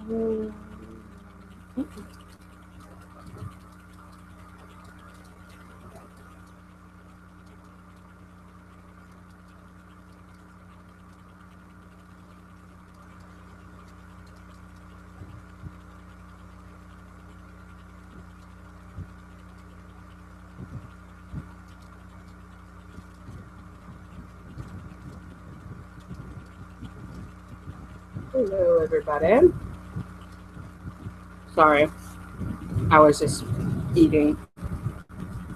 Hello, everybody. Sorry, I was just eating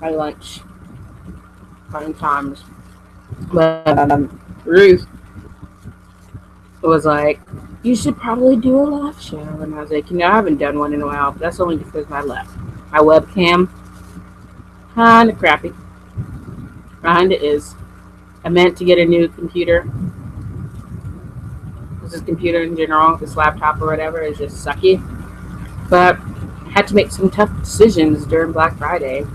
my lunch. Fun times. But Ruth was like, "You should probably do a live show," and I was like, "I haven't done one in a while, but that's only because my webcam kind of crappy. Kinda is. I meant to get a new computer. This computer in general, this laptop or whatever, is just sucky. But I had to make some tough decisions during Black Friday,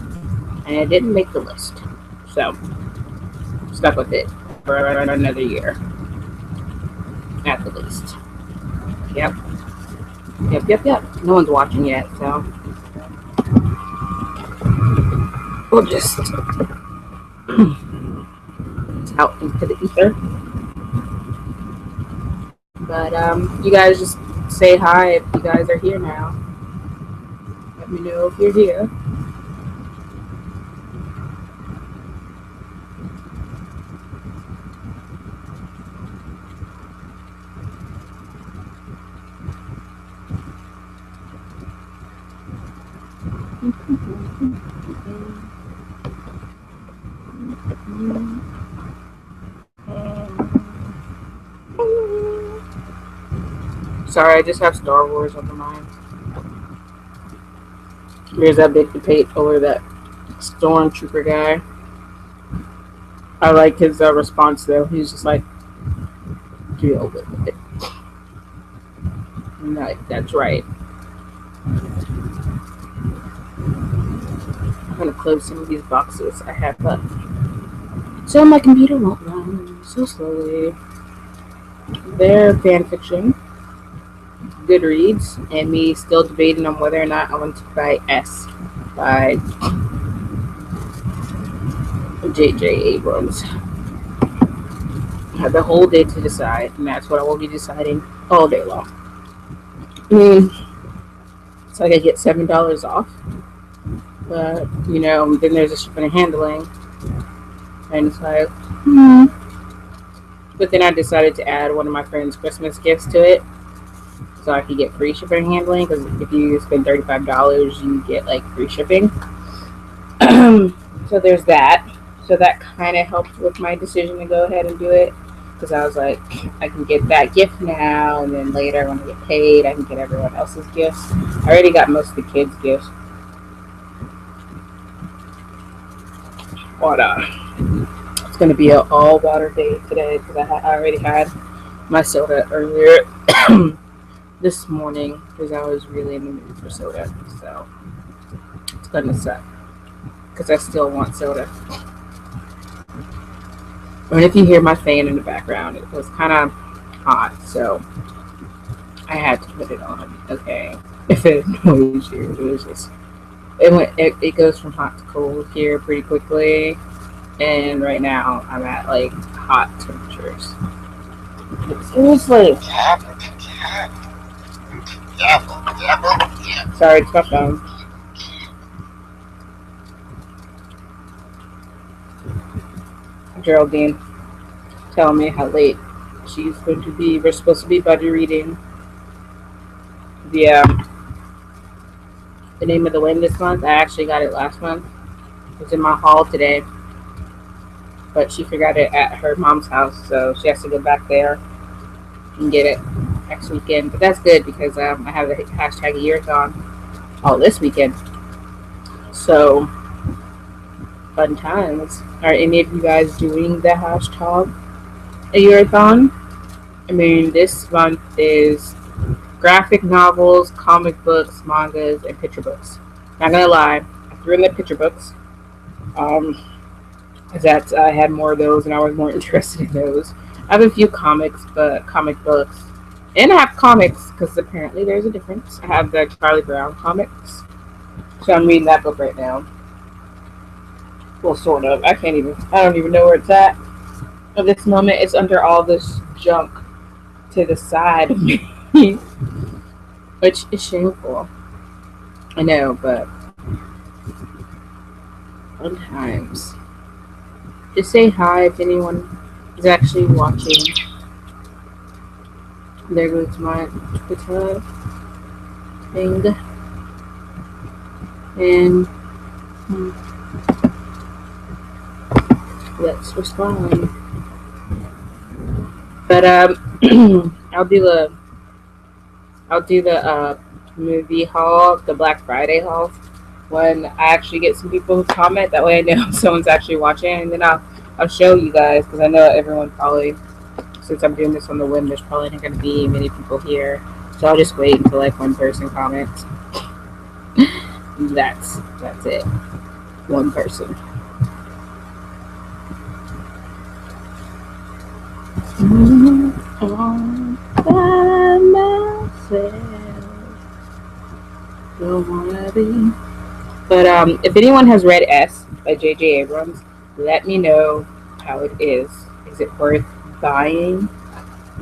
and it didn't make the list. So, stuck with it for another year, at the least. Yep. Yep. No one's watching yet, so we'll just out into the ether. But you guys just say hi if you guys are here now. Let me know if you're here. Sorry, I just have Star Wars on the mind. There's that big debate over that Stormtrooper guy. I like his response though. He's just like, deal with it. I'm like, that's right. I'm gonna close some of these boxes I have left. So my computer won't run so slowly. They're fan fiction, Goodreads, and me still debating on whether or not I want to buy S by J.J. Abrams. I have the whole day to decide, and that's what I will be deciding all day long. So I could get $7 off, but then there's a shipping and handling, and it's like, But then I decided to add one of my friend's Christmas gifts to it, so I could get free shipping and handling. Because if you spend $35, you get like free shipping. So there's that. So that kind of helped with my decision to go ahead and do it. Because I was like, I can get that gift now, and then later when I get paid, I can get everyone else's gifts. I already got most of the kids' gifts. But it's going to be an all water day today because I already had my soda earlier this morning because I was really in the mood for soda. So it's going to suck because I still want soda. And if you hear my fan in the background, it was kind of hot, so I had to put it on. Okay, if it annoys you, it was just it goes from hot to cold here pretty quickly, and right now I'm at like hot temperatures. Seriously. Sorry, it's my phone. Geraldine telling me how late she's going to be. We're supposed to be buddy reading the name of the wind this month. I actually got it last month. It was in my hall today, but she forgot it at her mom's house, so she has to go back there and get it next weekend. But that's good because I have the hashtag yearathon all this weekend. So fun times. Are any of you guys doing the hashtag a yearathon? I mean, this month is graphic novels, comic books, mangas, and picture books. Not gonna lie, I threw in the picture books. That I had more of those, and I was more interested in those. I have a few comic books, And I have comics because apparently there's a difference. I have the Charlie Brown comics, so I'm reading that book right now. Well, sort of. I don't even know where it's at. At this moment, it's under all this junk to the side of me, which is shameful. I know, but sometimes. Just say hi if anyone is actually watching. There goes my Twitter thing. And let's respond. But I'll do the movie haul, the Black Friday haul, when I actually get some people who comment. That way I know someone's actually watching, and then I'll show you guys because I know everyone probably, since I'm doing this on the whim, there's probably not going to be many people here. So I'll just wait until like one person comments. That's it. One person. All by myself. Don't wanna be. But if anyone has read S by J.J. Abrams, let me know how it is. Is it worth buying,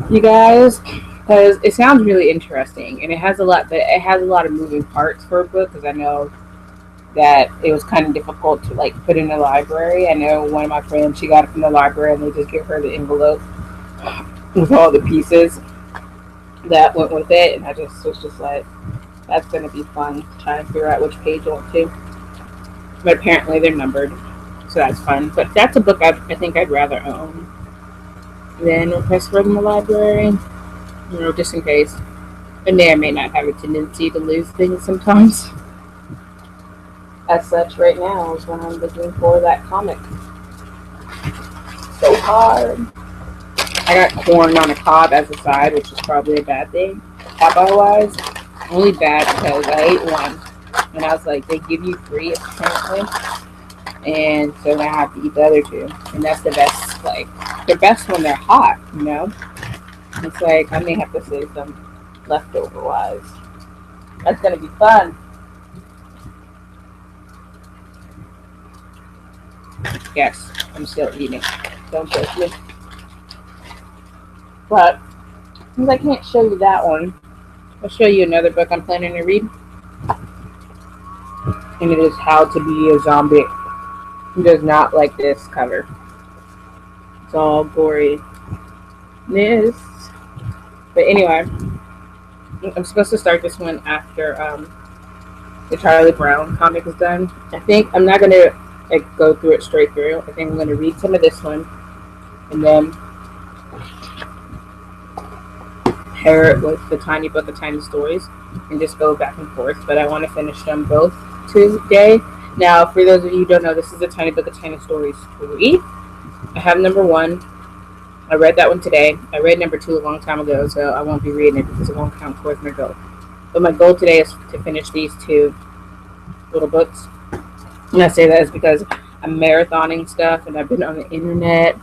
you guys? Because it sounds really interesting, and it has a lot. But it has a lot of moving parts for a book. Because I know that it was kind of difficult to like put in the library. I know one of my friends, she got it from the library, and they just give her the envelope with all the pieces that went with it, and I just was just like, that's gonna be fun trying to figure out which page I want to. But apparently they're numbered, so that's fun. But that's a book I think I'd rather own than request from the library, just in case. And I may not have a tendency to lose things sometimes. As such, right now is when I'm looking for that comic. So hard. I got corn on a cob as a side, which is probably a bad thing. Popeye-wise, only bad because I ate one, and I was like, they give you 3 apparently, and so now I have to eat the other 2, and that's the best. Like, they're best when they're hot, It's like I may have to save some leftover-wise. That's gonna be fun. Yes, I'm still eating. Don't judge me. But since I can't show you that one, I'll show you another book I'm planning to read. And it is How to Be a Zombie. Who does not like this cover? It's all goriness. But anyway, I'm supposed to start this one after the Charlie Brown comic is done. I think I'm not going to go through it straight through. I think I'm going to read some of this one and then pair it with the Tiny Book of Tiny Stories and just go back and forth. But I want to finish them both today. Now, for those of you who don't know, this is the Tiny Book of Tiny Stories 3. I have number 1. I read that one today. I read number 2 a long time ago, so I won't be reading it because it won't count towards my goal. But my goal today is to finish these 2 little books. And I say that is because I'm marathoning stuff and I've been on the internet,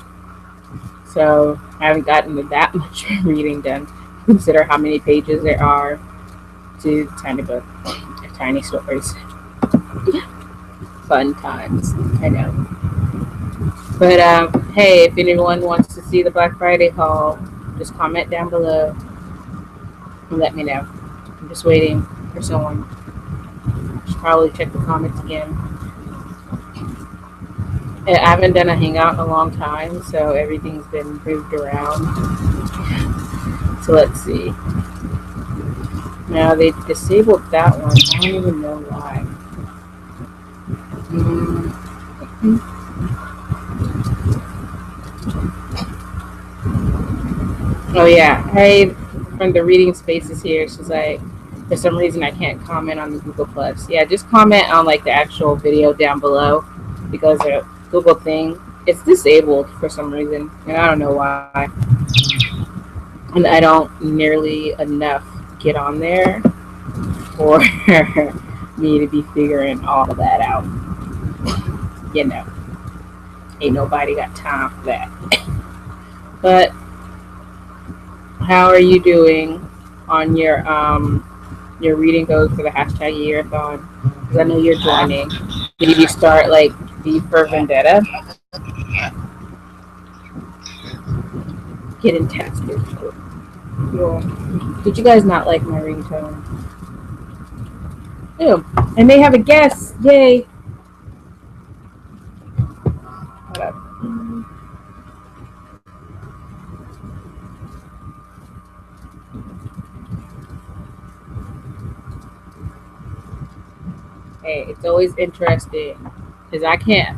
so I haven't gotten that much reading done. Consider how many pages there are to the tiny book, Tiny Stories. Fun times, I know. But hey, if anyone wants to see the Black Friday haul, just comment down below and let me know. I'm just waiting for someone. I should probably check the comments again. I haven't done a hangout in a long time, so everything's been moved around. So let's see. Now they disabled that one. I don't even know why. Oh yeah. Hey, from the reading spaces here, she's like, for some reason I can't comment on the Google Plus. Yeah, just comment on like the actual video down below because the Google thing, it's disabled for some reason, and I don't know why. And I don't nearly enough get on there for me to be figuring all of that out. Ain't nobody got time for that. But How are you doing on your reading goals for the hashtag yearathon? Because I know you're joining. Did you start like V for Vendetta? Getting tested. Cool. Did you guys not like my ringtone? Ew. I may have a guest. Yay. Hold up. Hey, it's always interesting because I can't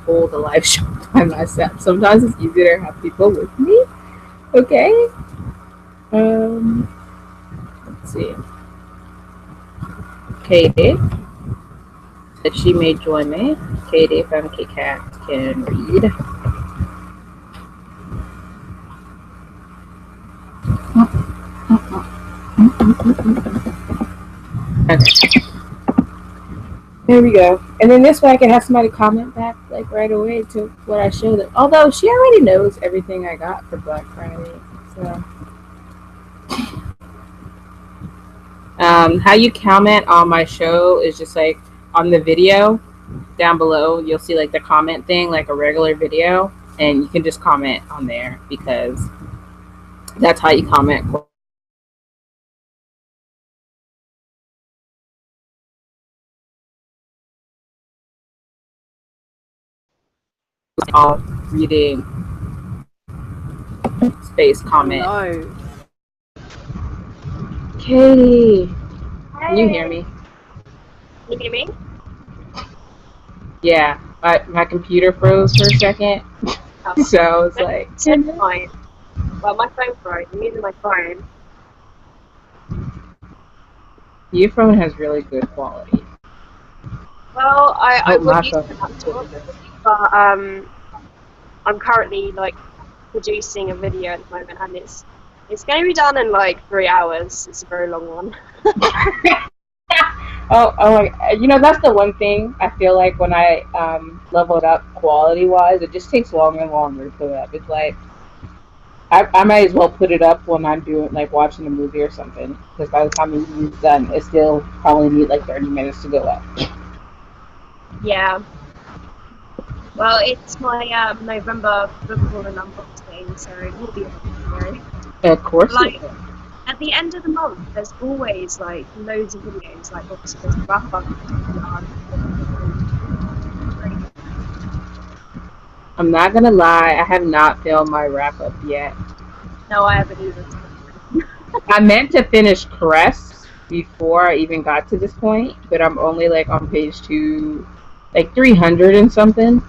hold a live show by myself. Sometimes it's easier to have people with me. Okay. Let's see. Katie said she may join me. Katie from K-Cat can read. Okay. There we go. And then this way I can have somebody comment back like right away to what I showed them. Although she already knows everything I got for Black Friday. So how you comment on my show is just like on the video down below, you'll see like the comment thing like a regular video, and you can just comment on there because that's how you comment. All reading space comment. Hello. Katie, can you hear me? Can you hear me? Yeah, my computer froze for a second, so I was like, that's fine. Well, my phone froze. I'm using my phone. your phone has really good quality. Well, I my would use phone the is laptop, good. but I'm currently like producing a video at the moment, and it's going to be done in like 3 hours. It's a very long one. You know, that's the one thing I feel like when I level it up quality wise, it just takes longer and longer to put it up. It's like I might as well put it up when I'm doing like watching a movie or something, because by the time the movie's done, it still probably need like 30 minutes to go up. Yeah. Well, it's my November book haul and unboxing, so it will be a video. Of course. Like at the end of the month, there's always like loads of videos. Like obviously there's the wrap up. I'm not gonna lie, I have not filmed my wrap up yet. No, I haven't either. I meant to finish Crest before I even got to this point, but I'm only like on page 2, like 300 and something.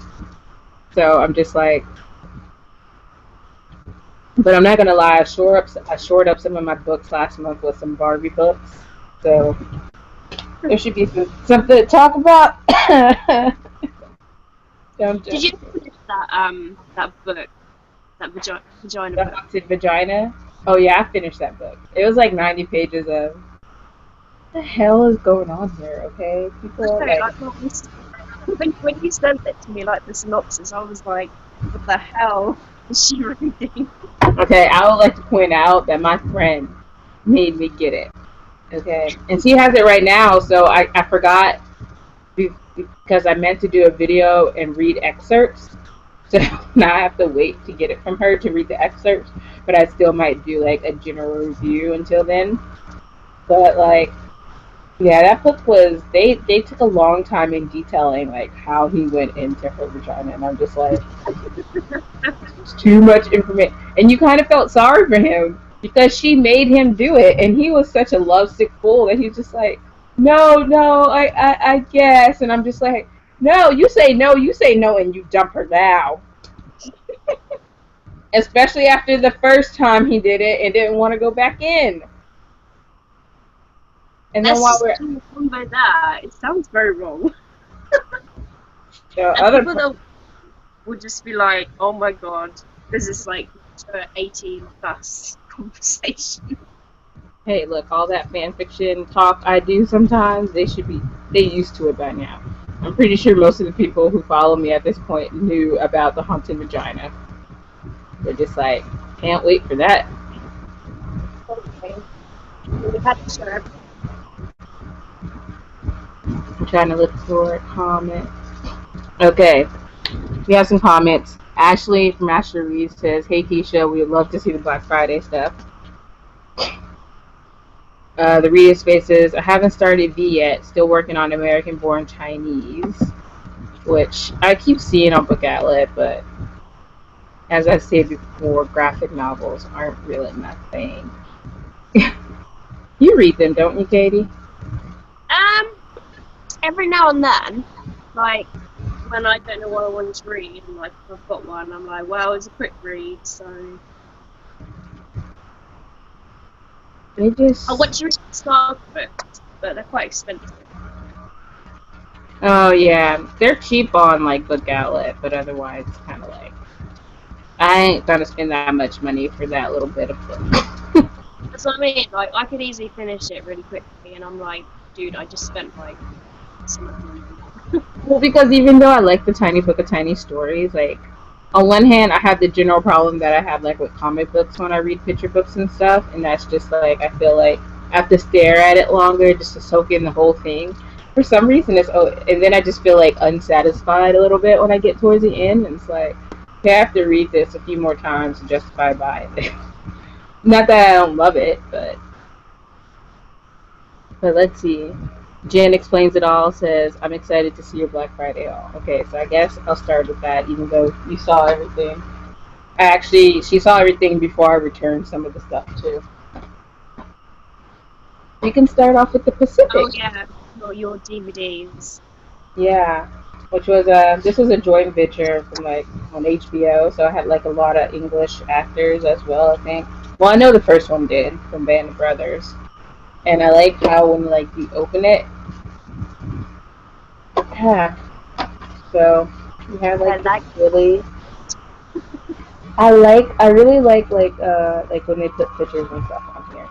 So I'm just like, but I'm not gonna lie, I shored up some of my books last month with some Barbie books, so there should be something to talk about. Did you finish that book, that vagina The book? Haunted Vagina? Oh yeah, I finished that book. It was like 90 pages of what the hell is going on here, okay? People are like, When you sent it to me, like the synopsis, I was like, what the hell is she reading? okay, I would like to point out that my friend made me get it. Okay. And she has it right now, so I forgot because I meant to do a video and read excerpts. So now I have to wait to get it from her to read the excerpts, but I still might do like a general review until then. But like, yeah, that book was they took a long time in detailing like how he went into her vagina, and I'm just like, it's too much information, and you kind of felt sorry for him because she made him do it, and he was such a lovesick fool that he's just like, no, I guess, and I'm just like, no, you say no, and you dump her now. Especially after the first time he did it and didn't want to go back in. And then while we're by that, it sounds very wrong. and people that would just be like, "Oh my god, this is like 18 plus conversation." Hey, look, all that fan fiction talk I do sometimes, they used to it by now. I'm pretty sure most of the people who follow me at this point knew about the haunted vagina. They're just like, Can't wait for that. Okay. We've had to share. I'm trying to look for comments. Okay, we have some comments. Ashley from Ashley Reed says, "Hey ke-sha, we would love to see the Black Friday stuff." The Rita Space says, "I haven't started V yet. Still working on American Born Chinese," which I keep seeing on Book Outlet, but as I've said before, graphic novels aren't really my thing. You read them, don't you, Katie? Um, every now and then, like when I don't know what I want to read, and like if I've got one, I'm like, well, it's a quick read, so They I just. want to read Star books, but they're quite expensive. Oh yeah, they're cheap on like Book Outlet, but otherwise, it's kind of like I ain't gonna spend that much money for that little bit of book. That's what I mean. Like I could easily finish it really quickly, and I'm like, dude, I just spent like so much money on that. Well, because even though I like the tiny book of tiny stories, like on one hand, I have the general problem that I have like with comic books when I read picture books and stuff, and that's just like I feel like I have to stare at it longer just to soak in the whole thing. For some reason, and then I just feel like unsatisfied a little bit when I get towards the end, and it's like okay, I have to read this a few more times to justify buying it. Not that I don't love it, but let's see. Jen explains it all. Says, "I'm excited to see your Black Friday haul." Okay, so I guess I'll start with that. Even though you saw everything, actually, she saw everything before I returned some of the stuff too. We can start off with the Oh Pacific. yeah, your DVDs. Yeah, which was this was a joint venture from like on HBO, so I had like a lot of English actors as well. I think. Well, I know the first one did from Band of Brothers, and I like how when like you open it, yeah. So you have I like this like really I really like when they put pictures and stuff on here.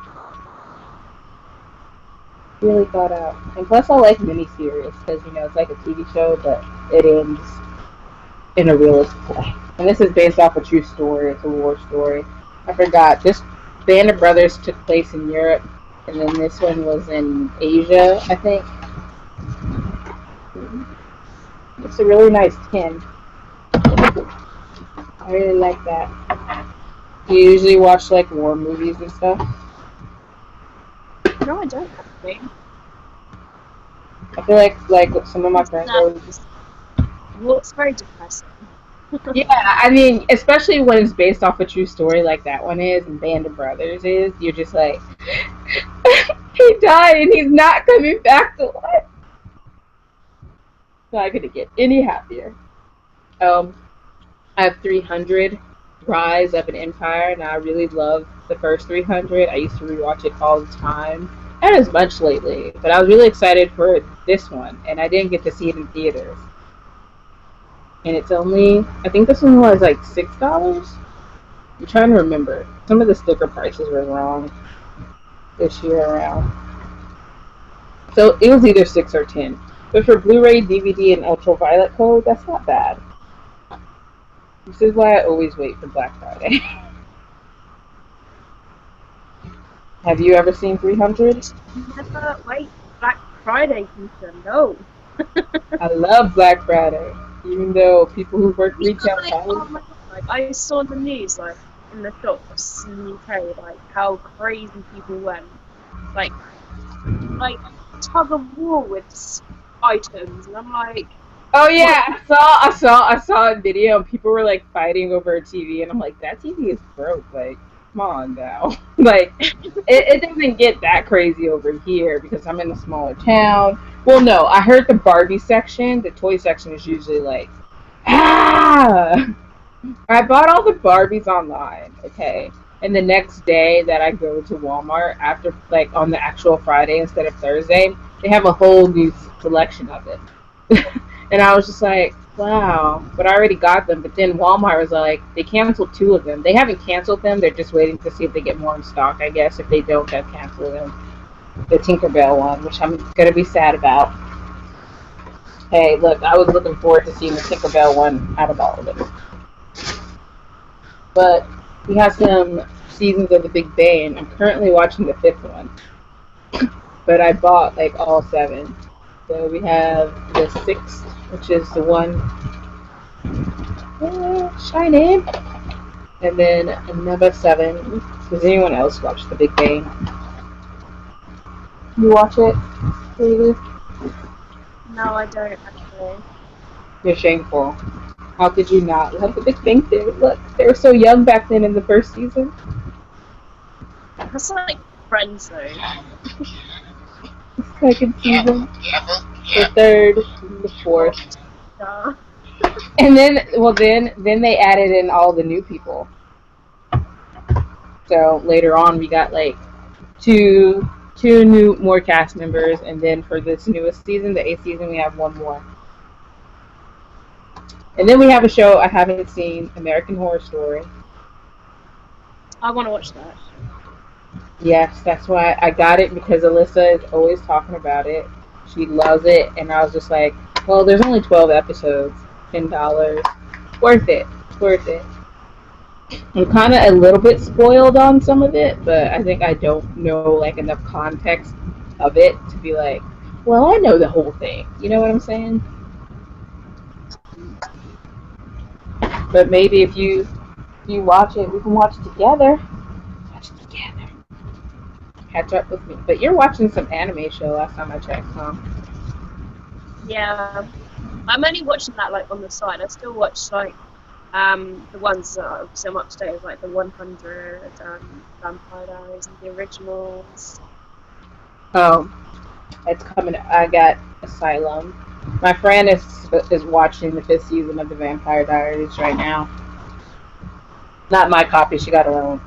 Really thought out. And plus I like miniseries because it's like a TV show but it ends in a realistic way. And this is based off a true story. It's a war story. I forgot. This Band of Brothers took place in Europe and then this one was in Asia, I think. It's a really nice tin. I really like that. Do you usually watch like war movies and stuff? no, I don't actually. I feel like some of my friends No, always. well, it's very depressing. Yeah, I mean, especially when it's based off a true story like that one is, and Band of Brothers is, you're just like, he died and he's not coming back to life. Not gonna get any happier. Um, I have 300, Rise of an Empire, and I really love the first 300. I used to rewatch it all the time. Not as much lately, but I was really excited for this one, and I didn't get to see it in theaters. And it's only, I think this one was like $6. I'm trying to remember. Some of the sticker prices were wrong this year around. So it was either 6 or 10. But for Blu-ray, DVD, and ultraviolet code, that's not bad. This is why I always wait for Black Friday. Have you ever seen 300? Never wait Black Friday, Keisha. No. I love Black Friday, even though people who work You retail know, like, probably. oh my god, like I saw in the news, like in the shops in the UK, like how crazy people went, like like tug of war with items, and I'm like, Oh what? yeah, I saw a video and people were like fighting over a TV, and I'm like, that TV is broke. Like, come on now. Like, it doesn't get that crazy over here because I'm in a smaller town. Well, no, I heard the Barbie section, the toy section is usually like, ah. I bought all the Barbies online, okay. And the next day that I go to Walmart after like on the actual Friday instead of Thursday, they have a whole new selection of it. And I was just like, wow. But I already got them. But then Walmart was like, they canceled two of them. They haven't canceled them. They're just waiting to see if they get more in stock, I guess. If they don't, they'll cancel them. The Tinkerbell one, which I'm going to be sad about. Hey, look, I was looking forward to seeing the Tinkerbell one out of all of them. But We have some seasons of The Big Bang. I'm currently watching the fifth one, but I bought like all seven. So we have the sixth, which is the one shining, and then number seven. Does anyone else watch The Big Bang? You watch it, David? No, I don't actually. You're shameful. How could you not love The Big Bang Theory? Look, they were so young back then in the first season. That's like Friends though. The second season, the third, the fourth, Yeah. and then they added in all the new people. So later on, we got like two new more cast members, and then for this newest season, the eighth season, we have one more. And then we have a show I haven't seen, American Horror Story. I want to watch that. Yes, that's why I got it because Alyssa is always talking about it. She loves it, and I was just like, well, there's only 12 episodes, $10, worth it, worth it. I'm kind of a little bit spoiled on some of it, but I think I don't know like enough context of it to be like, well, I know the whole thing. You know what I'm saying? But maybe if you watch it, we can watch it together. Watch it together. Catch up with me. But you're watching some anime show last time I checked, huh? Yeah, I'm only watching that like on the side. I still watch like the ones that are so much today, like the 100 Vampire Diaries and the originals. Oh, it's coming. I got Asylum. My friend is watching the fifth season of the Vampire Diaries right now. Not my copy. She got her own.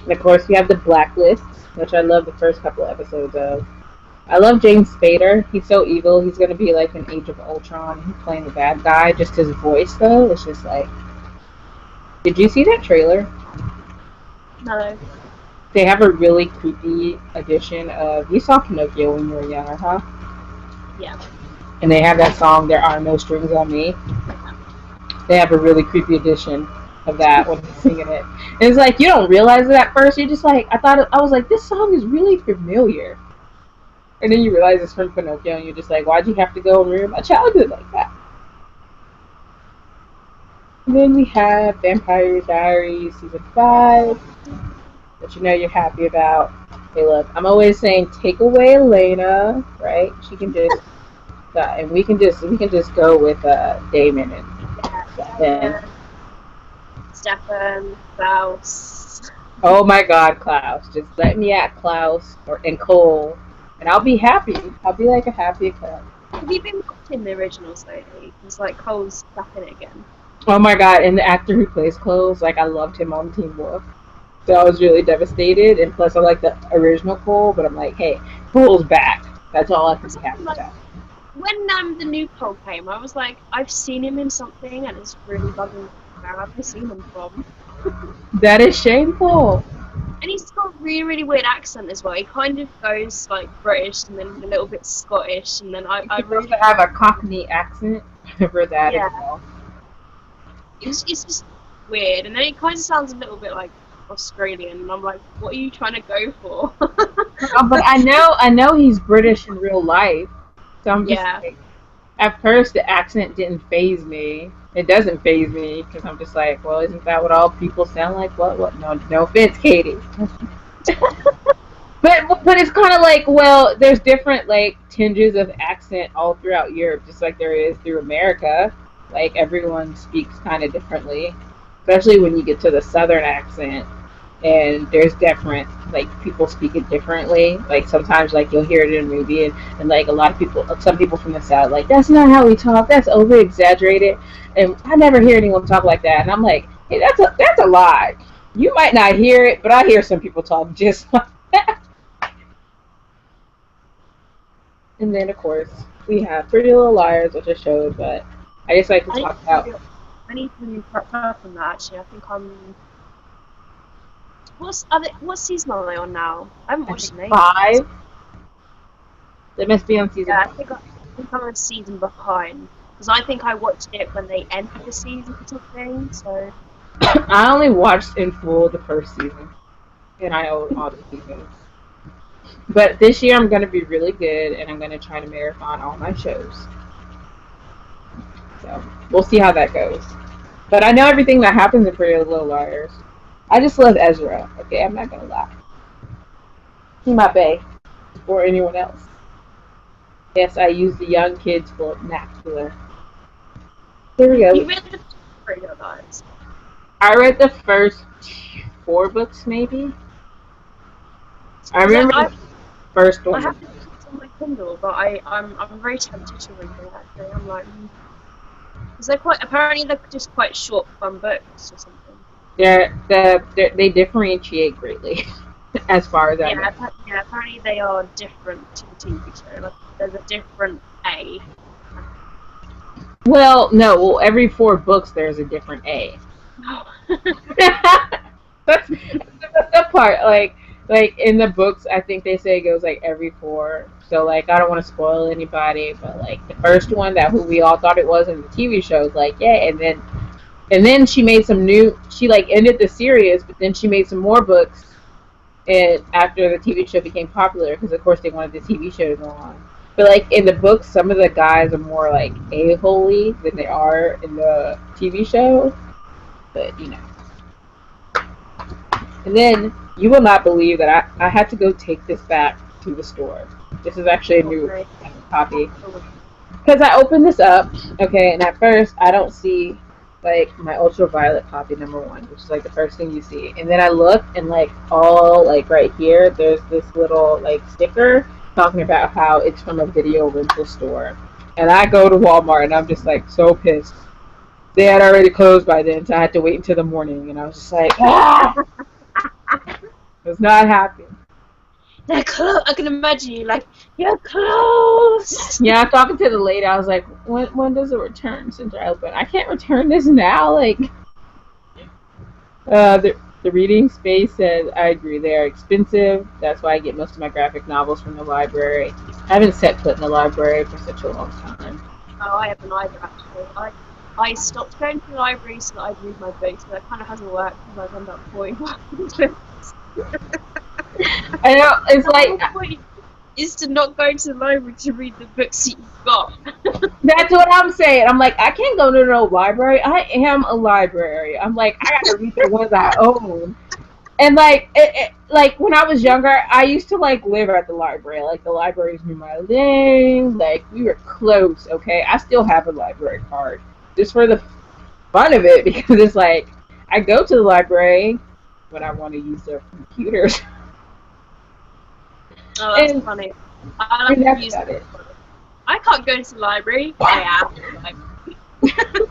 And of course, we have the Blacklist, which I love the first couple of episodes of. I love James Spader. He's so evil. He's gonna be like an Age of Ultron. He's playing the bad guy. Just his voice, though, it's just like. Did you see that trailer? No, They have a really creepy edition of. You saw Pinocchio when you were younger, huh? yeah, And they have that song "There Are No Strings on Me." They have a really creepy edition of that when he's singing it. And it's like you don't realize it at first. You're just like, I was like, this song is really familiar. And then you realize it's from Pinocchio, and you're just like, why'd you have to go and ruin my childhood like that? And then we have Vampire Diaries season 5, which you know you're happy about. Hey, look, I'm always saying take away Elena, right? She can just, and we can just go with Damon and then. yeah. Stefan, Klaus. Oh my God, Klaus! Just let me at Klaus and Cole, and I'll be happy. I'll be like a happy Klaus. Have you been watching the originals lately? Because like Cole's back in it again. Oh my God! And the actor who plays Cole, like I loved him on Teen Wolf. So I was really devastated, and plus I like the original Cole, but I'm like, hey, Cole's back. That's all I can be happy Like about. when the new Cole came, I was like, I've seen him in something, and it's really bugging me. Where have I seen him from? That is shameful. And he's got a really, really weird accent as well. He kind of goes like British and then a little bit Scottish, and then He's I supposed really, to have a Cockney accent for that as yeah, well. it's just weird. And then it kind of sounds a little bit like Australian, and I'm like, what are you trying to go for? But I know he's British in real life, so I'm just Yeah, like, at first the accent didn't phase me. It doesn't phase me because I'm just like, well, isn't that what all people sound like? What? No, no offense, Katie. But it's kind of like, well, there's different like tinges of accent all throughout Europe, just like there is through America. Like everyone speaks kind of differently, especially when you get to the southern accent. And there's different like people speak it differently. Like sometimes like you'll hear it in a movie, and like a lot of people, some people from the south, like that's not how we talk. That's over exaggerated, and I never hear anyone talk like that. And I'm like, hey, that's a lie. You might not hear it, but I hear some people talk just like that. And then, of course, we have Pretty Little Liars, which I showed, but I just like to I need talk about. I need to catch up on that. Actually, I think I'm. What season are they on now? I haven't I watched think an ages. 5. They must be on season Yeah, 5. I think I'm a season behind because I think I watched it when they ended the season or something. So I only watched in full the first season, and I own all the seasons. But this year I'm gonna be really good, and I'm gonna try to marathon all my shows. So we'll see how that goes. But I know everything that happens in Pretty Little Liars. I just love Ezra. Okay, I'm not gonna lie. He my bae, or anyone else. Yes, I use the young kids vernacular. Here we You go. read the Fredo guys. I read the first 4 books, maybe. I Because remember the first I one. have the books on my Kindle, but I'm very tempted to read them actually. I'm like, because they're quite apparently they're just quite short, fun books or something. They differentiate greatly, as far as I know. Yeah. Apparently they are different to the TV show. Like there's a different A. Well, no. Well, every 4 books there's a different A. That's the part. Like in the books, I think they say it goes like every 4. So like, I don't want to spoil anybody, but like the first one that who we all thought it was in the TV show is like, yeah, and then she made some new. She like ended the series, but then she made some more books. And after the TV show became popular, because of course they wanted the TV show to go on. But like in the books, some of the guys are more like a-holy than they are in the TV show. But and then you will not believe that I had to go take this back to the store. This is actually a new Okay. copy. Because I opened this up, okay, and at first I don't see like my ultraviolet copy #1, which is like the first thing you see. And then I look and like all like right here, there's this little like sticker talking about how it's from a video rental store. And I go to Walmart and I'm just like so pissed. They had already closed by then, so I had to wait until the morning. And I was just like, ah, I was not happy. They're close. I can imagine you like you're closed. Yeah, talking to the lady, I was like, when does it return since I open? I can't return this now. Like, the reading space says, I agree, they are expensive. That's why I get most of my graphic novels from the library. I haven't set foot in the library for such a long time. Oh, I haven't either actually. I stopped going to the library so that I'd read my books, but that kind of hasn't worked because I've ended up pouring I know, it's the like, whole point is to not go to the library to read the books that you've got. that's what I'm saying. I'm like, I can't go to no library. I am a library. I'm like, I gotta read the ones I own. And like like when I was younger, I used to like live at the library. Like the libraries knew my name. Like we were close. Okay, I still have a library card just for the fun of it because it's like I go to the library when I want to use their computers. Oh, that's And, funny. I and like to that's use. about it. I can't go to the library. I am the library.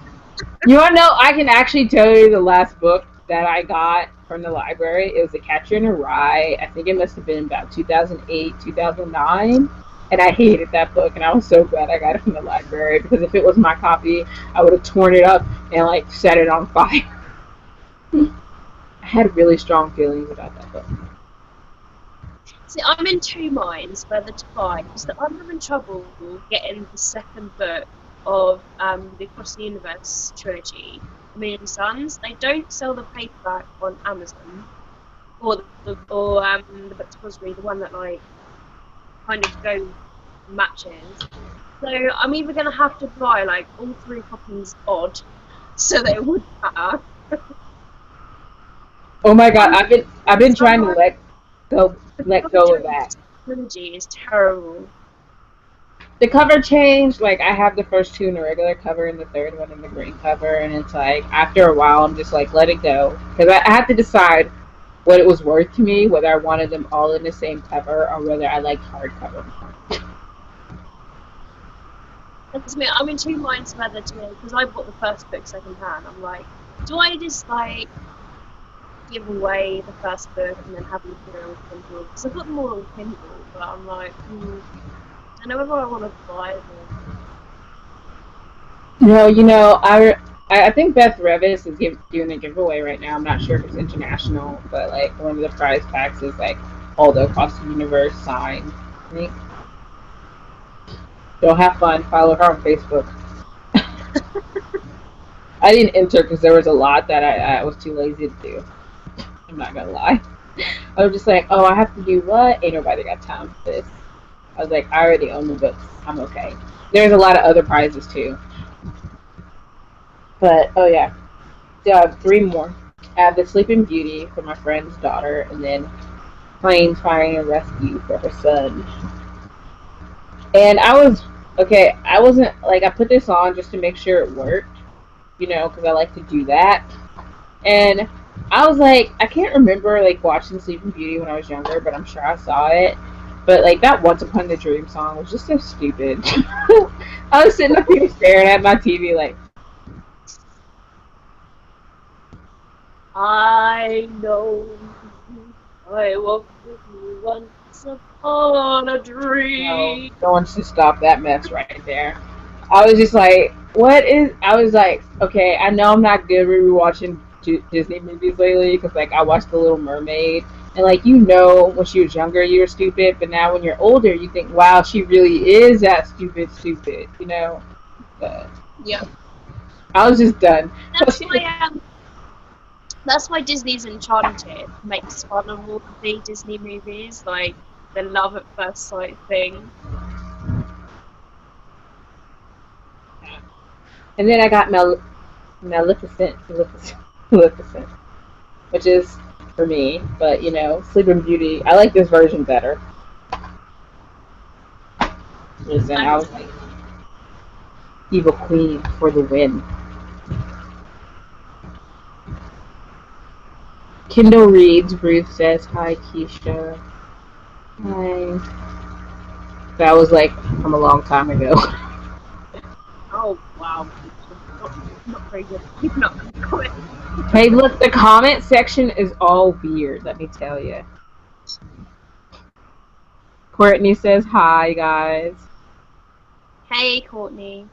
You want to know? I can actually tell you the last book that I got from the library. It was A Catcher in a Rye. I think it must have been about 2008, 2009. And I hated that book, and I was so glad I got it from the library because if it was my copy, I would have torn it up and like set it on fire. I had really strong feelings about that book. See, I'm in two minds whether to buy because I'm having trouble getting the second book of the Across the Universe trilogy, A Million Suns. They don't sell the paperback on Amazon or the Book Depository, the one that like kind of go matches. So I'm either gonna have to buy like all 3 copies odd, so that it would matter. Oh my god, I'm I've been trying to someone go the let cover go of that. change trilogy is terrible. The cover changed. Like I have the first 2 in the regular cover and the third one in the green cover, and it's like after a while, I'm just like let it go because I had to decide what it was worth to me, whether I wanted them all in the same cover or whether I liked hardcover more. That's me. I'm in two minds whether to because I bought the first book second hand. I'm like, do I just like give away the first book and then have them put it on Kindle? Because I've got them all on Kindle, but I'm like, I don't know whether I want to buy them. No, I think Beth Revis is doing a giveaway right now. I'm not sure if it's international, but like one of the prize packs is like all the Across the Universe signed. I think. So have fun. Follow her on Facebook. I didn't enter because there was a lot that I was too lazy to do. I'm not gonna lie. I was just like, oh, I have to do what? Ain't nobody got time for this. I was like, I already own the books. I'm okay. There's a lot of other prizes too. But oh yeah, so I have three more. I have the Sleeping Beauty for my friend's daughter, and then Planes, Fire, and Rescue for her son. And I was okay. I wasn't like I put this on just to make sure it worked, because I like to do that. And I was like, I can't remember like watching Sleeping Beauty when I was younger, but I'm sure I saw it. But like that Once Upon a Dream song was just so stupid. I was sitting up here staring at my TV like, I know I walked with you once upon a no, dream. no one should stop that mess right there. I was just like, what is? I was like, okay, I know I'm not good with rewatching Disney movies lately because like I watched The Little Mermaid, and like when she was younger you were stupid, but now when you're older you think, wow, she really is that stupid. But Yeah, I was just done. Plus, that's why Disney's Enchanted makes fun of all the big Disney movies, like the love at first sight thing. and then I got Maleficent, which is for me. But Sleeping Beauty, I like this version better. Listen, I was like, Evil Queen for the win. Kindle reads. Ruth says, "Hi, ke-sha." Hi. That was like from a long time ago. Oh wow, not very good. Keeping up with the comments. Hey, look, the comment section is all weird. Let me tell you. Courtney says, "Hi, guys." Hey, Courtney.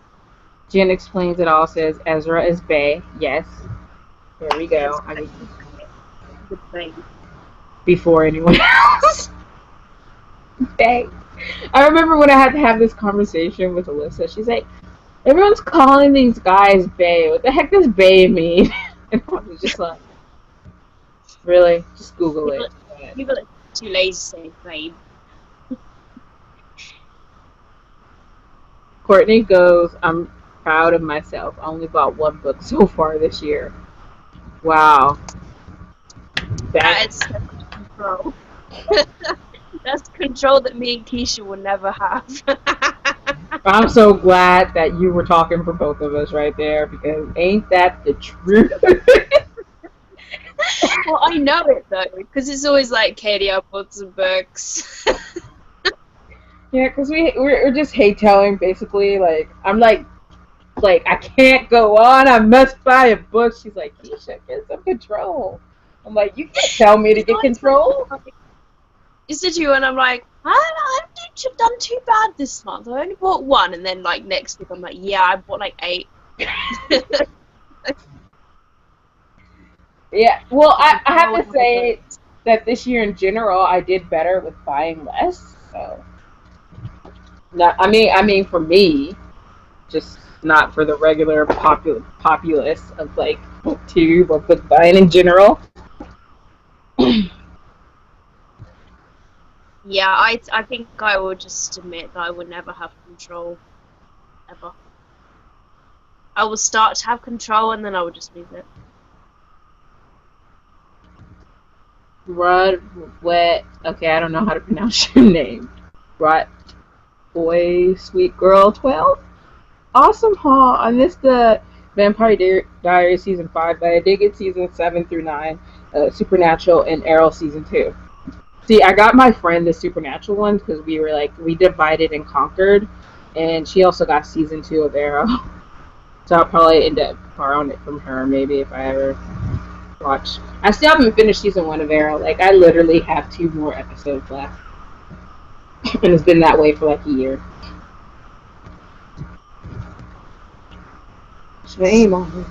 Jen explains it all. Says Ezra is Bay. Yes. Here we go. Yes, I mean, the babe. before anyone else. Bay. I remember when I had to have this conversation with Alyssa. She's like, everyone's calling these guys Bay. What the heck does Bay mean? And I was just like, really? Just Google People, it. But people are too lazy to say babe. Courtney goes, I'm proud of myself. I only bought one book so far this year. Wow. That That is so much control. That's control that me and ke-sha will never have. I'm so glad that you were talking for both of us right there because ain't that the truth? Well, I know it though, because it's always like, Katie, I bought some books. Yeah, because we're just hate telling basically. Like I'm like I can't go on. I must buy a book. She's like, ke-sha, get some control. I'm like, you can't tell me to It's get always funny. control. Like, it's to you, and I'm like, I haven't done too bad this month. I only bought one, and then like next week, I'm like, yeah, I bought like 8. Yeah, well, The I have control to never say goes. that this year in general, I did better with buying less. So, not, I mean, for me, just not for the regular populace of like booktube or book buying in general. Yeah, I think I will just admit that I will never have control ever. I will start to have control, and then I will just lose it. Rod, wet. Okay, I don't know how to pronounce your name. Rod, boy, sweet girl, 12. Awesome haul. I missed the Vampire Diaries season 5, but I did get season 7 through 9, Supernatural, and Arrow season 2. See, I got my friend the Supernatural ones because we divided and conquered, and she also got season 2 of Arrow. So I'll probably end up borrowing it from her maybe if I ever watch. I still haven't finished season 1 of Arrow. Like, I literally have 2 more episodes left. And it's been that way for like a year. Shame on me.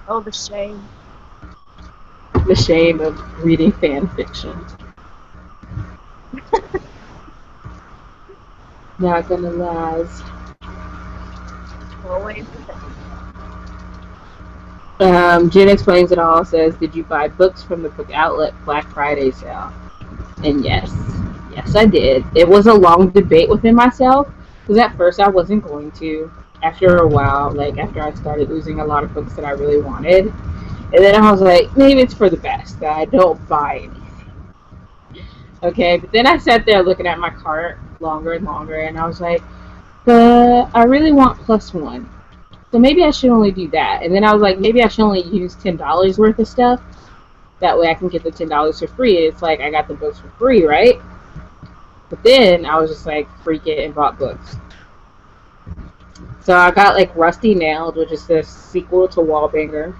Oh, the shame. The shame of reading fan fiction. Not gonna lie. Always the Jen Explains It All says, did you buy books from the book outlet Black Friday sale? And yes, I did. It was a long debate within myself because at first I wasn't going to. After a while, like after I started losing a lot of books that I really wanted, and then I was like, maybe it's for the best that I don't buy anything. Okay, but then I sat there looking at my cart longer and longer, and I was like, but I really want plus one. So maybe I should only do that. And then I was like, maybe I should only use $10 worth of stuff. That way I can get the $10 for free. It's like I got the books for free, right? But then I was just like, freak it and bought books. So I got like Rusty Nailed, which is the sequel to Wallbanger.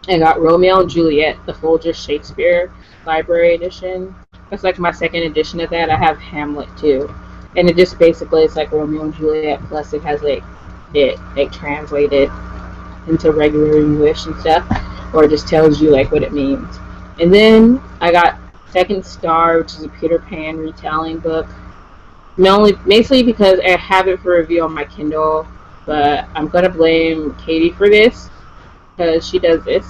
I got Romeo and Juliet, the Folger Shakespeare Library Edition. That's like my second edition of that. I have Hamlet too. And it just basically it's like Romeo and Juliet plus it has like it like translated into regular English and stuff. Or it just tells you like what it means. And then I got Second Star, which is a Peter Pan retelling book. Not only basically because I have it for review on my Kindle, but I'm gonna blame Katie for this because she does this.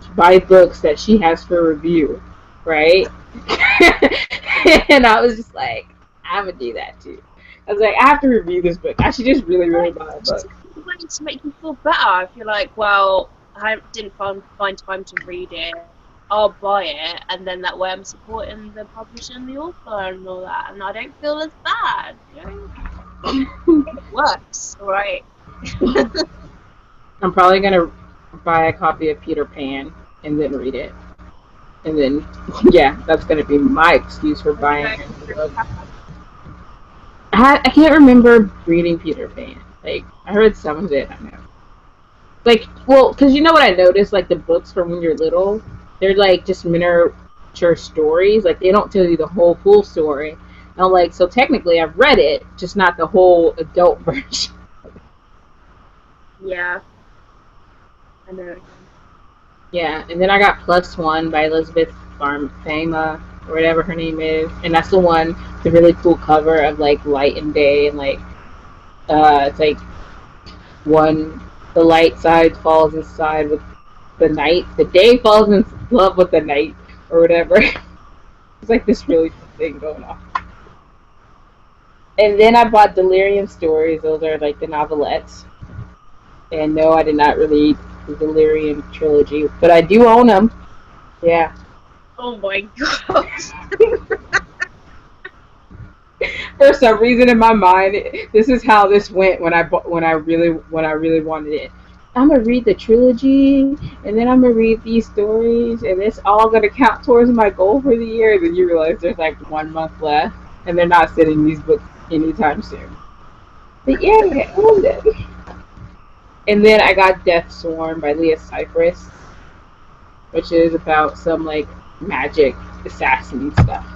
She buys books that she has for review, right? And I was just like, I'm gonna do that too. I was like, I have to review this book. I should just really buy a Just book. a way to make you feel better. If you're like, well, I didn't find time to read it, I'll buy it, and then that way I'm supporting the publisher and the author and all that, and I don't feel as bad. You know, it works, all right? I'm probably gonna buy a copy of Peter Pan and then read it. And then, yeah, that's gonna be my excuse for Are you buying going a through book. that? I can't remember reading Peter Pan. Like, I read some of it, I know. Like, well, because you know what I noticed? Like, the books from when you're little, they're like just miniature stories. Like, they don't tell you the whole full story. And I'm like, so technically I've read it, just not the whole adult version. Yeah, I know. Yeah, and then I got Plus One by Elizabeth Fama, or whatever her name is. And that's the one, the really cool cover of like light and day, and like, it's like one, the light side falls inside with the night, the day falls in love with the night, or whatever. It's like this really cool thing going on. And then I bought Delirium Stories. Those are like the novelettes. And no, I did not read the Delirium trilogy, but I do own them. Yeah. Oh my gosh. For some reason in my mind, this is how this went when I really wanted it. I'm gonna read the trilogy, and then I'm gonna read these stories, and it's all gonna count towards my goal for the year. Then you realize there's like 1 month left, and they're not sending these books anytime soon. But yeah, I owned it. And then I got Death Swarm by Leah Cypress, which is about some like magic assassin stuff.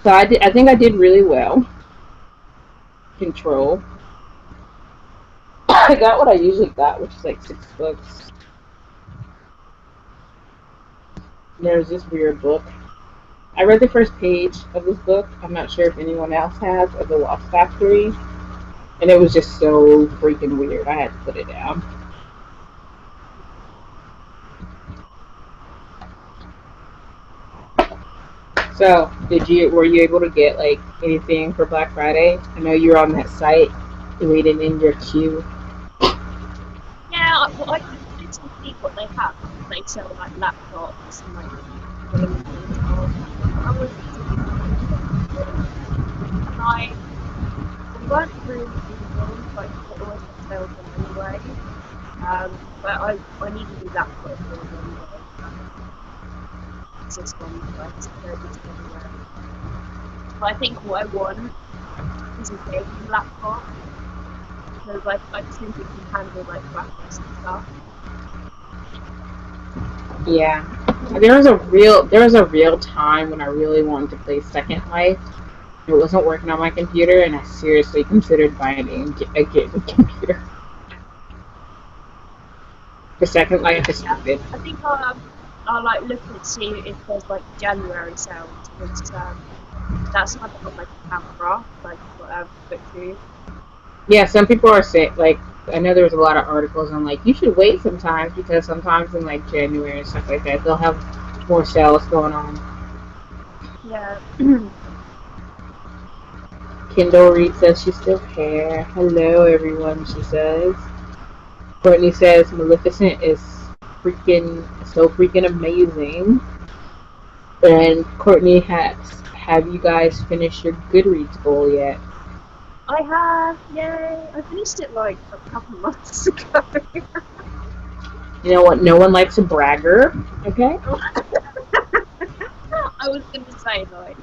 So I think I did really well. Control. I got what I usually got, which is like 6 books. And there's this weird book. I read the first page of this book. I'm not sure if anyone else has, of The Lost Factory. And it was just so freaking weird. I had to put it down. So, were you able to get like anything for Black Friday? I know you were on that site waiting in your queue. Yeah, well, I did see what they have. They sell like laptops and like gaming consoles. I was and they weren't really good, like they always got sales on anyway. But I need a new laptop for them anyway. It's just one price, they're just everywhere. But I think what I want is a gaming laptop because I just think it can handle like graphics and stuff. Yeah, there was a real time when I really wanted to play Second Life. It wasn't working on my computer, and I seriously considered buying a gaming computer. The Second Life is Yeah, stupid. I think I'll like look and see if there's like January sales because that's when I've got like a camera, like got a book through. Yeah, some people are saying like I know there was a lot of articles on like you should wait sometimes because sometimes in like January and stuff like that they'll have more sales going on. Yeah. Kendall Reed says she's still here. Hello everyone, she says. Courtney says Maleficent is freaking so freaking amazing. And Courtney has have you guys finished your Goodreads goal yet? I have, yay! I finished it like a couple months ago. You know what? No one likes a bragger. Okay. I was gonna say like,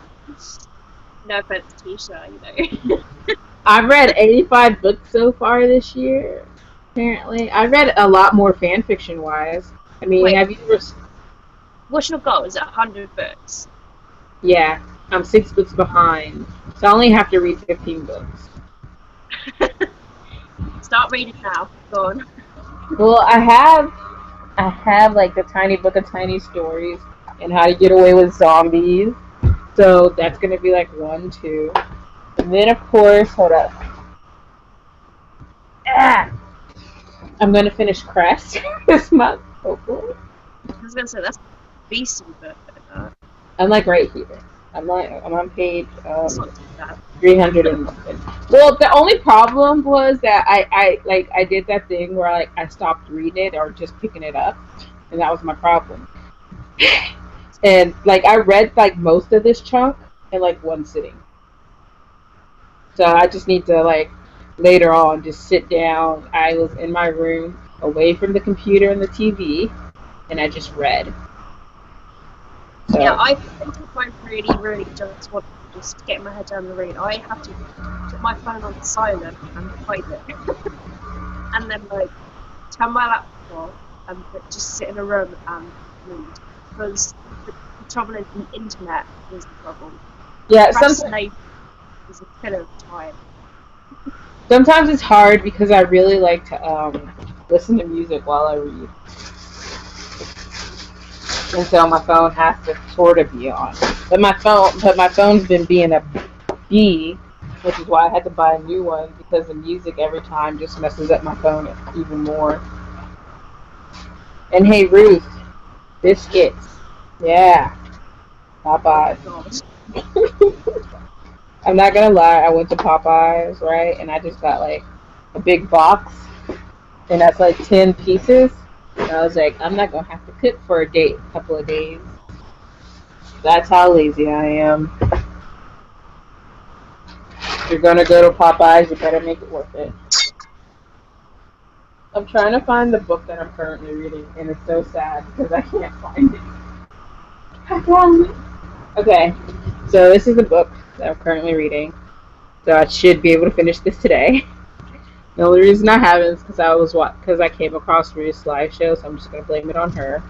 no offense, ke-sha, you know. I've read 85 books so far this year. Apparently, I read a lot more fan fiction wise. I mean, Wait, have you ever? what's your goal? Is it 100 books? Yeah, I'm 6 books behind, so I only have to read 15 books. Start reading now. Go on. Well, I have like the tiny book of tiny stories and how to get away with zombies. So that's gonna be like 1, 2, and then of course, hold up. Ah, I'm gonna finish Crest this month, hopefully. I was gonna say that's a beastly book. I'm like right here. I'm on page It's not too bad. 300 and something. Well, the only problem was that I did that thing where I stopped reading it or just picking it up, and that was my problem. And like I read like most of this chunk in like one sitting, so I just need to like later on just sit down. I was in my room away from the computer and the TV, and I just read. Yeah, So I think if I really, really just want to just get my head down the read, I have to put my phone on silent and hide it, and then like turn my laptop off and just sit in a room and read. Because the trouble is the internet is the problem. yeah, Procrastination is a killer of time. sometimes it's hard because I really like to listen to music while I read, and so my phone has to sort of be on. But my phone's been being a bee, which is why I had to buy a new one because the music every time just messes up my phone even more. And hey, Ruth, biscuits, yeah, Oh my Popeyes. god. I'm not gonna lie, I went to Popeyes, right, and I just got like a big box, and that's like 10 pieces. And I was like, I'm not gonna have to cook for a couple of days. That's how lazy I am. If you're gonna go to Popeyes, you better make it worth it. I'm trying to find the book that I'm currently reading, and it's so sad because I can't find it. I found it. Okay, so this is the book that I'm currently reading. So I should be able to finish this today. The only reason I haven't is because I came across Ruth's live show, so I'm just gonna blame it on her.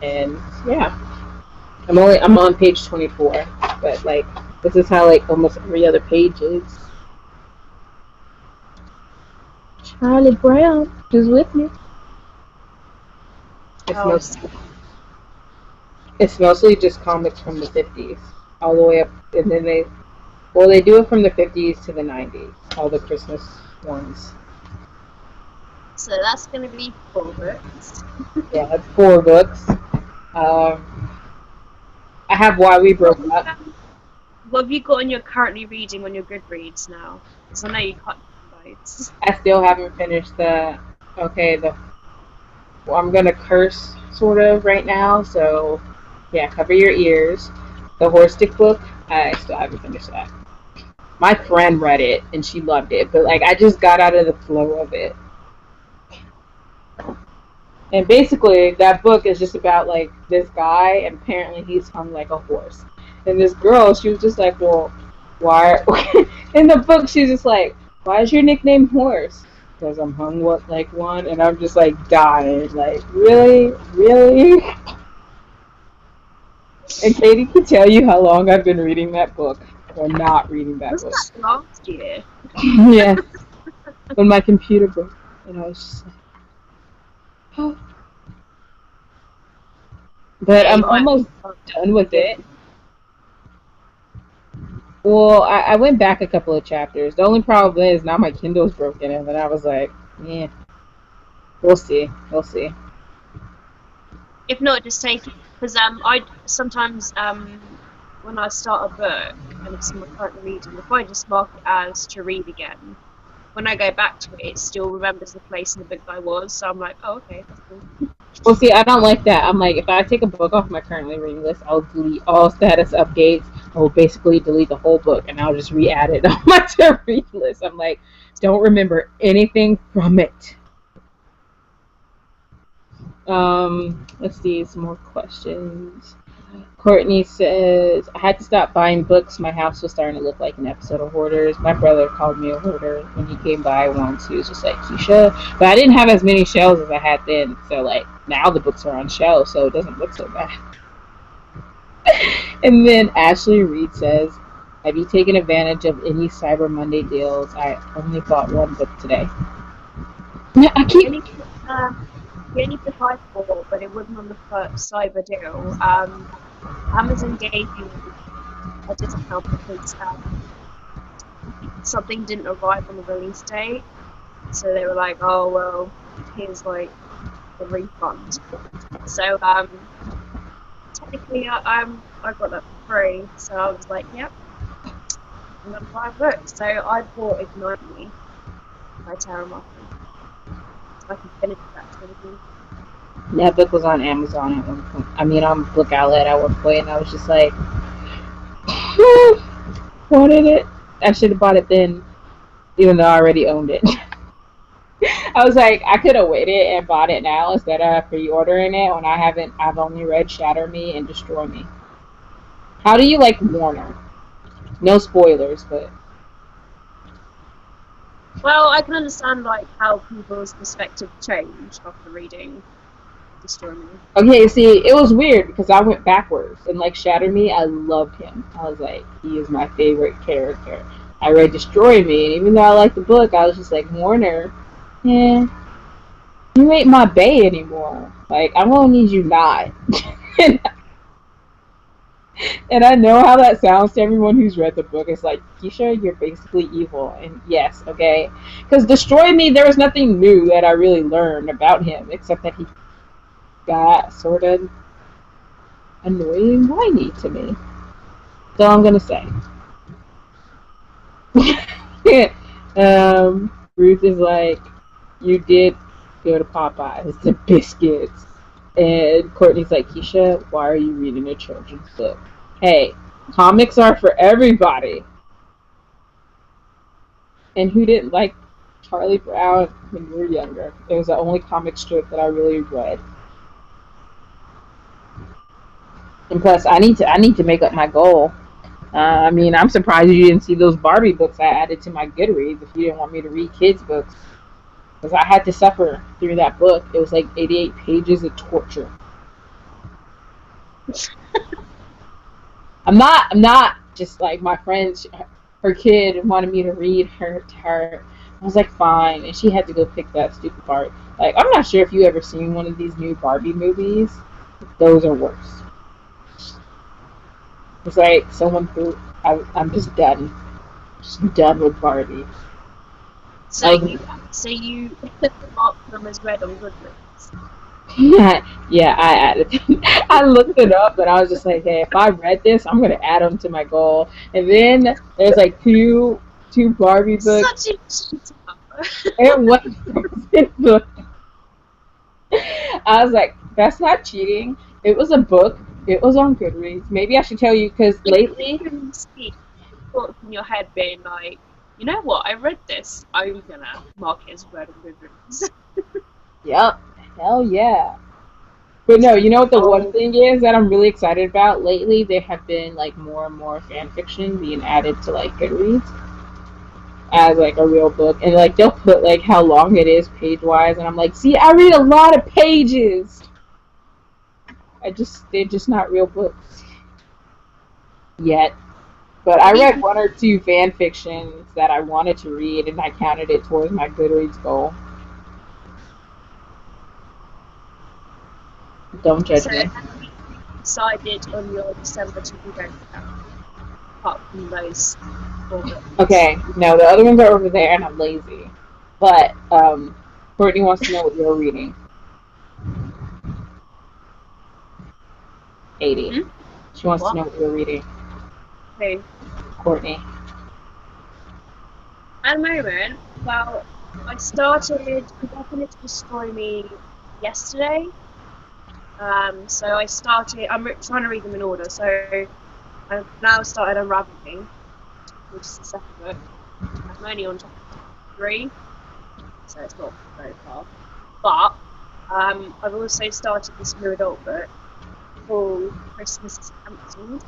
And yeah, I'm on page 24, but like this is how like almost every other page is. Charlie Brown is with me. It's Oh, mostly it's mostly just comics from the 50s, all the way up, and then they do it from the 50s to the 90s, all the Christmas ones. so that's gonna be 4 books. Yeah, that's 4 books. Um, I have Why We Broke Up. What have you got on your currently reading on your Goodreads now? Because I know you cut loads. I still haven't finished the well, I'm gonna curse sort of right now, so yeah, cover your ears. The horse stick book, I still haven't finished that. My friend read it and she loved it, but like I just got out of the flow of it. And basically, that book is just about like this guy, and apparently he's hung like a horse. And this girl, she was just like, "Well, why?" In the book, she's just like, "Why is your nickname Horse?" Because I'm hung what like one, and I'm just like dying, like really, really. And Katie can tell you how long I've been reading that book, or not reading that Wasn't book. that last year? Yes, when my computer broke, and I was just like, oh. But Yeah, I'm you might. almost done with it. Well, I went back a couple of chapters. The only problem is now my Kindle's broken, and then I was like, Yeah, we'll see. We'll see. If not, just take it because I sometimes when I start a book and it's my current reading, if I just mark it as to read again, when I go back to it, it still remembers the place in the book I was. So I'm like, oh, okay, that's cool. Well, see, I don't like that. I'm like, if I take a book off my currently reading list, I'll delete all status updates. I will basically delete the whole book, and I'll just re-add it on my to read list. I'm like, don't remember anything from it. Let's see some more questions. Courtney says, I had to stop buying books. My house was starting to look like an episode of Hoarders. My brother called me a hoarder when he came by once. He was just like, ke-sha. But I didn't have as many shelves as I had then. So, like, now the books are on shelves, so it doesn't look so bad. And then Ashley Reed says, have you taken advantage of any Cyber Monday deals? I only bought one book today. Yeah, I The keep. only the only book I bought, but it wasn't on the cyber deal. Amazon gave me a discount because something didn't arrive on the release date. So they were like, "Oh well, here's like the refund." So technically, I got that for free. So I was like, "Yep, I'm gonna buy a book." So I bought Ignite Me by Tara Moffat, so I can finish that trilogy. That book was on Amazon at one point. I mean, on Book Outlet at one point, and I was just like, wanted it. I should have bought it then, even though I already owned it. I was like, I could have waited and bought it now instead of pre-ordering it when I haven't. I've only read Shatter Me and Destroy Me. How do you like Warner? No spoilers, but Well, I can understand like how people's perspective changed after reading Destroy Me. okay. See, it was weird because I went backwards and like Shatter Me. I loved him. I was like, he is my favorite character. I read Destroy Me, and even though I liked the book, I was just like Warner. Yeah, you ain't my bae anymore. Like I'm gonna need you not. And I know how that sounds to everyone who's read the book. It's like, ke-sha, you're basically evil. And yes, okay. Because Destroy Me, there was nothing new that I really learned about him, except that he got sort of annoying whiny to me. That's all I'm going to say. Ruth is like, you did go to Popeyes, the biscuits. And Courtney's like, ke-sha, why are you reading a children's book? Hey, comics are for everybody. And who didn't like Charlie Brown when you were younger? It was the only comic strip that I really read. And plus, I need to make up my goal. I mean, I'm surprised you didn't see those Barbie books I added to my Goodreads if you didn't want me to read kids' books. Because I had to suffer through that book. It was like 88 pages of torture. I'm not just like my friends. Her kid wanted me to read her to her. I was like, fine, and she had to go pick that stupid Barbie. Like, I'm not sure if you ever seen one of these new Barbie movies. Those are worse. It's like someone threw. I'm just done. Just done with Barbie. So I was, you marked them as read on Goodreads. yeah, I added. I looked it up, and I was just like, hey, if I read this, I'm gonna add them to my goal. And then there's like two Barbie books Such a cheater. and one Frozen book. I was like, that's not cheating. It was a book. It was on Goodreads. Maybe I should tell you because Like lately, you can see thoughts in your head being like, you know what? I read this. I'm gonna mark it as read on Goodreads. yep, hell yeah. But no, you know what the one Oh, thing is that I'm really excited about lately? There have been like more and more fan fiction being added to like Goodreads as like a real book, and like they'll put like how long it is page wise, and I'm like, see, I read a lot of pages. They're just not real books yet. But I I need read one or two fan fictions that I wanted to read, and I counted it towards my Goodreads goal. Don't judge so me. have you decided on your December to-do list now, apart from those four books? Okay, no, the other ones are over there, and I'm lazy. But Courtney wants to know what you're reading. 80. Hmm? She wants to What? know what you're reading. Who? Courtney. At the moment, well, I started because I finished Destroy Me yesterday. So I started. Trying to read them in order. So I've now started Unraveling, which is the second book. I'm only on chapter 3, so it's not very far. But I've also started this new adult book called Christmas is Cancelled.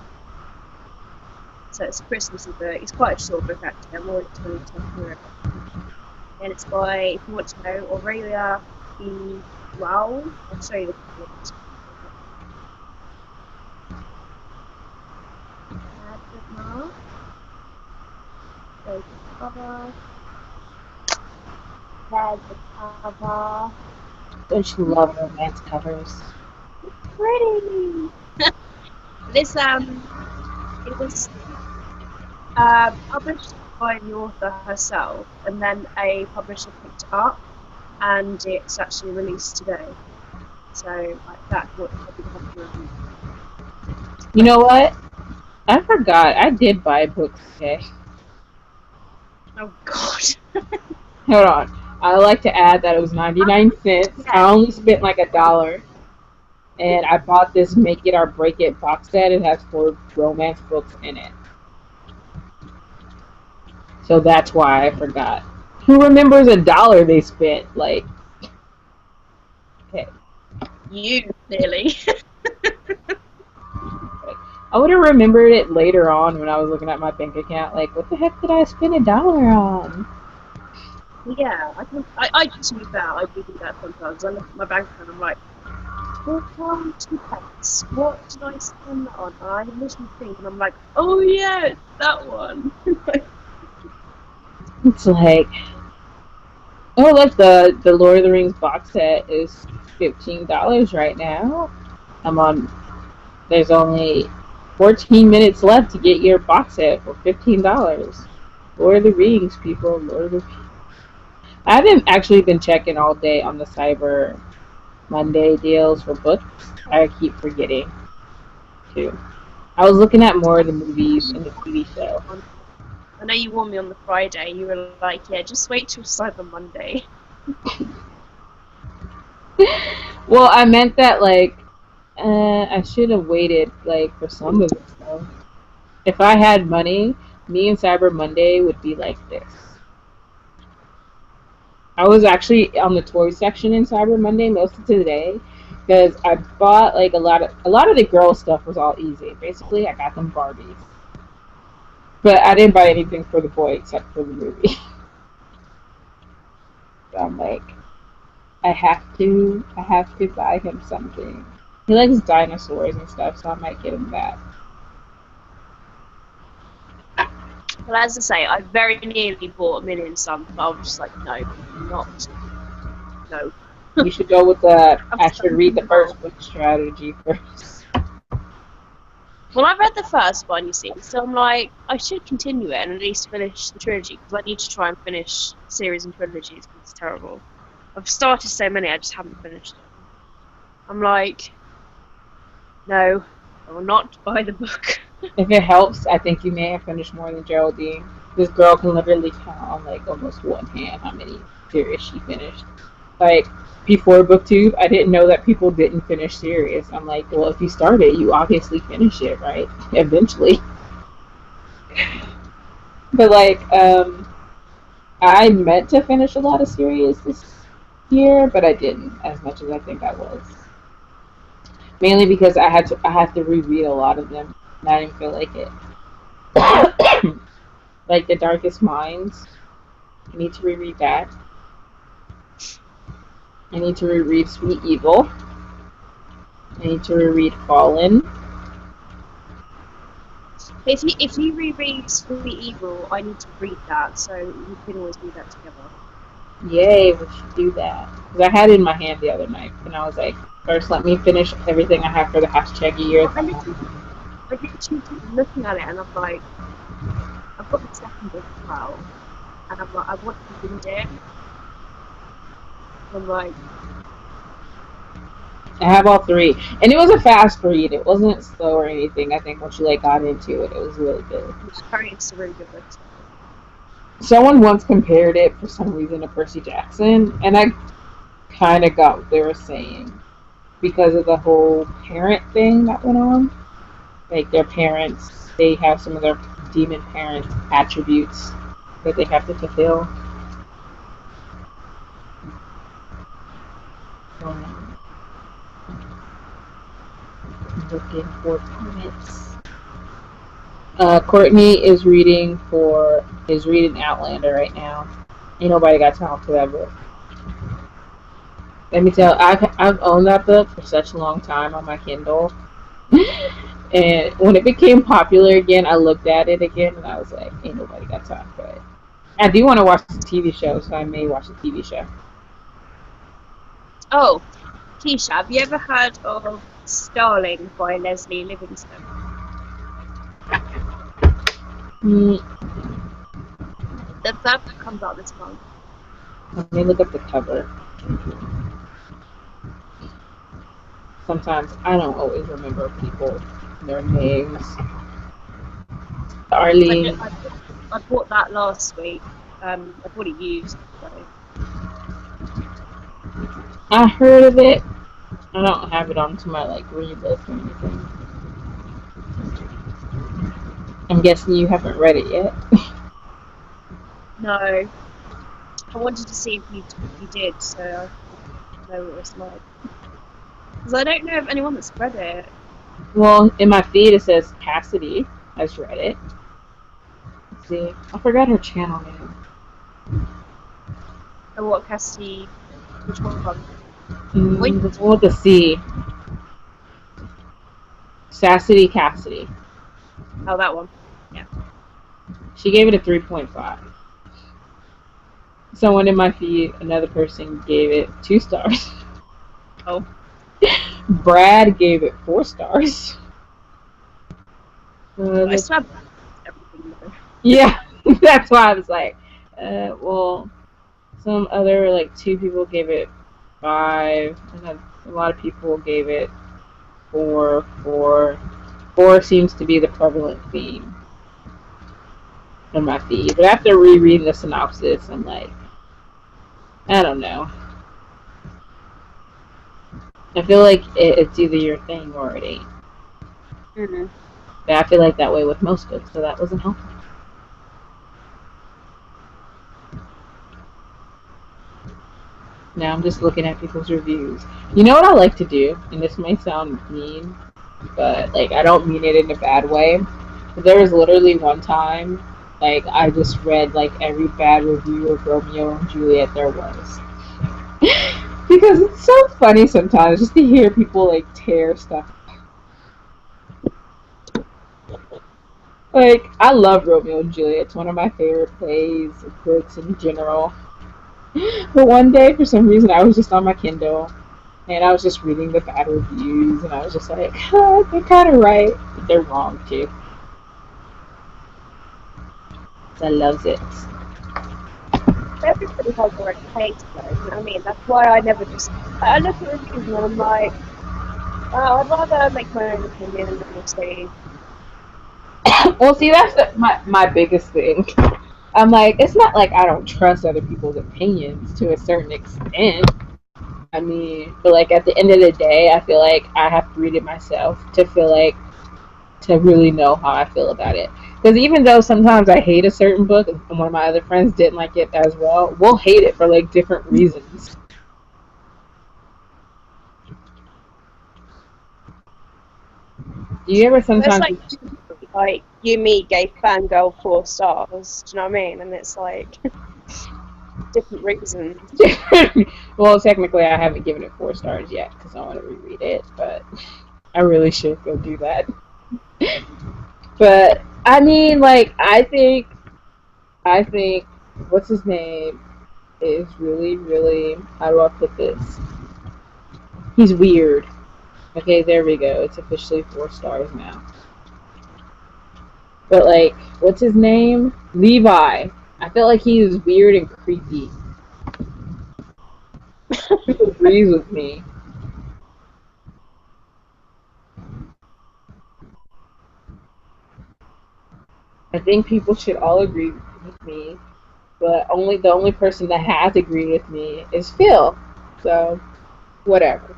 So it's a Christmassy book. It's quite a short book actually. I'm already 20% through it. And it's by, if you want to know, Aurelia E. Wow. I'll show you the cover. There's the cover. There's the cover. Don't you love romance covers? Pretty. This it was published by the author herself, and then a publisher picked it up, and it's actually released today. So like, that's what I'll be having a review. You know what? I forgot. I did buy books today. Oh God. Hold on. I like to add that it was 99 cents. I Yeah. only spent like $1. And I bought this Make It or Break It box set. It has 4 romance books in it. So that's why I forgot. Who remembers $1 they spent? Like, okay. You clearly. I would have remembered it later on when I was looking at my bank account. Like, what the heck did I spend $1 on? Yeah, I to be fair, I do that sometimes. I look at my bank account and I'm like, £4.02. What did I spend that on? And I literally think, and I'm like, oh yeah, it's that one. It's like, oh look, the Lord of the Rings box set is $15 right now. I'm on. There's only 14 minutes left to get your box set for $15. Lord of the Rings, people. Lord of the. I haven't actually been checking all day on the Cyber Monday deals for books. I keep forgetting to. I was looking at more of the movies and the TV show. I know you warned me on the Friday. You were like, yeah, just wait till Cyber Monday. Well, I meant that like I should have waited like for some of it though. If I had money, me and Cyber Monday would be like this. I was actually on the toy section in Cyber Monday most of today because I bought like a lot of the girl stuff was all easy. Basically, I got them Barbies, but I didn't buy anything for the boy except for the movie. So I'm like, I have to buy him something. He likes dinosaurs and stuff, so I might get him that. Well, as I say, I very nearly bought a million some, but I was just like, no, not, no. You should go with the. I'm I should read starting the now. first book strategy first. Well, I read the first one, you see, so I'm like, I should continue it and at least finish the trilogy because I need to try and finish series and trilogies because it's terrible. I've started so many, I just haven't finished them. I'm like, no, I will not buy the book. If it helps, I think you may have finished more than Geraldine. This girl can literally count on like almost one hand how many series she finished. Like before BookTube, I didn't know that people didn't finish series. I'm like, well, if you start it, you obviously finish it, right? Eventually. But like, I meant to finish a lot of series this year, but I didn't as much as I think I was. Mainly because I had to reread a lot of them, and I didn't feel like it. Like The Darkest Minds, I need to reread that. I need to reread Sweet Evil. I need to reread Fallen. If you reread Sweet Evil, I need to read that, so we can always do that together. Yay, we should do that. Because I had it in my hand the other night, and I was like, first let me finish everything I have for the hashtag year. Well, I literally keep looking at it and I'm like, I've got the second book as well, and I'm like, I want to read it. I'm like, I have all three, and it was a fast read. It wasn't slow or anything. I think once you like got into it, it was really good. apparently it's a really good book. Someone once compared it for some reason to Percy Jackson, and I kind of got what they were saying because of the whole parent thing that went on. Like their parents, they have some of their demon parent attributes that they have to fulfill. Um, looking for comments. Courtney is reading Outlander right now. Ain't nobody got time for that book. Let me tell. I've owned that book for such a long time on my Kindle, and when it became popular again, I looked at it again and I was like, ain't nobody got time for it. I do want to watch the TV show, so I may watch the TV show. Oh, ke-sha, have you ever heard of Starling by Leslie Livingston? Mm, That book comes out this month. let me look up the cover. Sometimes I don't always remember people, their names. I, did, Arlene. I bought that last week. I bought it used, so I heard of it. I don't have it onto my like read list or anything. I'm guessing you haven't read it yet. no. I wanted to see if you did, so I know what it's like. Because I don't know of anyone that's read it. Well, in my feed it says Cassidy has read it. Let's see, I forgot her channel name. And what Cassidy? Which one? The one with the C. Sassity Cassidy. Oh, that one. Yeah. She gave it a 3.5. Someone in my feed, another person gave it 2 stars. Oh. Brad gave it 4 stars. I still have everything though. Yeah, that's why I was like, well, some other like 2 people gave it 5, and then a lot of people gave it 4. 4 seems to be the prevalent theme in my feed. But after rereading the synopsis, I'm like, I don't know. I feel like it's either your thing or it ain't. Mm-hmm. But I feel like that way with most books, so that wasn't helpful. Now I'm just looking at people's reviews. You know what I like to do, and this may sound mean, but like I don't mean it in a bad way. But there was literally one time, like I just read like every bad review of Romeo and Juliet there was, because it's so funny sometimes just to hear people like tear stuff. Like I love Romeo and Juliet. It's one of my favorite plays, books in general. But one day, for some reason, I was just on my Kindle and I was just reading the bad reviews, and I was just like, they're kind of right, but they're wrong too. I loves it. Everybody has their own taste, though. You know what I mean? That's why I never just. I look at reviews and I'm like, I'd rather make my own opinion and then we'll see. Well, see, that's my biggest thing. I'm like, it's not like I don't trust other people's opinions to a certain extent. I mean, but like at the end of the day, I feel like I have to read it myself to feel like to really know how I feel about it. Because even though sometimes I hate a certain book, and one of my other friends didn't like it as well, we'll hate it for like different reasons. Do you ever It's sometimes? like you, me, gave Fangirl 4 stars. Do you know what I mean? And it's like different reasons. Well, technically, I haven't given it 4 stars yet because I want to reread it, but I really should go do that. But I mean, like, I think, what's his name is really, really. How do I put this? He's weird. Okay, there we go. It's officially 4 stars now. But like, what's his name? Levi. I feel like he is weird and creepy. Who agrees with me? I think people should all agree with me, but the only person that has agreed with me is Phil. So whatever.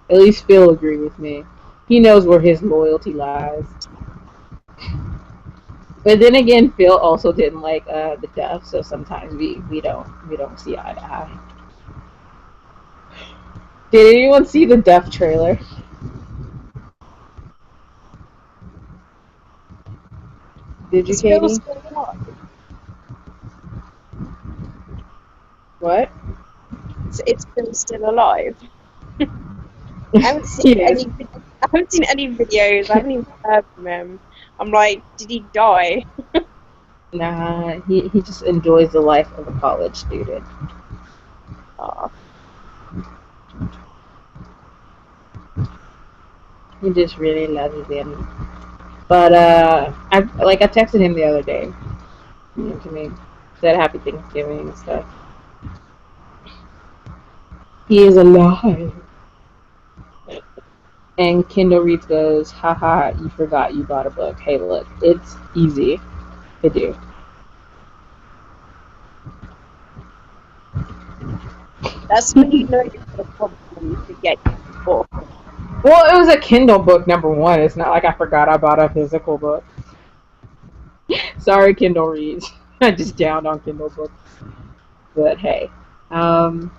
At least Phil agreed with me. He knows where his loyalty lies. But then again, Phil also didn't like the Duff, so sometimes we don't see eye to eye. Did anyone see the Duff trailer? Did you, Is Phil Katie? still alive? What? It's Phil still alive? I haven't seen Yes. any. I haven't seen any videos. I haven't even heard from him. I'm like, did he die? Nah, he just enjoys the life of a college student. Oh, He just really loves him. But I texted him the other day. To me, said Happy Thanksgiving and stuff. He is alive. And Kindle Reads goes, haha, you forgot you bought a book. Hey, look, it's easy to do. that's when you know you've got a problem when you forget your book. Well, it was a Kindle book, number one. It's not like I forgot I bought a physical book. Sorry, Kindle Reads. I just downed on Kindle books. But hey. Um,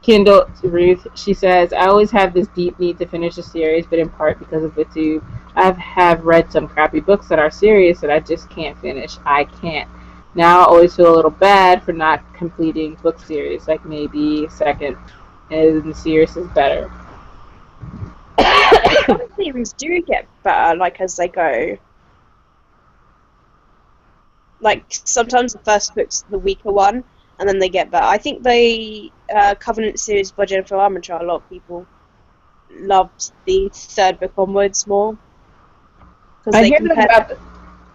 Kindle Ruth, she says, I always have this deep need to finish a series, but in part because of BookTube. I have read some crappy books that are serious that I just can't finish. I can't. Now I always feel a little bad for not completing book series, like maybe second and the series is better. Some series do get better, like as they go. Like sometimes the first book's the weaker one, and then they get better. I think the Covenant series by Jennifer Armentrout, a lot of people loved the third book onwards more because I they hear that compare. about the,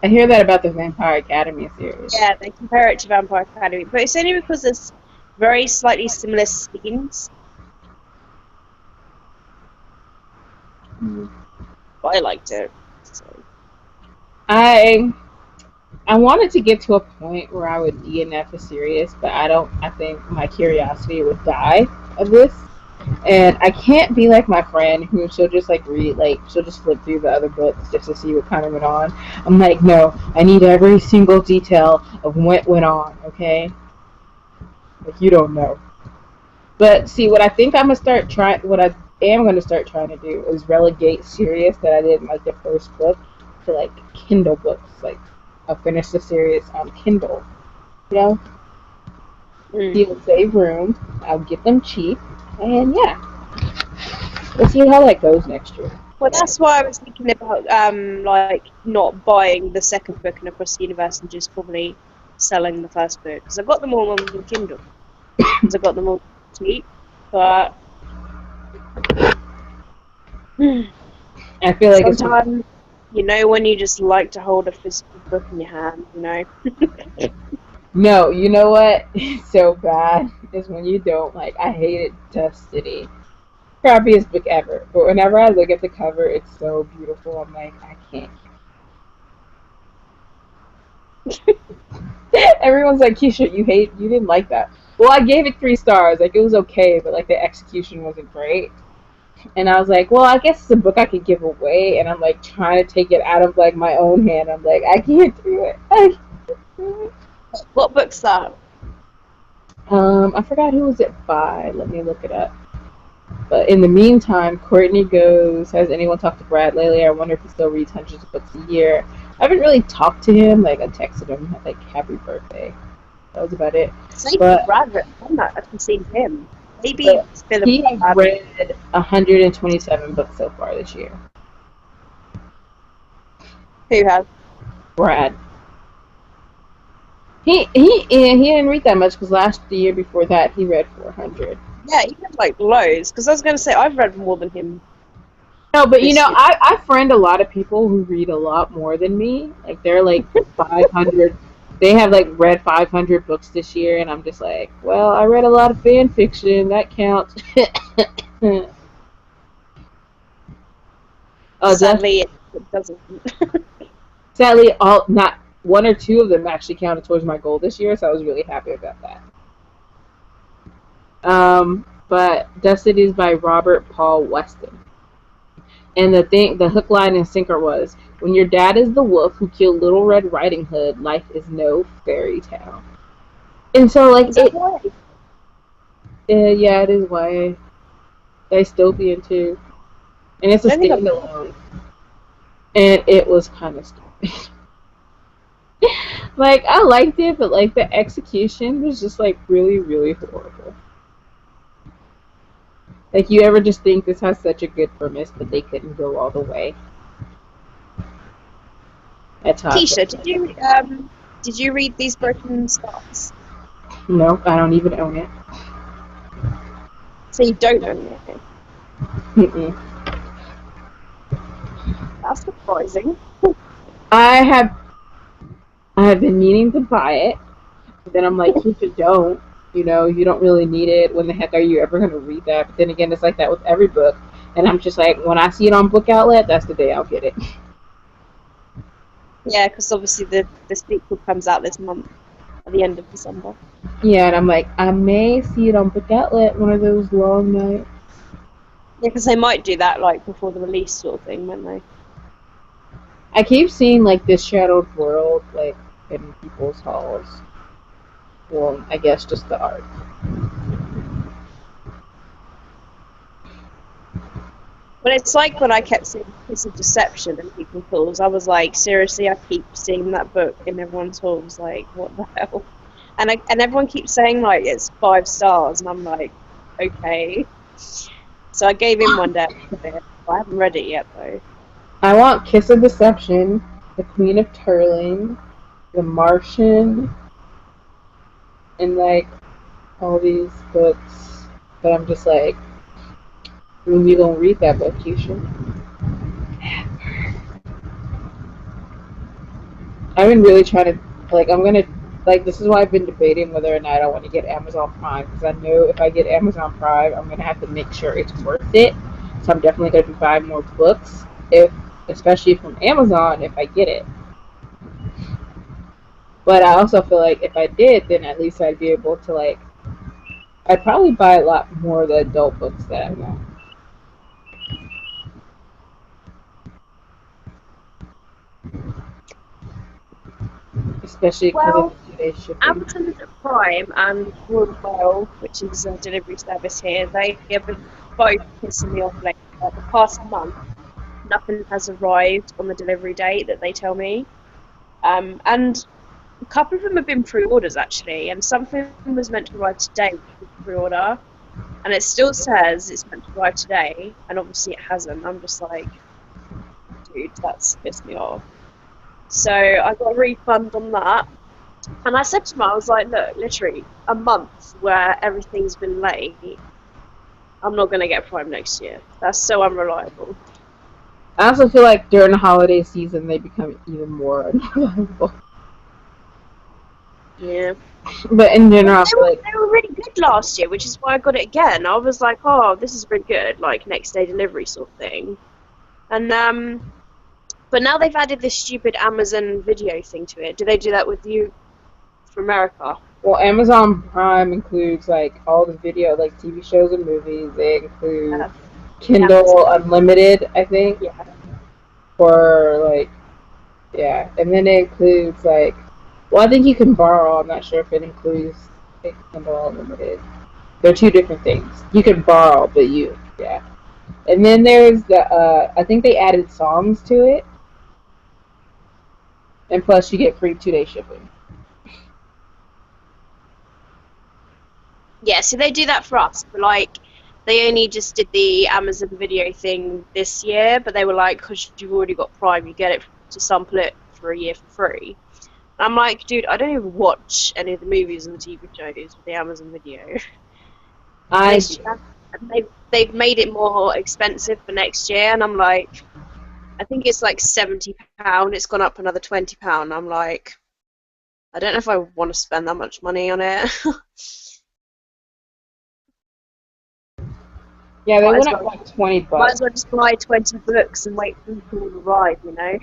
I hear that about the Vampire Academy series. Yeah, they compare it to Vampire Academy, but it's only because there's very slightly similar scenes. But I liked it. So. I I wanted to get to a point where I would DNF a series, but I don't. I think my curiosity would die of this, and I can't be like my friend who she'll just like read, like she'll just flip through the other books just to see what kind of went on. I'm like, no, I need every single detail of what went on. Okay, like you don't know. But see, what I think I'm gonna start trying, what I am gonna start trying to do is relegate series that I didn't like the first book to like Kindle books. Like I'll finish the series on Kindle. You know, Mm. you'll save room. I'll get them cheap, and yeah, we'll see how that goes next year. Well, that's why I was thinking about like not buying the second book in Across the Universe and just probably selling the first book because I got them all on the Kindle because I got them all cheap. But I feel like it's sometimes you know when you just like to hold a physical book in your hand, you know. no. You know what? It's so bad is when you don't like. I hated Destiny. Crappiest book ever. But whenever I look at the cover, it's so beautiful. I'm like, I can't. Everyone's like, Keisha, you didn't like that. Well, I gave it 3 stars. Like, it was okay, but like the execution wasn't great. And I was like, well, I guess it's a book I could give away. And I'm like trying to take it out of like my own hand. I'm like, I can't do it. I can't do it. What book's that? I forgot who was it by. Let me look it up. But in the meantime, Courtney goes, has anyone talked to Brad lately? I wonder if he still reads hundreds of books a year. I haven't really talked to him. Like, I texted him, like, happy birthday. That was about it. Maybe But, Brad done that. I haven't seen him. Maybe but Philip. he has read 127 books so far this year. Who has? Brad. He didn't read that much because the year before that he read 400. Yeah, he read like loads. Because I was going to say I've read more than him No, but you this know, year. I friend a lot of people who read a lot more than me. Like they're like 500. They have like read 500 books this year, and I'm just like, well, I read a lot of fan fiction. That counts. Oh, just Sadly, it doesn't. sadly, all not one or two of them actually counted towards my goal this year, so I was really happy about that. But Dusted is by Robert Paul Weston. And the hook, line, and sinker was, when your dad is the wolf who killed Little Red Riding Hood, life is no fairy tale. And so, like, Is that why? yeah, it is YA. Dystopian, too. And it's a I don't think I've. standalone. And it was kind of stupid. Like, I liked it, but, like, the execution was just, like, really, really horrible. Like, you ever just think this has such a good premise, but they couldn't go all the way? That's how I ke-sha, felt. did you read These Broken Stars? No, I don't even own it. So you don't own it. Mm-mm. That's surprising. I have I have been meaning to buy it, but then I'm like, if you don't, you don't really need it. When the heck are you ever going to read that? But then again, it's like that with every book. And I'm just like, when I see it on Book Outlet, that's the day I'll get it. Yeah, because obviously the sequel comes out this month at the end of December. Yeah, and I'm like, I may see it on Book Outlet one of those long nights. Yeah, because they might do that like before the release sort of thing, won't they? I keep seeing like this Shadowed World like in people's halls. Well, I guess just the art. But it's like when I kept seeing Kiss of Deception in people's halls, I was like, seriously, I keep seeing that book in everyone's halls, like, what the hell? And everyone keeps saying like it's 5 stars, and I'm like, okay. So I gave him one day. I haven't read it yet though. I want Kiss of Deception, The Queen of Turling, The Martian, and like all these books. But I'm just like, when you gonna read that book, Keisha? I've been really trying to, like, I'm gonna, like, this is why I've been debating whether or not I want to get Amazon Prime, because I know if I get Amazon Prime, I'm gonna have to make sure it's worth it. So I'm definitely gonna be buying more books, especially from Amazon, if I get it. But I also feel like if I did, then at least I'd be able to, like, I'd probably buy a lot more of the adult books that I want. Especially because of Well, the 2 day shipping. Amazon Prime and Royal Mail, which is a delivery service here, they have been both pissing me off lately. Like the past month, nothing has arrived on the delivery date that they tell me. And a couple of them have been pre-orders actually, and something was meant to arrive today, which was pre-order, and it still says it's meant to arrive today, and obviously it hasn't. I'm just like, dude, that's pissed me off. So I got a refund on that. And I said to him, I was like, look, literally a month where everything's been late, I'm not going to get Prime next year. That's so unreliable. I also feel like during the holiday season, they become even more unreliable. Yeah. But in But general, I feel like they were really good last year, which is why I got it again. I was like, oh, this is really good, like next day delivery sort of thing. And but now they've added this stupid Amazon video thing to it. Do they do that with you for America? well, Amazon Prime includes like all the video, like TV shows and movies. They include Kindle Amazon. Unlimited, I think, Yeah. for like yeah, and then it includes like, well, I think you can borrow. I'm not sure if it includes like, Kindle Unlimited. They're two different things. You can borrow, but yeah. And then there's I think they added songs to it, and plus you get free 2 day shipping. Yeah, so they do that for us, but like they only just did the Amazon video thing this year, but they were like, because you've already got Prime, you get it to sample it for a year for free. And I'm like, dude, I don't even watch any of the movies and the TV shows with the Amazon video, and I it's do. they've made it more expensive for next year, and I'm like, I think it's like £70. It's gone up another £20. I'm like, I don't know if I want to spend that much money on it. Yeah, they Might as went up well, like 20 might bucks. as well just buy 20 books and wait for them to arrive, you know?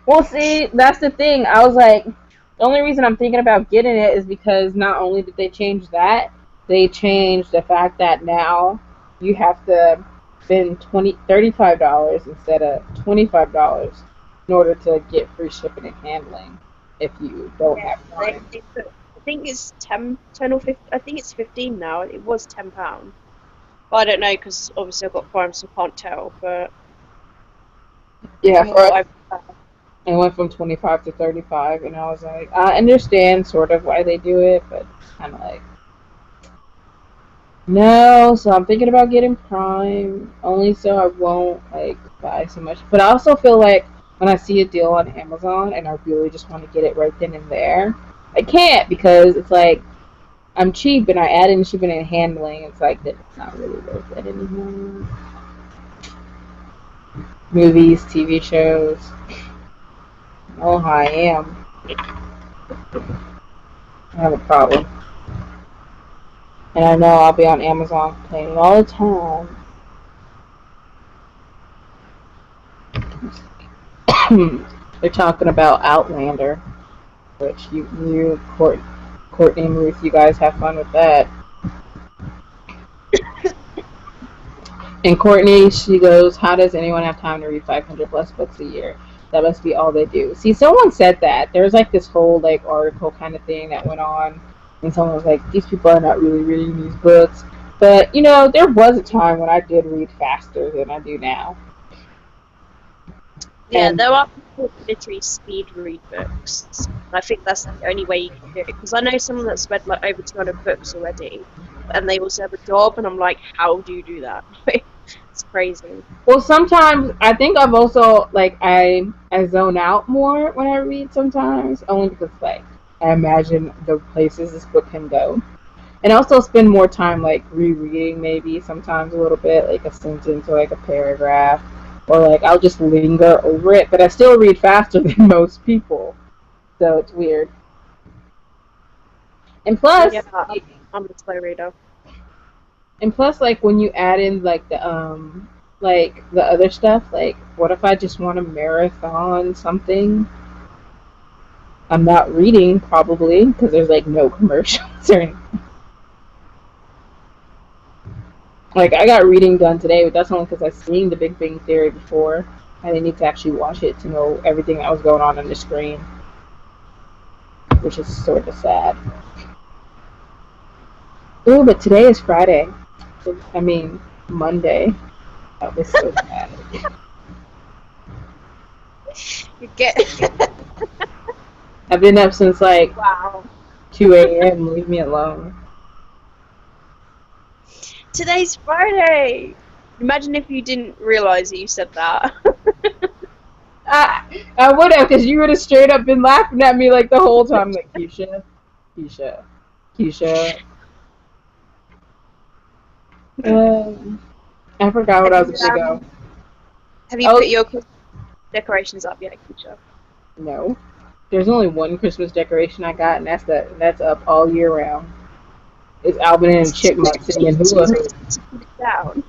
Well, see, that's the thing. I was like, the only reason I'm thinking about getting it is because not only did they change that, they changed the fact that now you have to spend $35 instead of $25 in order to get free shipping and handling if you don't Yeah, have Prime. I think it's 10 or 15. I think it's 15 now. It was £10. But I don't know because obviously I've got Prime, so I can't tell. But Yeah, from for what us, I've it went from 25 to 35, and I was like, I understand sort of why they do it, but it's kind of like, no, so I'm thinking about getting Prime only so I won't like buy so much. But I also feel like when I see a deal on Amazon and I really just want to get it right then and there, I can't because it's like I'm cheap and I add in shipping and handling. It's like that it's not really worth it anymore. Movies, TV shows. Oh, I am. I have a problem, and I know I'll be on Amazon playing all the time. They're talking about Outlander. Which Courtney and Ruth, you guys have fun with that. And Courtney, she goes, "How does anyone have time to read 500 plus books a year? That must be all they do." See, someone said that. There's like this whole like article kind of thing that went on, and someone was like, "These people are not really reading these books." But you know, there was a time when I did read faster than I do now, yeah, and there are people that literally speed read books. I think that's the only way you can do it. Because I know someone that's read like over 200 books already, and they also have a job, and I'm like, how do you do that? It's crazy. well, sometimes I think I've also like I zone out more when I read sometimes, only because like I imagine the places this book can go, and also spend more time like rereading maybe sometimes a little bit, like a sentence or like a paragraph, or like I'll just linger over it, but I still read faster than most people, so it's weird. And Yeah, plus, I'm a slow reader. like when you add in like the other stuff, like what if I just want to marathon something? I'm not reading probably because there's like no commercials or anything. Like I got reading done today, but that's only because I seen The Big Bang Theory before. I didn't need to actually watch it to know everything that was going on the screen, which is sort of sad. Ooh, but today is Friday. I mean Monday. That was so sad. You get I've been up since like wow. 2 a.m. Leave me alone. Today's Friday. Imagine if you didn't realize that you said that. I would have, because you would have straight up been laughing at me like the whole time, like ke-sha, ke-sha, ke-sha. Um, I forgot what Have I you was gonna go. have you put Oh your Christmas decorations up yet, Keisha? no, there's only one Christmas decoration I got, and that's up all year round. It's Alvin and It's too, Chipmunk singing too hula risky hoop. to put it down.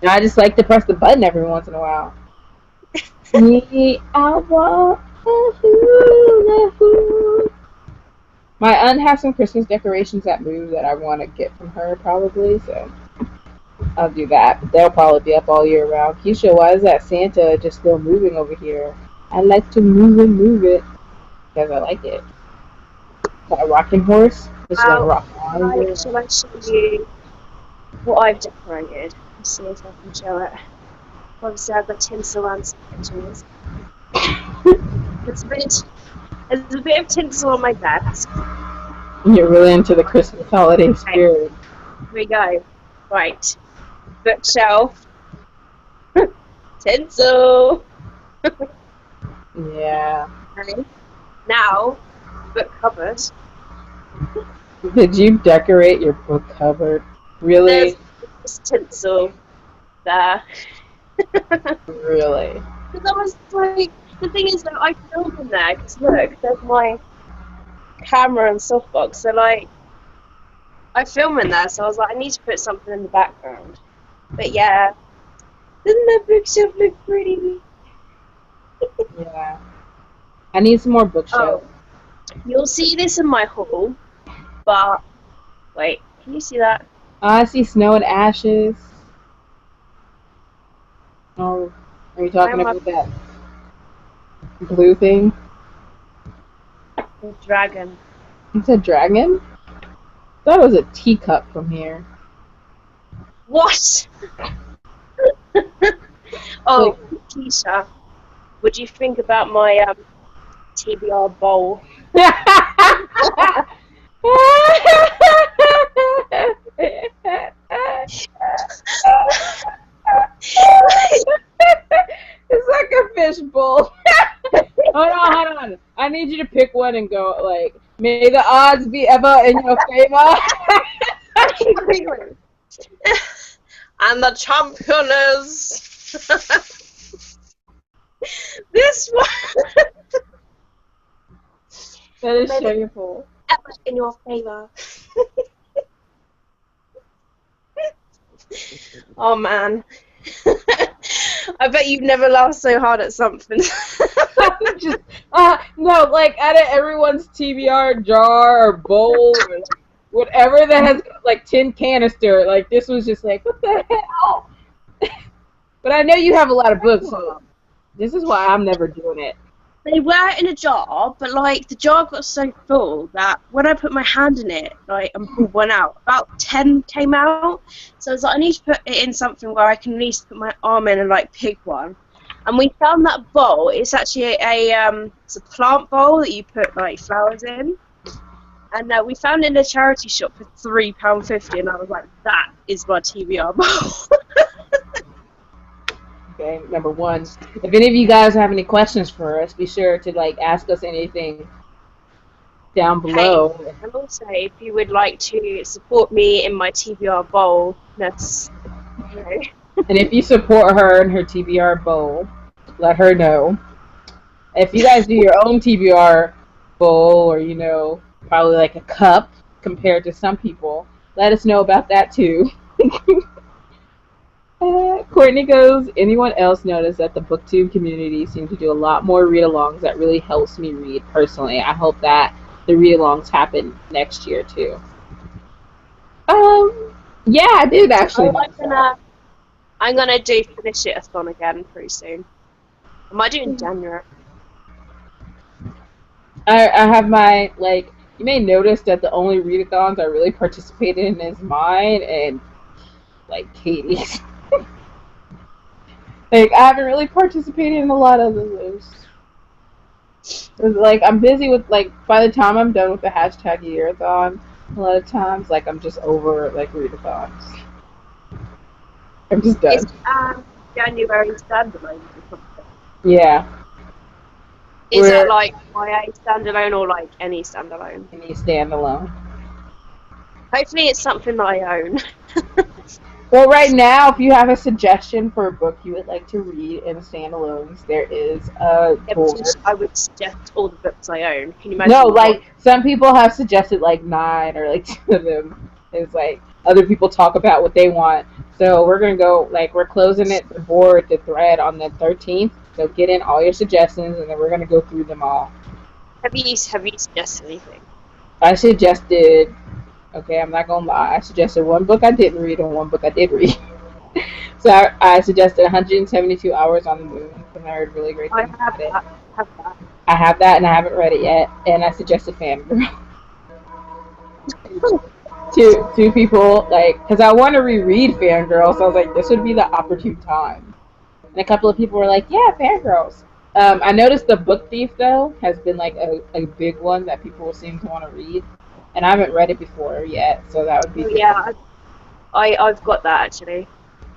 And I just like to press the button every once in a while. Me, I want a hula hoop. My aunt has some Christmas decorations that move that I want to get from her probably, so I'll do that. But they'll probably be up all year round. Keisha, why is that Santa just still moving over here? I like to move it because I like it. Got a rocking horse. It's gonna Well, rock all year shall I show you what I've decorated? Let's see if I can show it. Obviously, I've got tinsel and some pictures. round. There's a bit of tinsel on my desk. You're really into the Christmas holiday Okay, spirit. here we go. Right, bookshelf, tinsel. Yeah. Okay. Now, book cupboard. Did you decorate your book cupboard? There's Really? tinsel there. Really? Because I was like, The thing is, though, I film in there because look, there's my camera and softbox. So like, I film in there. So I was like, I need to put something in the background. But yeah, doesn't that bookshelf look pretty? Yeah. I need some more bookshelves. Oh, you'll see this in my haul. But wait, can you see that? I see snow and ashes. Oh, are you talking I'm a about that blue thing? dragon. You said dragon? That was a teacup from here. What? Like, Oh, ke-sha, what do you think about my TBR bowl? It's like a fishbowl. Hold on. I need you to pick one and go like, may the odds be ever in your favor. And the champion is this one. That is May the shameful. ever in your favor. Oh man. I bet you've never laughed so hard at something. Just, no, like out of everyone's TBR jar or bowl or like, whatever that has like tin canister, like this was just like, what the hell? But I know you have a lot of books, so this is why I'm never doing it. They were in a jar, but like the jar got so full that when I put my hand in it, like and pulled one out, about 10 came out. So I was like, I need to put it in something where I can at least put my arm in and like pick one. And we found that bowl. It's actually it's a plant bowl that you put like flowers in. And we found it in a charity shop for £3.50, and I was like, that is my TBR bowl. Okay, number one. If any of you guys have any questions for us, be sure to like ask us anything down below. Hey, and also if you would like to support me in my TBR bowl, that's you know. And if you support her in her TBR bowl, let her know. If you guys do your own TBR bowl or, you know, probably like a cup compared to some people, let us know about that too. Courtney goes, anyone else notice that the booktube community seems to do a lot more read-alongs that really helps me read personally. I hope that the read-alongs happen next year too. Yeah, I did actually. I'm gonna do finish it a again pretty soon. I might do it in January. I have my, like, you may notice that the only readathons I really participated in is mine and like Katie's. Like I haven't really participated in a lot of those. Like I'm busy with, like, by the time I'm done with the hashtag yearathon, a lot of times like I'm just over like readathons. I'm just done. It's January standalone or something. Yeah. Is that like YA standalone or like any standalone? Any standalone. Hopefully it's something that I own. Well, right now, if you have a suggestion for a book you would like to read in standalones, there is a board. I would suggest all the books I own. Can you imagine? No, like some people have suggested like 9 or like 2 of them. It's like other people talk about what they want. So we're gonna go, like, we're closing it, the board, the thread on the 13th. So get in all your suggestions, and then we're gonna go through them all. Have you suggested anything? I suggested. Okay, I'm not gonna lie. I suggested one book I didn't read and one book I did read. So I suggested 172 Hours on the Moon because I heard really great things about it. I have that and I haven't read it yet. And I suggested Fangirl. Two people, like, because I want to reread Fangirl, so I was like, this would be the opportune time. And a couple of people were like, yeah, Fangirls. I noticed The Book Thief, though, has been like a big one that people seem to want to read. And I haven't read it before yet, so that would be good. Yeah, I've got that actually.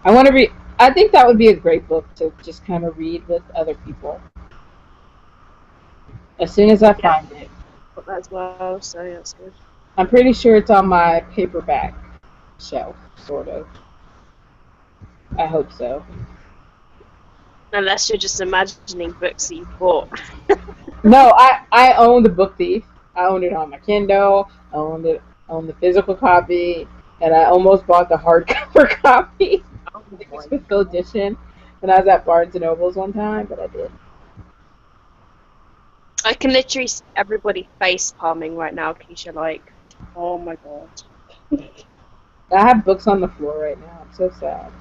I want to read. I think that would be a great book to just kind of read with other people. As soon as I find it. Got that as well, so that's good. I'm pretty sure it's on my paperback shelf, sort of. I hope so. Unless you're just imagining books that you've bought. No, I own the Book Thief. I owned it on my Kindle. I owned the physical copy, and I almost bought the hardcover copy, Oh the my special god. edition, when I was at Barnes and Nobles one time. But I did. I can literally see everybody face palming right now, ke-sha, like, oh my god. I have books on the floor right now. I'm so sad.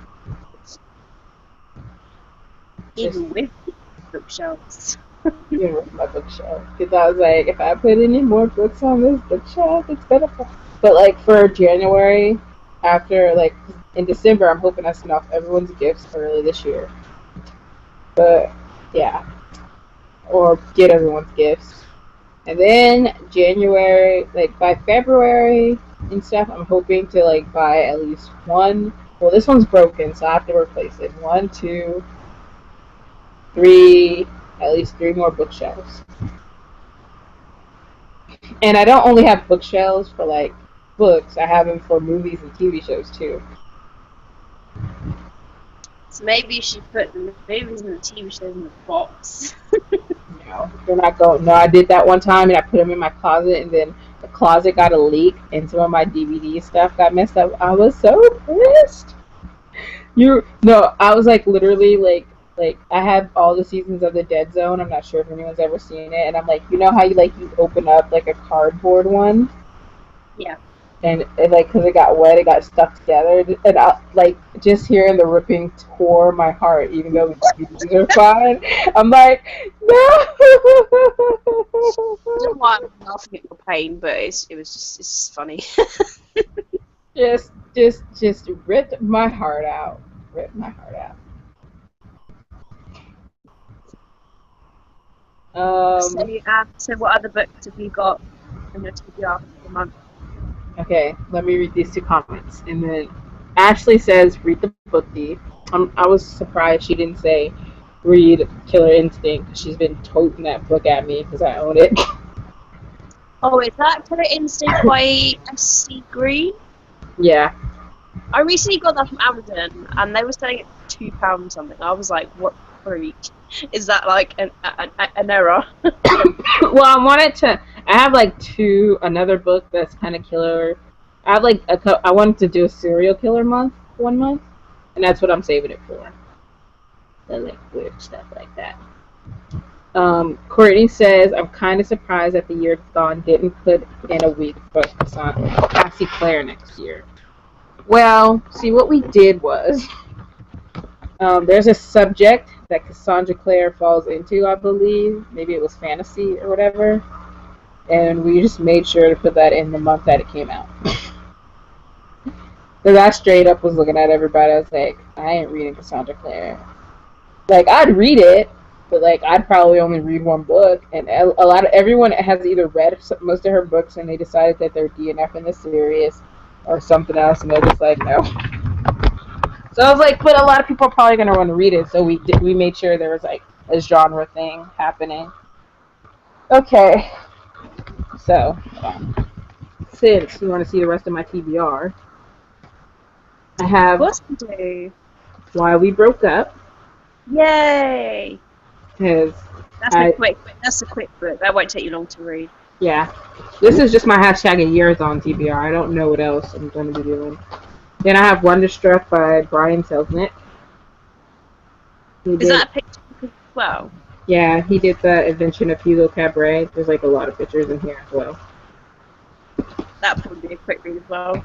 Just Even with bookshelves. with my bookshelf, because I was like, if I put any more books on this bookshelf, it's gonna. But like for January, after like in December, I'm hoping I snuff everyone's gifts early this year. But yeah, or get everyone's gifts. And then January, like by February and stuff, I'm hoping to like buy at least one. Well, this one's broken, so I have to replace it. One, two, three, at least three more bookshelves. And I don't only have bookshelves for like books, I have them for movies and TV shows too. So maybe you should put the movies and the TV shows in the box. No, they're not going. No, I did that one time and I put them in my closet, and then the closet got a leak and some of my DVD stuff got messed up. I was so pissed. You no, I was like literally like I have all the seasons of the Dead Zone. I'm not sure if anyone's ever seen it, and I'm like, you know how you open up like a cardboard one, Yeah. and it like because it got wet, it got stuck together, and I like just hearing the ripping tore my heart, even though the DVDs are fine. I'm like, no. I don't know why I'm laughing at your pain, but it's just funny. just ripped my heart out. Ripped my heart out. So, Um. so what other books have you got on your TBR for the month? Okay, let me read these two comments. And then Ashley says, read the book thief. I was surprised she didn't say read Killer Instinct. She's been toting that book at me because I own it. Oh, is that Killer Instinct by SC Green? Yeah. I recently got that from Amazon, and they were selling it for £2 something. I was like, what freak? Is that like an error? Well, I have like another book that's kind of killer. I have like I wanted to do a serial killer month, 1 month, and that's what I'm saving it for. The like weird stuff like that. Courtney says, I'm kind of surprised that the year gone didn't put in a week for Cassie Clare next year. Well, see, what we did was there's a subject that Cassandra Clare falls into, I believe. Maybe it was fantasy or whatever. And we just made sure to put that in the month that it came out. Because I straight up was looking at everybody. I was like, I ain't reading Cassandra Clare. Like, I'd read it, but like I'd probably only read one book. And a lot of everyone has either read most of her books and they decided that they're DNF in the series or something else, and they're just like, no. So I was like, but a lot of people are probably gonna want to read it, so we made sure there was like a genre thing happening. Okay, so since you want to see the rest of my TBR, I have What do you do? Why We Broke Up, Yay! because That's a quick book. That won't take you long to read. yeah, this is just my hashtag a years on TBR. I don't know what else I'm going to be doing. Then I have Wonderstruck by Brian Selznick. Is that a picture book as well? Yeah, he did the Invention of Hugo Cabret. There's like a lot of pictures in here as well. That'd probably be a quick read as well.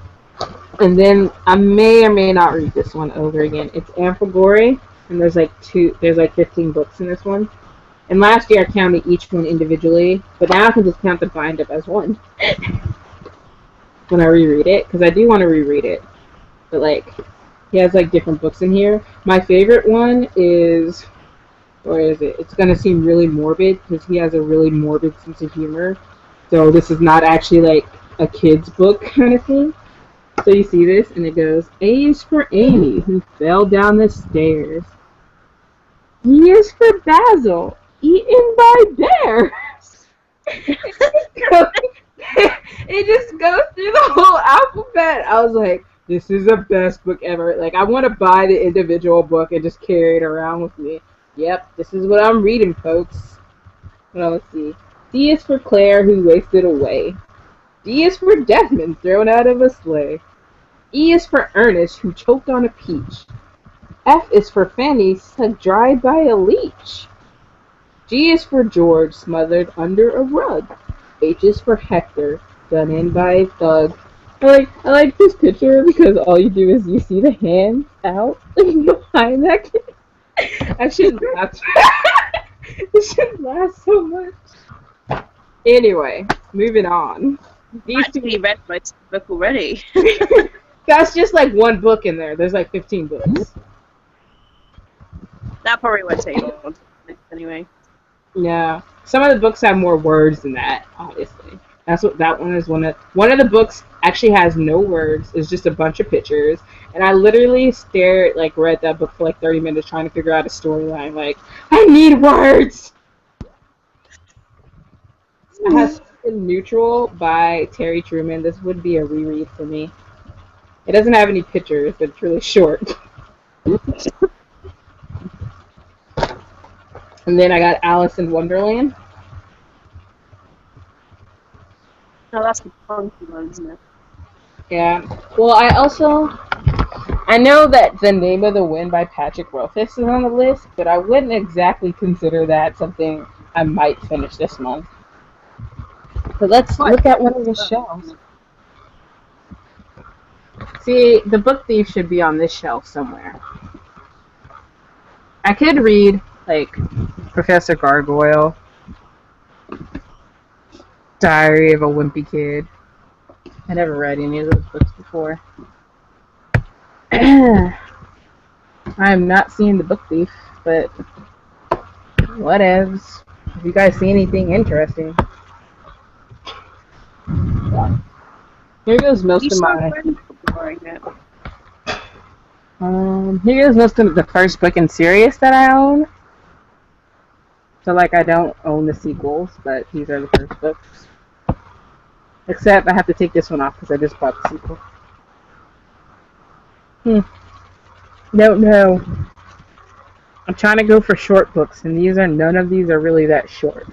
And then I may or may not read this one over again. It's Amphigory, and there's like 15 books in this one. And last year I counted each one individually, but now I can just count the bind up as one when I reread it, because I do want to reread it. But like, he has like different books in here. My favorite one is, where is it? It's gonna seem really morbid because he has a really morbid sense of humor. So this is not actually like a kid's book kind of thing. So you see this, and it goes, A is for Amy, who fell down the stairs. E is for Basil, eaten by bears. It just goes through the whole alphabet. I was like, this is the best book ever. Like, I want to buy the individual book and just carry it around with me. Yep, this is what I'm reading, folks. Well, let's see. D is for Claire, who wasted away. D is for Desmond, thrown out of a sleigh. E is for Ernest, who choked on a peach. F is for Fanny, sucked dry by a leech. G is for George, smothered under a rug. H is for Hector, done in by a thug. I like this picture because all you do is you see the hand out behind that kid. I shouldn't laugh. I shouldn't laugh so much. Anyway, moving on. I These actually two. read most of the book already. That's just like one book in there. There's like 15 books. That probably won't take long to finish anyway. Yeah, some of the books have more words than that. Obviously, that's what that one is. One of the books actually has no words. It's just a bunch of pictures, and I literally read that book for like 30 minutes trying to figure out a storyline. Like, I need words. It has Neutral by Terry Truman. This would be a reread for me. It doesn't have any pictures, but it's really short. And then I got Alice in Wonderland. No, that's the funky one, isn't it? Yeah. Well, I know that The Name of the Wind by Patrick Rothfuss is on the list, but I wouldn't exactly consider that something I might finish this month. But let's Quite look at one of the shelves. See, The Book Thief should be on this shelf somewhere. I could read, like, Professor Gargoyle, Diary of a Wimpy Kid. I never read any of those books before. I am not seeing The Book Thief, but whatevs. If you guys see anything interesting. Here goes most You of saw my. friends boring it. Here goes most of the first book in series that I own. So, like, I don't own the sequels, but these are the first books. Except I have to take this one off because I just bought the sequel. No. I'm trying to go for short books, and none of these are really that short.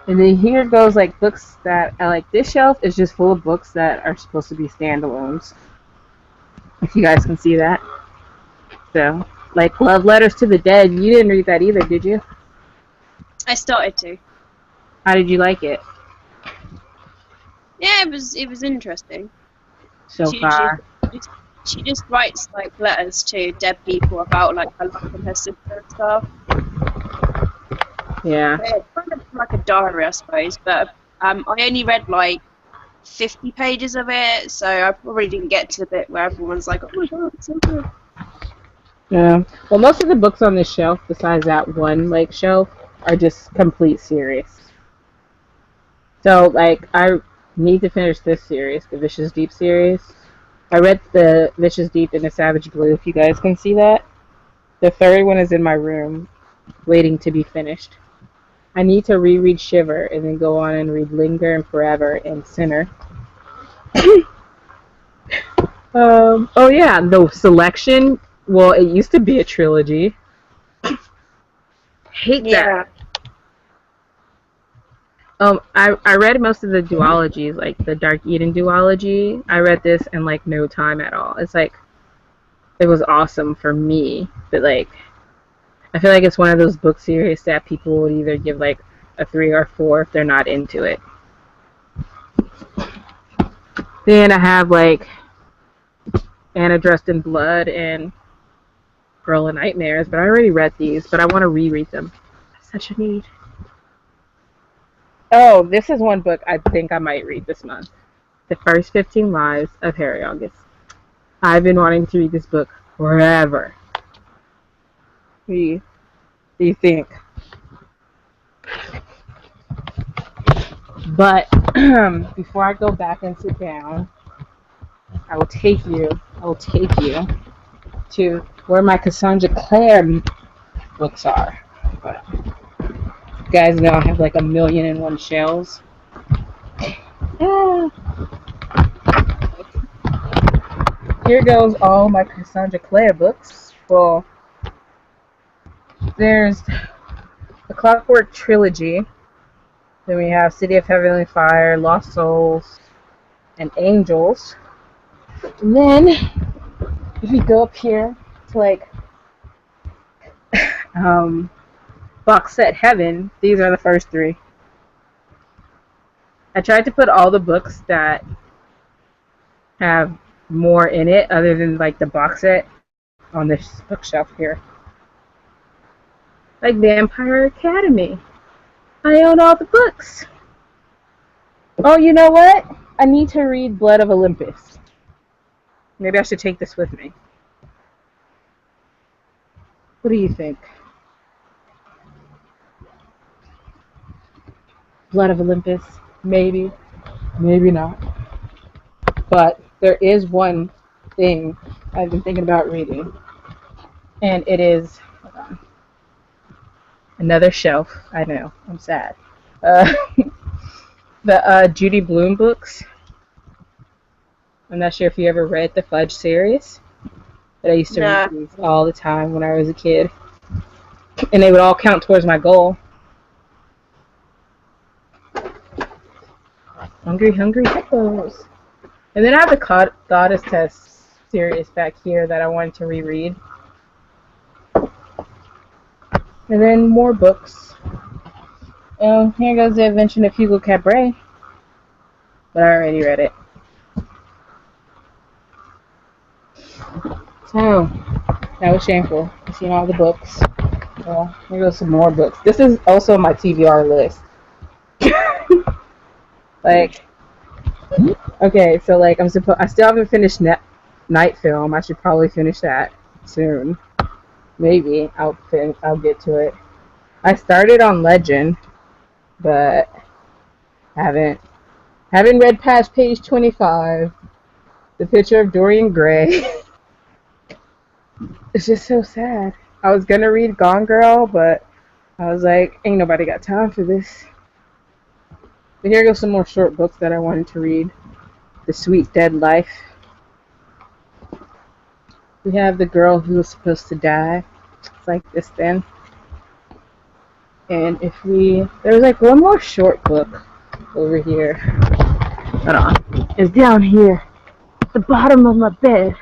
And then here goes like books that I like. This shelf is just full of books that are supposed to be standalones. If you guys can see that. So, like Love Letters to the Dead, you didn't read that either, did you? I started to. How did you like it Yeah, it was interesting. so She just, far? she just writes like letters to dead people about like her life and her sister and stuff. Yeah. Yeah, it's kind of like a diary, I suppose. But I only read like 50 pages of it, so I probably didn't get to the bit where everyone's like, "Oh my god, it's so good." Yeah. Well, most of the books on this shelf, besides that one like shelf, are just complete series. So, like, I need to finish this series, the Vicious Deep series. I read the Vicious Deep and the Savage Blue, if you guys can see that. The third one is in my room, waiting to be finished. I need to reread Shiver and then go on and read Linger and Forever and Sinner. Oh yeah, the selection. Well, it used to be a trilogy. Hate Yeah, that. I read most of the duologies, like the Dark Eden duology. I read this in like no time at all. It's like it was awesome for me, but like I feel like it's one of those book series that people would either give like a 3 or 4 if they're not into it. Then I have like Anna Dressed in Blood and Girl in Nightmares, but I already read these, but I want to reread them. Such a need. Oh, this is one book I think I might read this month. The First 15 Lives of Harry August. I've been wanting to read this book forever. What do you think? But before I go back and sit down, I will take you to where my Cassandra Clare books are. But you guys know I have like 1,000,001 shells. Ah, here goes all my Cassandra Clare books Well, there's the Clockwork Trilogy. Then we have City of Heavenly Fire, Lost Souls, and Angels. And then if you go up here to like box set Heaven, these are the first three. I tried to put all the books that have more in it other than like the box set on this bookshelf here. Like Vampire Academy. I own all the books. Oh, you know what? I need to read Blood of Olympus. Maybe I should take this with me. What do you think? Blood of Olympus? Maybe. Maybe not. But there is one thing I've been thinking about reading. And it is... Hold on. Another shelf. I know. I'm sad. The Judy Blume books. I'm not sure if you ever read the Fudge series. But I used to read these all the time when I was a kid. And they would all count towards my goal. Hungry, hungry hippos. And then I have the Goddess Test series back here that I wanted to reread. And then more books. Here goes the Invention of Hugo Cabret. But I already read it. So, that was shameful. I've seen all the books. Well, here goes some more books. This is also my TBR list. Like, okay, so like I still haven't finished Night Film. I should probably finish that soon. Maybe I'll get to it. I started on Legend, but haven't read past page 25. The Picture of Dorian Gray. It's just so sad. I was gonna read Gone Girl, but I was like, ain't nobody got time for this. But here goes some more short books that I wanted to read. The Sweet Dead Life. We have The Girl Who Was Supposed to Die. It's like this then. And there was like one more short book over here. Hold on. It's down here at the bottom of my bed.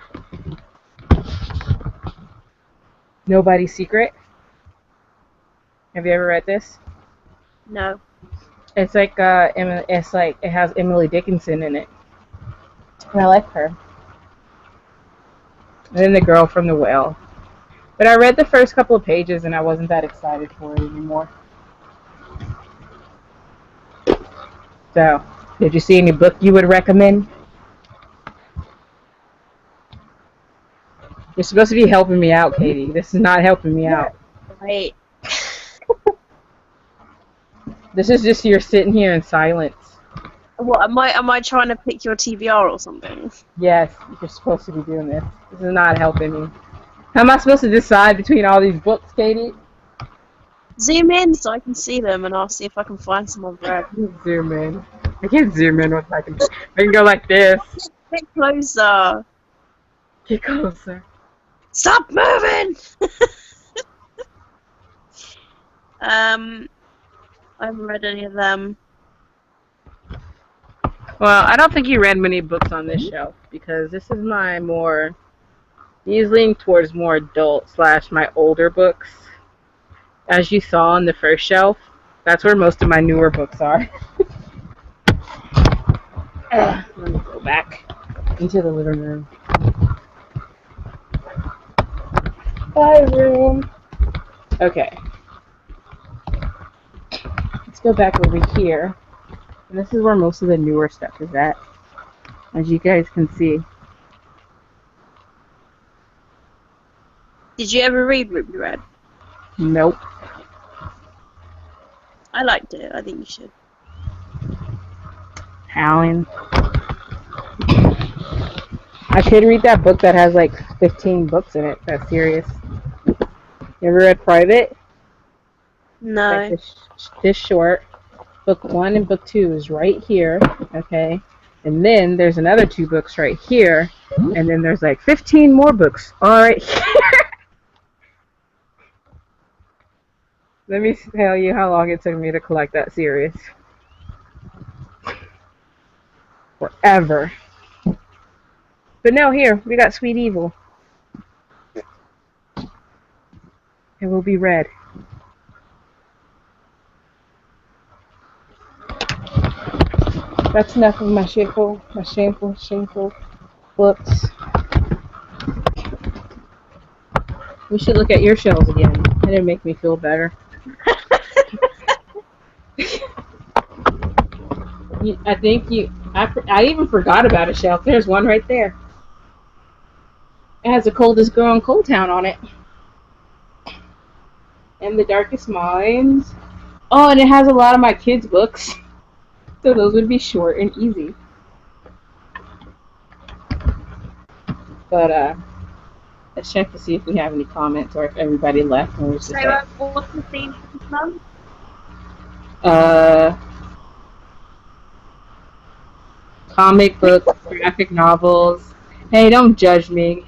Nobody's Secret. Have you ever read this? No. It's like it has Emily Dickinson in it. And I like her. And then The Girl from the Whale. But I read the first couple of pages and I wasn't that excited for it anymore. So, did you see any book you would recommend? You're supposed to be helping me out, Katie. This is not helping me out. Right. This is just you're sitting here in silence. What am I trying to pick your TBR or something? Yes, you're supposed to be doing this. This is not helping me. How am I supposed to decide between all these books, Katie? Zoom in so I can see them, and I'll see if I can find some on Brad. Zoom in. I can't zoom in with my computer. I can go like this. Get closer. Get closer. Stop moving. I haven't read any of them. Well, I don't think you read many books on this shelf because this is my more. He's leaning towards more adult / my older books. As you saw on the first shelf, that's where most of my newer books are. Let me go back into the living room. Bye, room. Okay. Let's go back over here. And this is where most of the newer stuff is at, as you guys can see. Did you ever read Ruby Red? Nope. I liked it. I think you should. Howling. I could read that book that has like 15 books in it. That's serious. You ever read Private? No. Like this short. Book 1 and book 2 is right here. Okay. And then there's another 2 books right here. And then there's like 15 more books all right here. Let me tell you how long it took me to collect that series. Forever. But no, here, we got Sweet Evil. It will be red. That's enough of my shameful books. We should look at your shelves again. It didn't make me feel better. I think I even forgot about a shelf. There's one right there. It has the coldest girl in Cold Town on it. And the darkest minds. Oh, and it has a lot of my kids' books. So those would be short and easy. But let's check to see if we have any comments or if everybody left and was So, just like what's the theme for this month? uh comic books, graphic novels. Hey, don't judge me.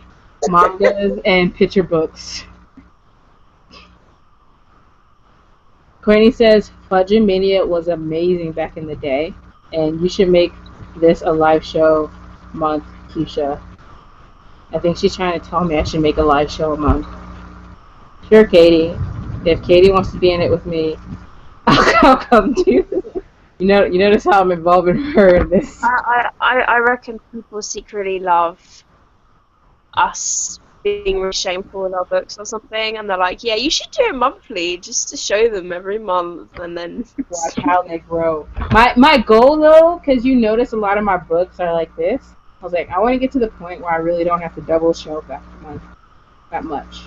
Mangas and picture books. Courtney says Fudging Mania was amazing back in the day, and you should make this a live show month, ke-sha. I think she's trying to tell me I should make a live show a month. Sure, Katie. If Katie wants to be in it with me, I'll come too. You notice how I'm involving her in this. I reckon people secretly love us being really shameful in our books or something, and they're like, yeah, you should do it monthly just to show them every month, and then Watch how they grow. My goal though, because you notice a lot of my books are like this. I was like, I want to get to the point where I really don't have to double shelf that much.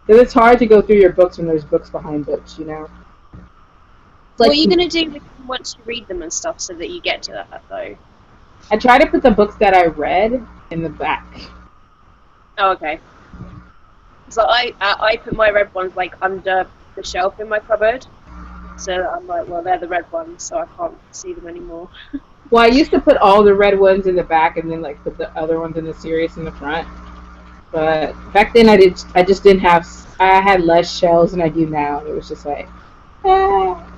Because it's hard to go through your books when there's books behind books, you know. It's what like are you gonna do once you read them and stuff so that you get to that though? I try to put the books that I read in the back. Oh, okay. So I put my red ones like under the shelf in my cupboard. So I'm like, well, they're the red ones, so I can't see them anymore. Well, I used to put all the red ones in the back and then like put the other ones in the series in the front. But back then I just didn't have. I had less shells than I do now. It was just like, ah.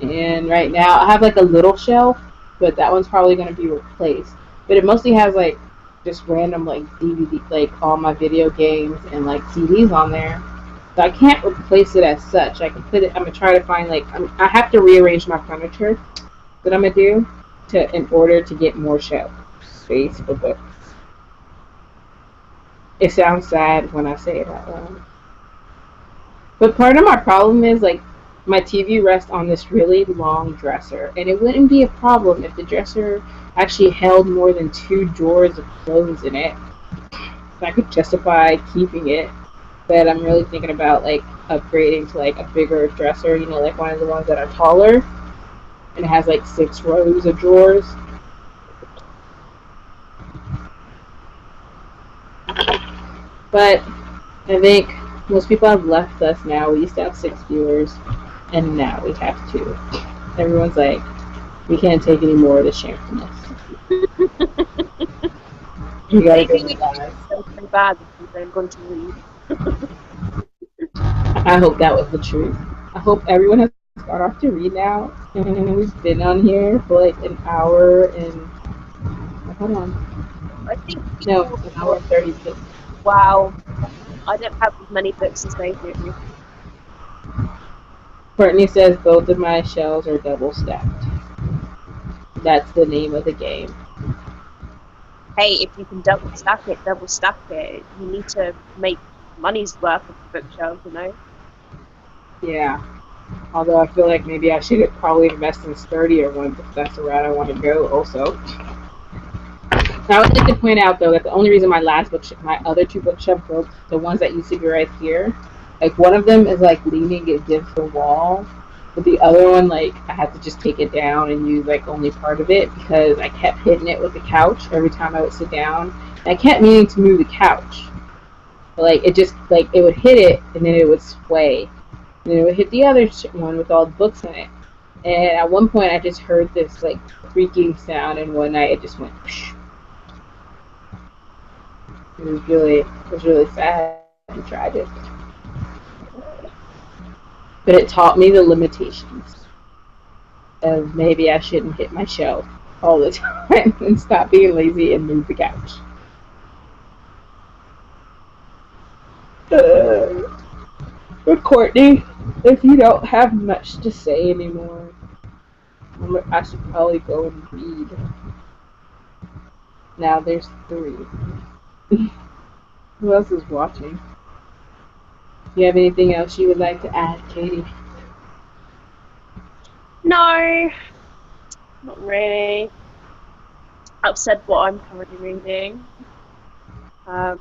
And right now I have like a little shelf, but that one's probably going to be replaced. But it mostly has like just random like DVD, like all my video games and like CDs on there. So I can't replace it as such. I can put it. I'm gonna try to find like I have to rearrange my furniture that I'm gonna do in order to get more shelf space for books. It sounds sad when I say it out loud. But part of my problem is like my TV rests on this really long dresser, and it wouldn't be a problem if the dresser actually held more than 2 drawers of clothes in it. So I could justify keeping it. But I'm really thinking about like upgrading to like a bigger dresser, you know, like one of the ones that are taller, and it has like 6 rows of drawers. But I think most people have left us now. We used to have 6 viewers, and now we have 2. Everyone's like, we can't take any more of the shamefulness. We gotta go Maybe live. so bad that they're going to read. I hope that was the truth. I hope everyone has got off to read now. And we've been on here for like an hour and hold on. I think No, people an hour and 30 minutes. wow, I don't have as many books as they do. Courtney says both of my shells are double stacked. That's the name of the game. Hey, if you can double stack it, double stack it. You need to make money's worth of the bookshelf, you know? Yeah. Although I feel like maybe I should probably invest in sturdier ones if that's the route I want to go also. I would like to point out though that the only reason my my other 2 bookshelves broke, the ones that used to be right here, like one of them is like leaning against the wall, but the other one like I had to just take it down and use like only part of it because I kept hitting it with the couch every time I would sit down. And I kept meaning to move the couch, but like it just like it would hit it and then it would sway, and then it would hit the other one with all the books in it. And at one point I just heard this like creaking sound, and one night it just went. Psh. It was really sad and tragic. but it taught me the limitations of maybe I shouldn't hit my shelf all the time and stop being lazy and move the couch. But Courtney, if you don't have much to say anymore, I should probably go and read. Now there's 3. Who else is watching? Do you have anything else you would like to add, Katie? No, not really. I've said what I'm currently reading. I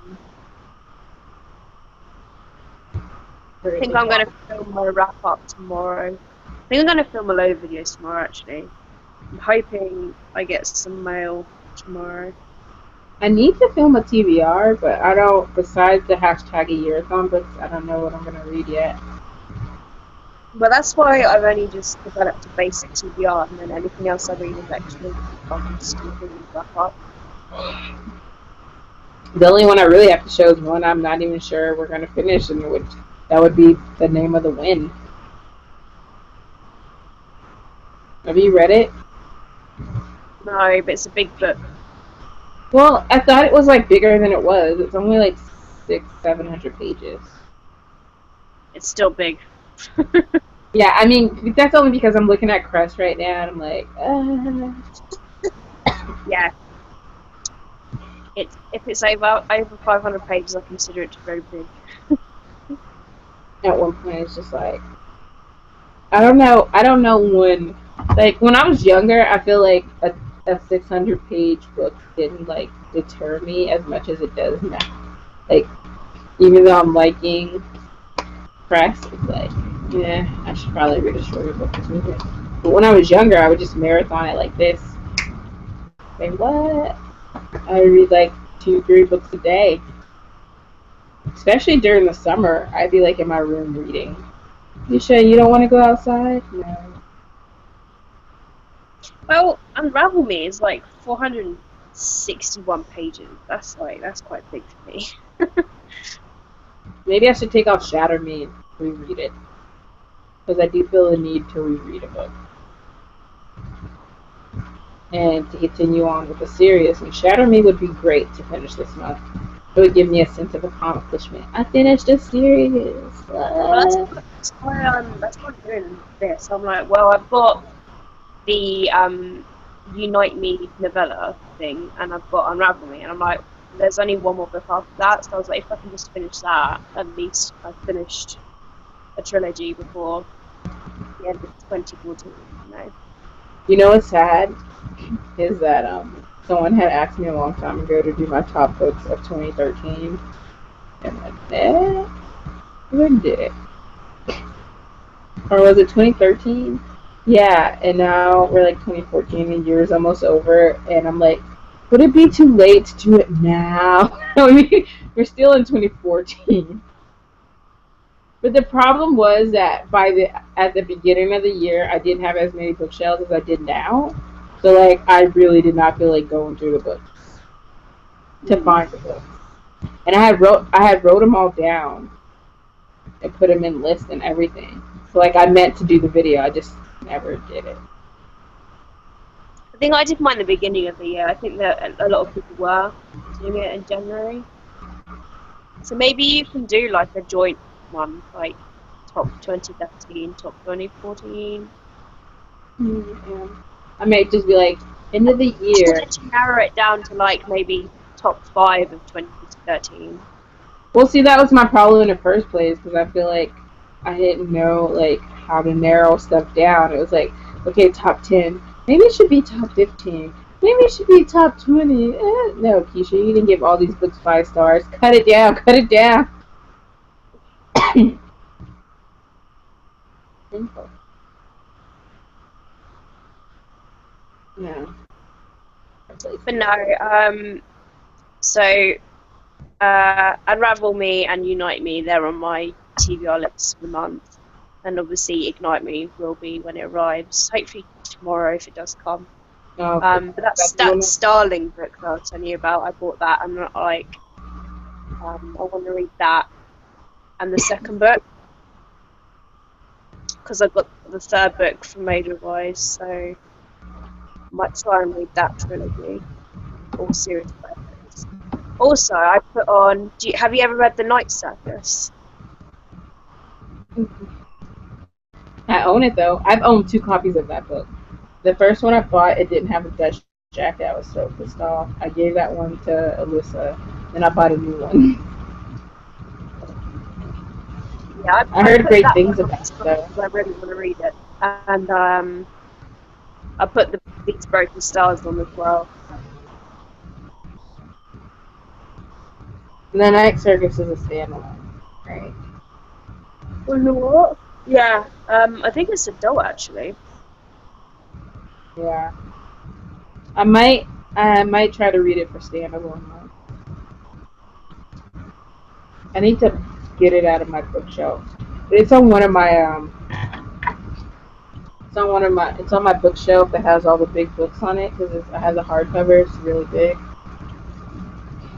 think I'm going to film my wrap up tomorrow. I think I'm going to film a load of videos tomorrow, actually. I'm hoping I get some mail tomorrow. I need to film a TBR, but I don't, besides the hashtag a yearathon books, I don't know what I'm going to read yet. But that's why I've only just developed a basic TBR, and then anything else I read is actually wrap up. The only one I really have to show is one I'm not even sure we're going to finish, and that would be The Name of the Wind. Have you read it? No, but it's a big book. Well, I thought it was like bigger than it was. It's only like 600-700 pages. It's still big. Yeah, I mean, that's only because I'm looking at Crest right now, and I'm like, Yeah. If it's over 500 pages, I consider it very big. At one point, it's just like, I don't know when, like, when I was younger, I feel like a 600-page book didn't, like, deter me as much as it does now. Like, even though I'm liking Crest, it's like, yeah, I should probably read a shorter book this weekend. But when I was younger, I would just marathon it like this. Like, what? I would read, like, 2-3 books a day. Especially during the summer, I'd be, like, in my room reading. You sure you don't want to go outside? No. Well, Unravel Me is like 461 pages. That's quite big for me. Maybe I should take off Shatter Me and reread it. Because I do feel the need to reread a book. And to continue on with the series. And Shatter Me would be great to finish this month. It would give me a sense of accomplishment. I finished a series. Well, that's why I'm doing this. I'm like, well, I've got the Unite Me novella thing, and I've got Unravel Me, and I'm like, there's only one more book after that, so I was like, if I can just finish that, at least I've finished a trilogy before the end of 2014. You know what's sad? Is that someone had asked me a long time ago to do my top books of 2013, and I never did it. Or was it 2013? Yeah, and now we're like 2014, the year's almost over, and I'm like, would it be too late to do it now? I mean, we're still in 2014. But the problem was that at the beginning of the year, I didn't have as many bookshelves as I did now. So like, I really did not feel like going through the books to find the books. And I had wrote them all down and put them in lists and everything. So like, I meant to do the video, I just never did it. I think I did mine at the beginning of the year. I think that a lot of people were doing it in January. So maybe you can do like a joint one, like top 2013, top 2014. Yeah. I may just be like, end of the year. To narrow it down to like maybe top 5 of 2013. Well, see, that was my problem in the first place because I feel like I didn't know like how to narrow stuff down. It was like, okay, top 10. Maybe it should be top 15. Maybe it should be top 20. No, ke-sha, you didn't give all these books 5 stars. Cut it down. Cut it down. No. But no, so Unravel Me and Unite Me, they're on my TBR lists for the month. And obviously Ignite Me will be when it arrives. Hopefully tomorrow if it does come. But that Starling book that I was telling you about, I bought that and like I want to read that. And the second book. because I got the third book from Major Wise, so I might try and read that trilogy or series of books. Also, I put on. Have you ever read The Night Circus? I own it though. I've owned 2 copies of that book. The first one I bought, it didn't have a Dutch jacket. I was so pissed off. I gave that one to Alyssa, then I bought a new one. Yeah, I I heard put great that things one on about it because though. I really want to read it, and I put These Broken Stars on as well. And the Night Circus is a standalone, right? You know what? Yeah, I think it's adult actually. Yeah. I might, I might try to read it for standalone though. I need to get it out of my bookshelf. It's on one of my it's on my bookshelf that has all the big books on it because it has a hardcover. It's really big,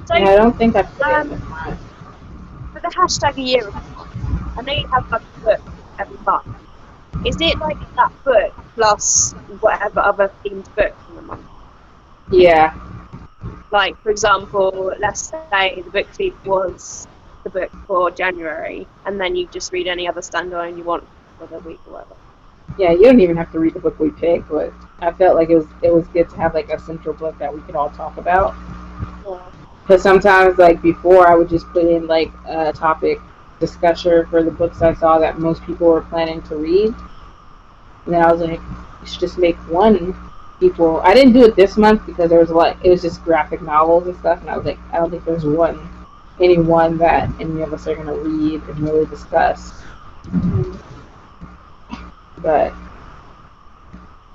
So, and I don't think I put it in the um, front. for the hashtag a year, I know you have like a book every month. Is it like that book plus whatever other themed books in the month? Yeah, Like, for example, let's say the book theme was the book for January, and then you just read any other standalone you want for the week or whatever. yeah. You don't even have to read the book we picked, but I felt like it was good to have like a central book that we could all talk about. Yeah. Because sometimes, like before, I would just put in like a topic discussion for the books I saw that most people were planning to read. And then I was like, you should just make one equal. I didn't do it this month because there was a lot. It was just graphic novels and stuff, and I was like, I don't think there's any one that any of us are gonna read and really discuss. Mm. But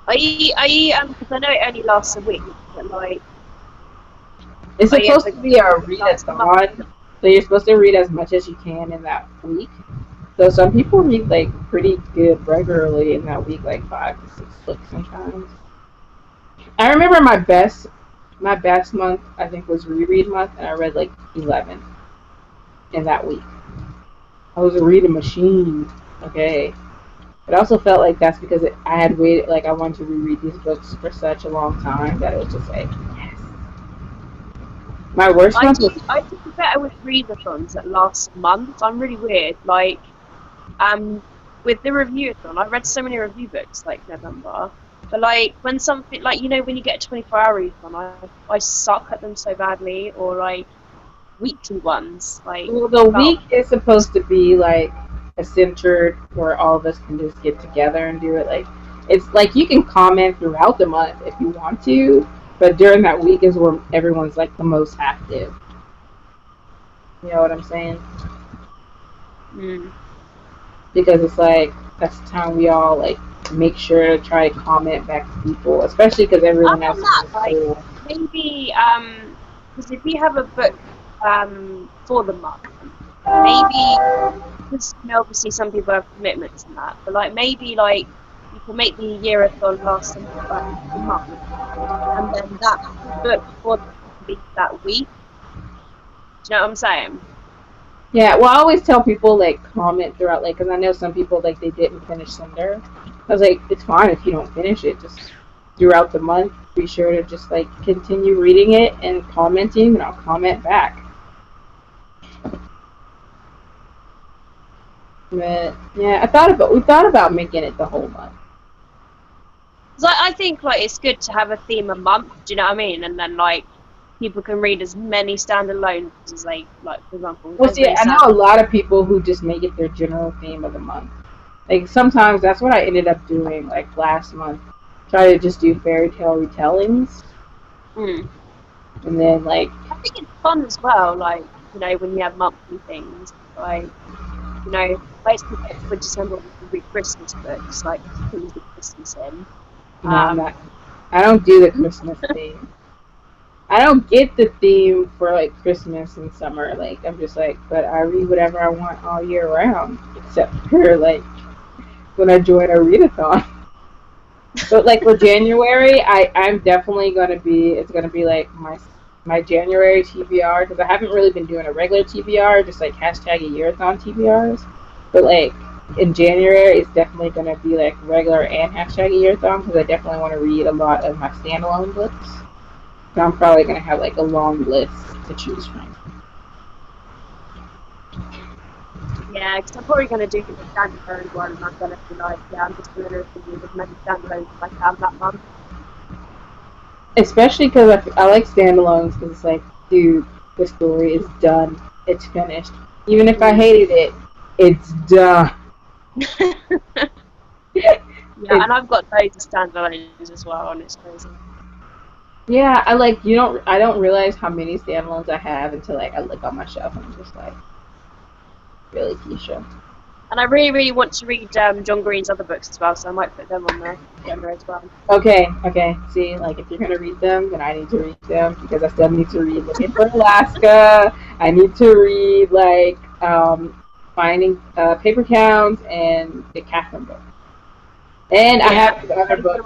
Because I know it only lasts a week, but like, it's are you supposed ever to be a last a month? readathon, so you're supposed to read as much as you can in that week. So some people read like pretty good regularly in that week, like 5 to 6 books sometimes. I remember my best month I think was reread month, and I read like 11 in that week. I was a reading machine. Okay. It also felt like that's because I had waited, like I wanted to reread these books for such a long time that it was just like, yes. My worst month was, I do better with readathons that last a month. I'm really weird. Like, um, with the reviewathon, I read so many review books like November. But like when something like when you get a 24-hour readathon, I suck at them so badly. Or like weekly ones, like well, the about week is supposed to be like a centered where all of us can just get together and do it. Like, it's like you can comment throughout the month if you want to, but during that week is where everyone's like the most active. You know what I'm saying? mm. Because it's like that's the time we all like make sure to try to comment back to people, especially because everyone Other else than is that, in like school. maybe because if you have a book for the month, maybe because obviously some people have commitments and that, but like maybe like you can make the yearathon last a month, and then that book for that week. Do you know what I'm saying? Yeah, well, I always tell people like comment throughout, like, because I know some people like they didn't finish Cinder. I was like, it's fine if you don't finish it. Just throughout the month, be sure to just like continue reading it and commenting, and I'll comment back. But yeah, we thought about making it the whole month. 'Cause I think like it's good to have a theme a month. Do you know what I mean? And then like people can read as many standalones as they like. For example, Well, as see, many I know stand. a lot of people who just make it their general theme of the month. Like sometimes that's what I ended up doing. Like last month, try to just do fairy tale retellings, Mm. and then like I think it's fun as well. Like when you have monthly things, like basically for December we can read Christmas books, like things with Christmas in. I'm Um, not. I don't do the Christmas theme. I don't get the theme for like Christmas and summer. Like I'm just like, but I read whatever I want all year round, except for like when I join a readathon. But like for January, I'm definitely gonna be. It's gonna be like my January TBR because I haven't really been doing a regular TBR, just like hashtag a yearathon TBRs. But like in January, it's definitely going to be like regular and hashtag yearthon because I definitely want to read a lot of my standalone books. So I'm probably going to have like a long list to choose from. Yeah, because I'm probably going to do the standalone one, and I'm going to be like, yeah, I'm just going to read as many standalones as I can that month. Especially because I like standalones because it's like, dude, the story is done. It's finished. Even if I hated it, it's done. Yeah, and I've got loads of standalones as well, and it's crazy. Yeah, I like you don't. I don't realize how many standalones I have until like I look on my shelf and I'm just like, really, ke-sha. And I really, really want to read John Green's other books as well, so I might put them on the agenda as well. Okay, okay. See, like if you're gonna read them, then I need to read them because I still need to read Looking for Alaska. I need to read like Finding Paper Towns and the Catherine book. And I Yeah, have the other book.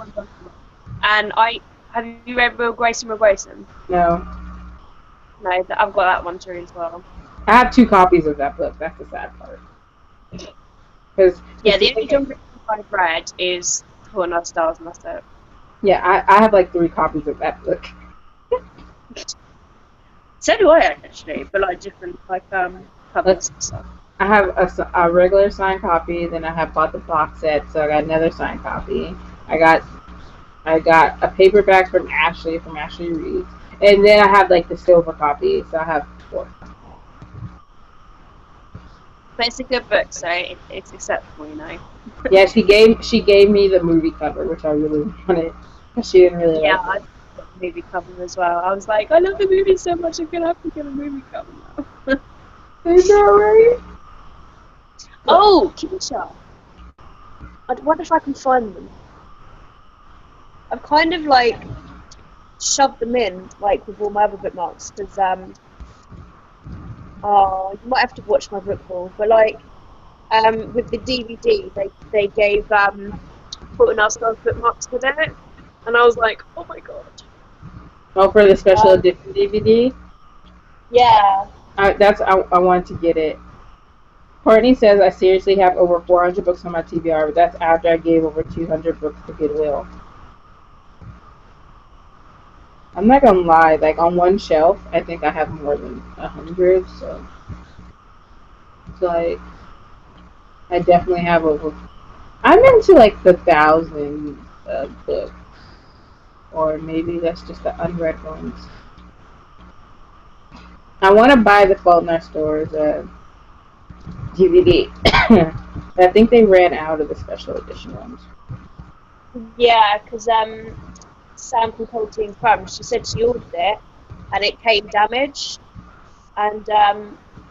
and I have you read Will Grayson, Will Grayson? No, No, I've got that one too as well. I have 2 copies of that book. That's the sad part. Because Yeah, the only John Green book I've read is Fault in Our Stars, and that's it. yeah, I have like 3 copies of that book. So do I actually, but like different covers and stuff. I have a regular signed copy. Then I have bought the box set, so I got another signed copy. I got I got a paperback from Ashley Reads, and then I have like the silver copy. So I have 4. But it's a good book, so it's acceptable, you know. Yeah, she gave me the movie cover, which I really wanted, because she didn't really Yeah, like I it. got the movie cover as well. I was like, I love the movie so much, I'm gonna have to get a movie cover now. I know, right? Oh, ke-sha. I wonder if I can find them. I've kind of like shoved them in, like with all my other bookmarks, because oh, you might have to watch my book haul, but like with the DVD, they gave Fault in Our Stars bookmarks with it, and I was like, oh my god. Oh, for the special Um, edition DVD. yeah, I wanted to get it. Courtney says I seriously have over 400 books on my TBR, but that's after I gave over 200 books to Goodwill. I'm not gonna lie, like on one shelf, I think I have more than 100. So it's like I definitely have over. I'm into like the thousand books, or maybe that's just the unread ones. I want to buy the Fault in Our Stars DVD. I think they ran out of the special edition ones. yeah, because Sam from Quality and Crumb, she said she ordered it, and it came damaged, and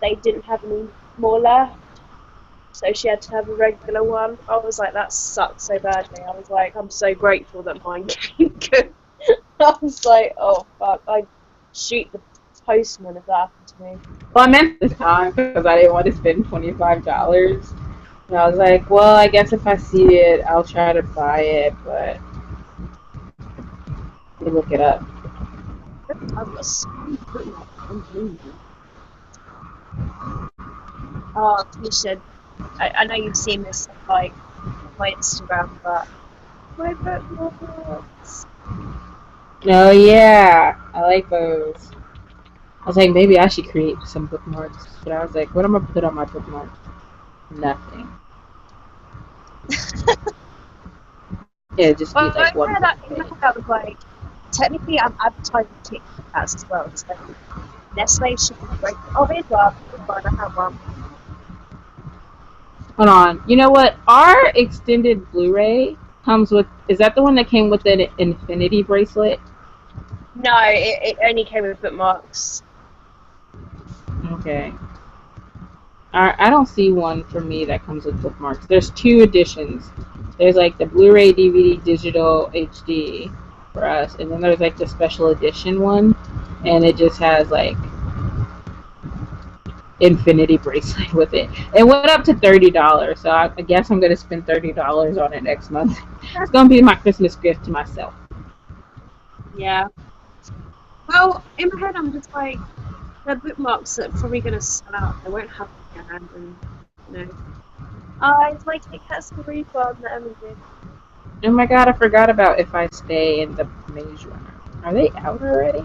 they didn't have any more left. So she had to have a regular one. I was like, that sucks so badly. I was like, I'm so grateful that mine came good. I was like, oh fuck, I'd shoot the postman if that happened to me. Well, I meant this time because I didn't want to spend $25. And I was like, well, I guess if I see it, I'll try to buy it, but you look it up. I've got so many bookmarks, unbelievable. Oh, you should. I know you've seen this on like my Instagram, but my bookmarks. Oh yeah, I like those. I was like, maybe I should create some bookmarks, but I was like, what am I gonna put on my bookmarks? Nothing. It'd just be Well, like one book in my page. head, I was like, technically, I'm advertising Kit Kats as well. So Nestle should be great. Oh, here's one. Here's one. I have one. Hold on. You know what? Our extended Blu-ray comes with. Is that the one that came with an infinity bracelet? No, it only came with bookmarks. Okay. I don't see one for me that comes with bookmarks. There's 2 editions. There's like the Blu-ray, DVD, digital, HD for us, and then there's like the special edition one, and it just has like infinity bracelet with it. It went up to $30, so I guess I'm gonna spend $30 on it next month. It's gonna be my Christmas gift to myself. Yeah. Well, in my head, I'm just like, they're bookmarks that are probably going to sell out. They won't have them in your hand, and you know. It's my tickets to refund that Emily did. Oh my god, I forgot about If I Stay in the Maze Runner. Are they out already?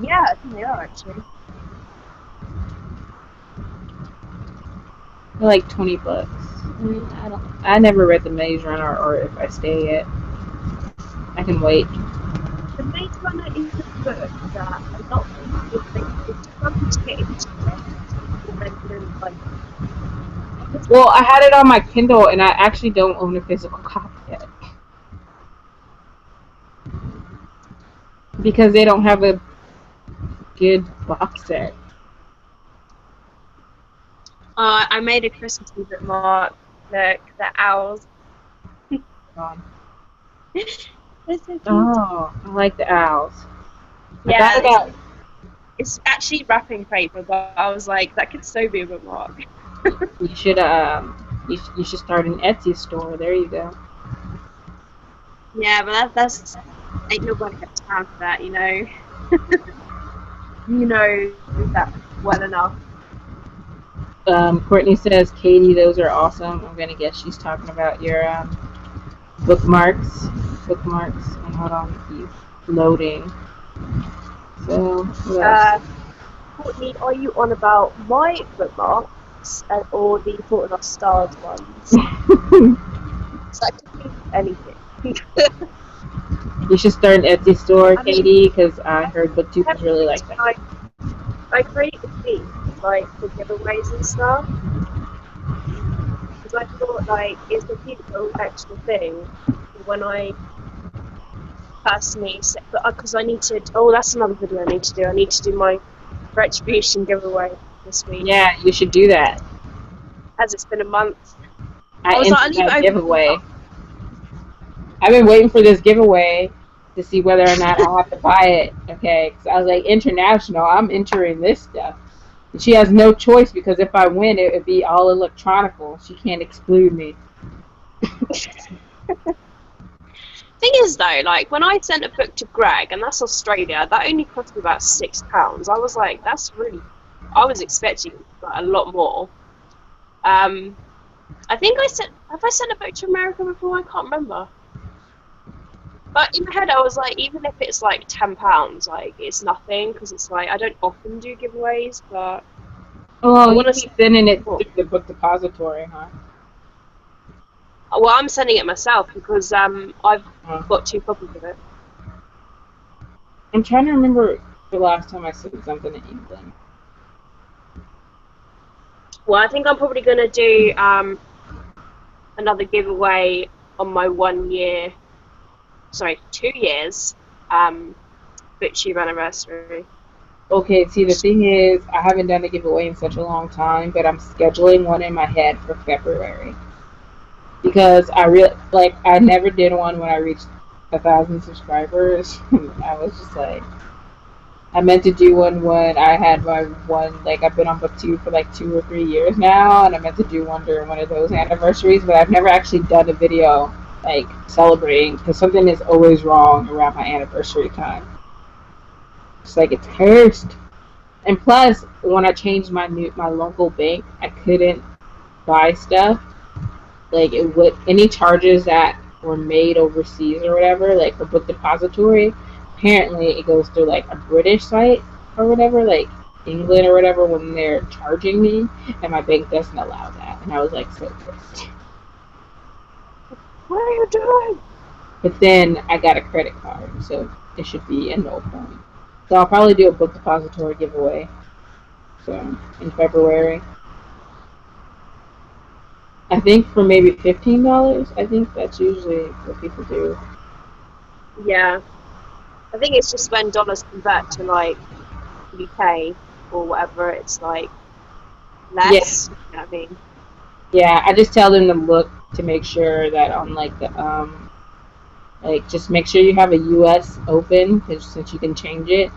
Yeah, I think they are actually. They're like $20. I never read the Maze Runner or If I Stay yet. I can wait. The Maze Runner is a book that a lot of people think is struggle to get into it or then really like it. Well, I had it on my Kindle and I actually don't own a physical copy yet. Because they don't have a good box set. I made a Christmassy bookmark. Look, the owls. Um, They're so cute. oh, I like the owls. I got Yeah, it out. it's actually wrapping paper, but I was like, that could so be a bookmark. You should you should start an Etsy store. There you go. Yeah, but that's ain't nobody got time for that, you know. You know that well enough. Courtney says, Katie, those are awesome. I'm gonna guess she's talking about your bookmarks. Bookmarks. And hold on, keep loading. So what else? Uh, Courtney, are you on about my bookmarks or the Fault in Our Stars ones? So I could be anything. You should start an Etsy store, I mean, Katie, because I heard booktubers really tempted like to that. like I created these like for giveaways and stuff because I thought like it's a cute little extra thing when I personally but because I need to. Oh, that's another video I need to do. I need to do my retribution giveaway this week Yeah, you should do that. as it's been a month. I I was like, I'll entered leave it that open for a giveaway. month. I've been waiting for this giveaway to see whether or not I have to buy it. Okay, because I was like, international, I'm entering this stuff. And she has no choice because if I win, it would be all electronical. She can't exclude me. Thing is though, like when I sent a book to Greg, and that's Australia, that only cost me about £6. I was like, that's really. I was expecting like, a lot more. Um, I think I sent. Have I sent a book to America before? I can't remember. But in my head, I was like, even if it's like £10, like it's nothing because it's like I don't often do giveaways, but I Oh, you want to keep sending it support. through the book depository, huh? Well, I'm sending it myself because I've Oh. got 2 copies of it. I'm trying to remember the last time I sent something to England. Well, I think I'm probably gonna do another giveaway on my 1 year, sorry, 2 years BookTube anniversary. Okay, see, the thing is, I haven't done a giveaway in such a long time, but I'm scheduling one in my head for February because I never did one when I reached 1,000 subscribers. I was just like, I meant to do one when I had my one, like I've been on BookTube for like 2 or 3 years now, and I meant to do one during one of those anniversaries, but I've never actually done a video like celebrating because something is always wrong around my anniversary time. It's like it's cursed. And plus, when I changed my local bank, I couldn't buy stuff. Like it would any charges that were made overseas or whatever, like for book depository. Apparently, it goes through like a British site or whatever, like England or whatever, when they're charging me, and my bank doesn't allow that. And I was like so pissed. What are you doing? But then I got a credit card, so it should be a no point. So I'll probably do a book depository giveaway. So in February. I think for maybe $15. I think that's usually what people do. Yeah, I think it's just when dollars convert to like UK or whatever, it's like Yeah, less. You know what I mean? yeah. I just tell them to look to make sure that on like the like just make sure you have a U.S. open because since you can change it,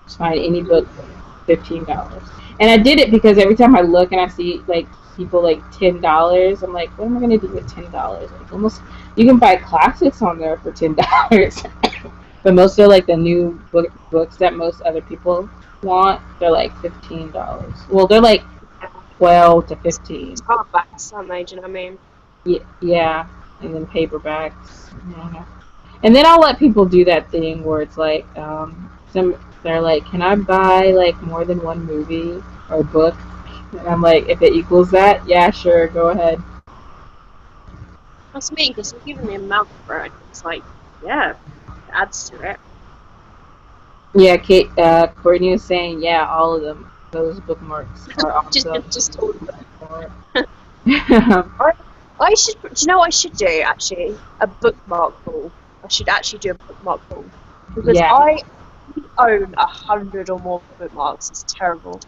just find any book for $15. And I did it because every time I look and I see like people like $10, I'm like, what am I gonna do with $10? Like almost you can buy classics on there for $10. But most of like the new books that most other people want, they're like $15. Well, they're like Yeah. 12 to It's 15. hardbacks, aren't they? Do you know what I mean? Yeah, and then paperbacks. Yeah. And then I'll let people do that thing where it's like, they're like, can I buy like more than one movie or book? And I'm like, if it equals that, yeah, sure, go ahead. That's me, because you're giving me a mouth for it. It's like, yeah, it adds to it. Yeah, Kate, Courtney was saying, yeah, all of them. Those bookmarks are awesome. Just all of Yeah, I, I should. Do you know what I should do? Actually, a bookmark haul. I should actually do a bookmark haul because I own 100 or more bookmarks. It's terrible.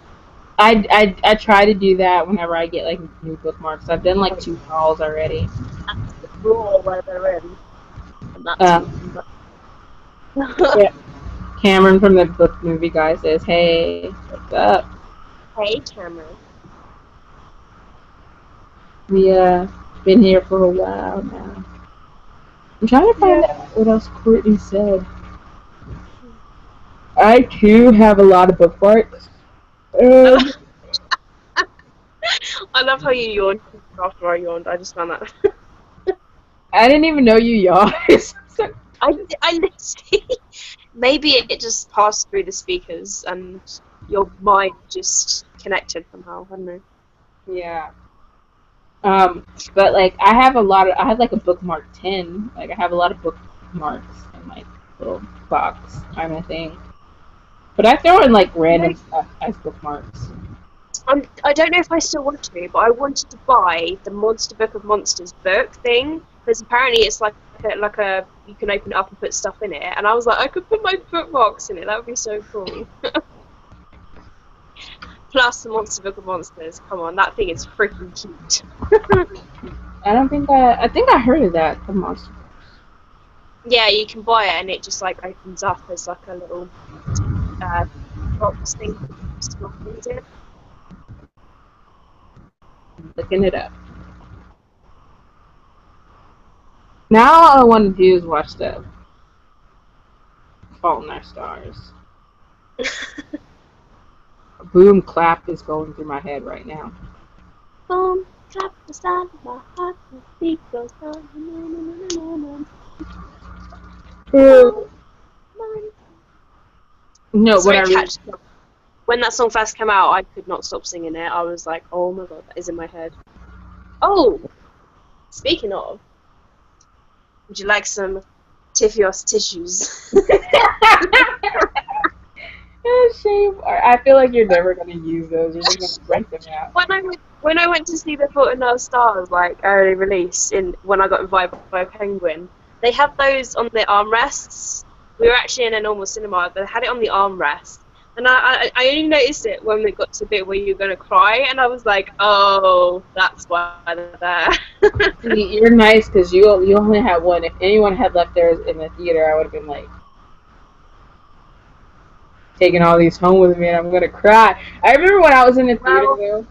I try to do that whenever I get like new bookmarks. I've done like Like, 2 hauls already. the drawer where they're in, and that's Uh, even better. yeah. Cameron from the book movie guy says, "Hey, what's up? Hey, Cameron. We been here for a while now." I'm trying to Yeah. find out what else Courtney said. I too have a lot of bookmarks. Um, I love how you yawned after I yawned. I just found that. I didn't even know you yawned. I literally. Maybe it just passed through the speakers and your mind just connected somehow. I don't know. Yeah. But like I have like a bookmark 10. Like I have a lot of bookmarks in my little box kind of thing. But I throw in like You know, random stuff as bookmarks. I don't know if I still want to, but I wanted to buy the Monster Book of Monsters book thing because apparently it's like a you can open it up and put stuff in it, and I was like, I could put my bookmarks in it. That would be so cool. Plus the Monster Book of Monsters. Come on, that thing is freaking cute. I think I heard of that, the monster. Yeah, you can buy it, and it just like opens up as like a little uh, box thing. Just opens it. Looking it up. Now all I want to do is watch the Fault in Our Stars. A boom clap is going through my head right now. Boom, clap the side of my heart, the beat goes on. Na, na, na, na, na, No, na. what Sorry, I really catch. When that song first came out, I could not stop singing it. I was like, oh my god, that is in my head. Oh, speaking of, would you like some Tiffios tissues? shame. I feel like you're never gonna use those. You're just gonna break them out. When I went to see the Fault in Our Stars like early release in when I got invited by Penguin, they had those on the armrests. We were actually in a normal cinema, but they had it on the armrest. And I only noticed it when we got to the bit where you're gonna cry, and I was like, oh, that's why they're there. See, you're nice because you only had one. If anyone had left theirs in the theater, I would have been like taking all these home with me, and I'm gonna cry. I remember when I was in the theater Well, though,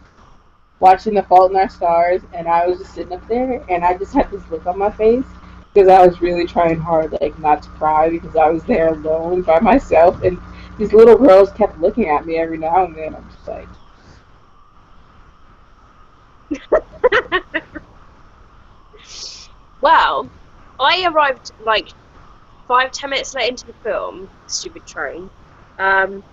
watching The Fault in Our Stars, and I was just sitting up there, and I just had this look on my face because I was really trying hard, like not to cry because I was there alone by myself, and these little girls kept looking at me every now and then. I'm just like, well, I arrived like 5, 10 minutes late into the film, stupid train. Um,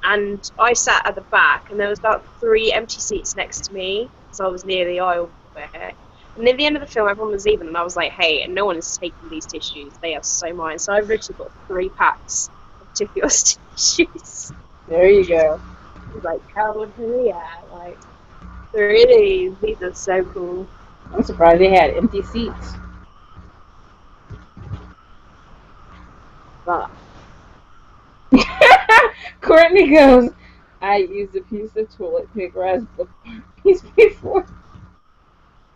and I sat at the back, and there was about 3 empty seats next to me, because I was near the aisle bit. And near the end of the film, everyone was leaving, and I was like, hey, and no one is taking these tissues. They are so mine. So I've literally got 3 packs of Tiffios tissues. there you go. Like, hell yeah, like, 3 of these are so cool. I'm surprised they had empty seats. But Courtney goes, I used a piece of toilet paper as bookmark piece before.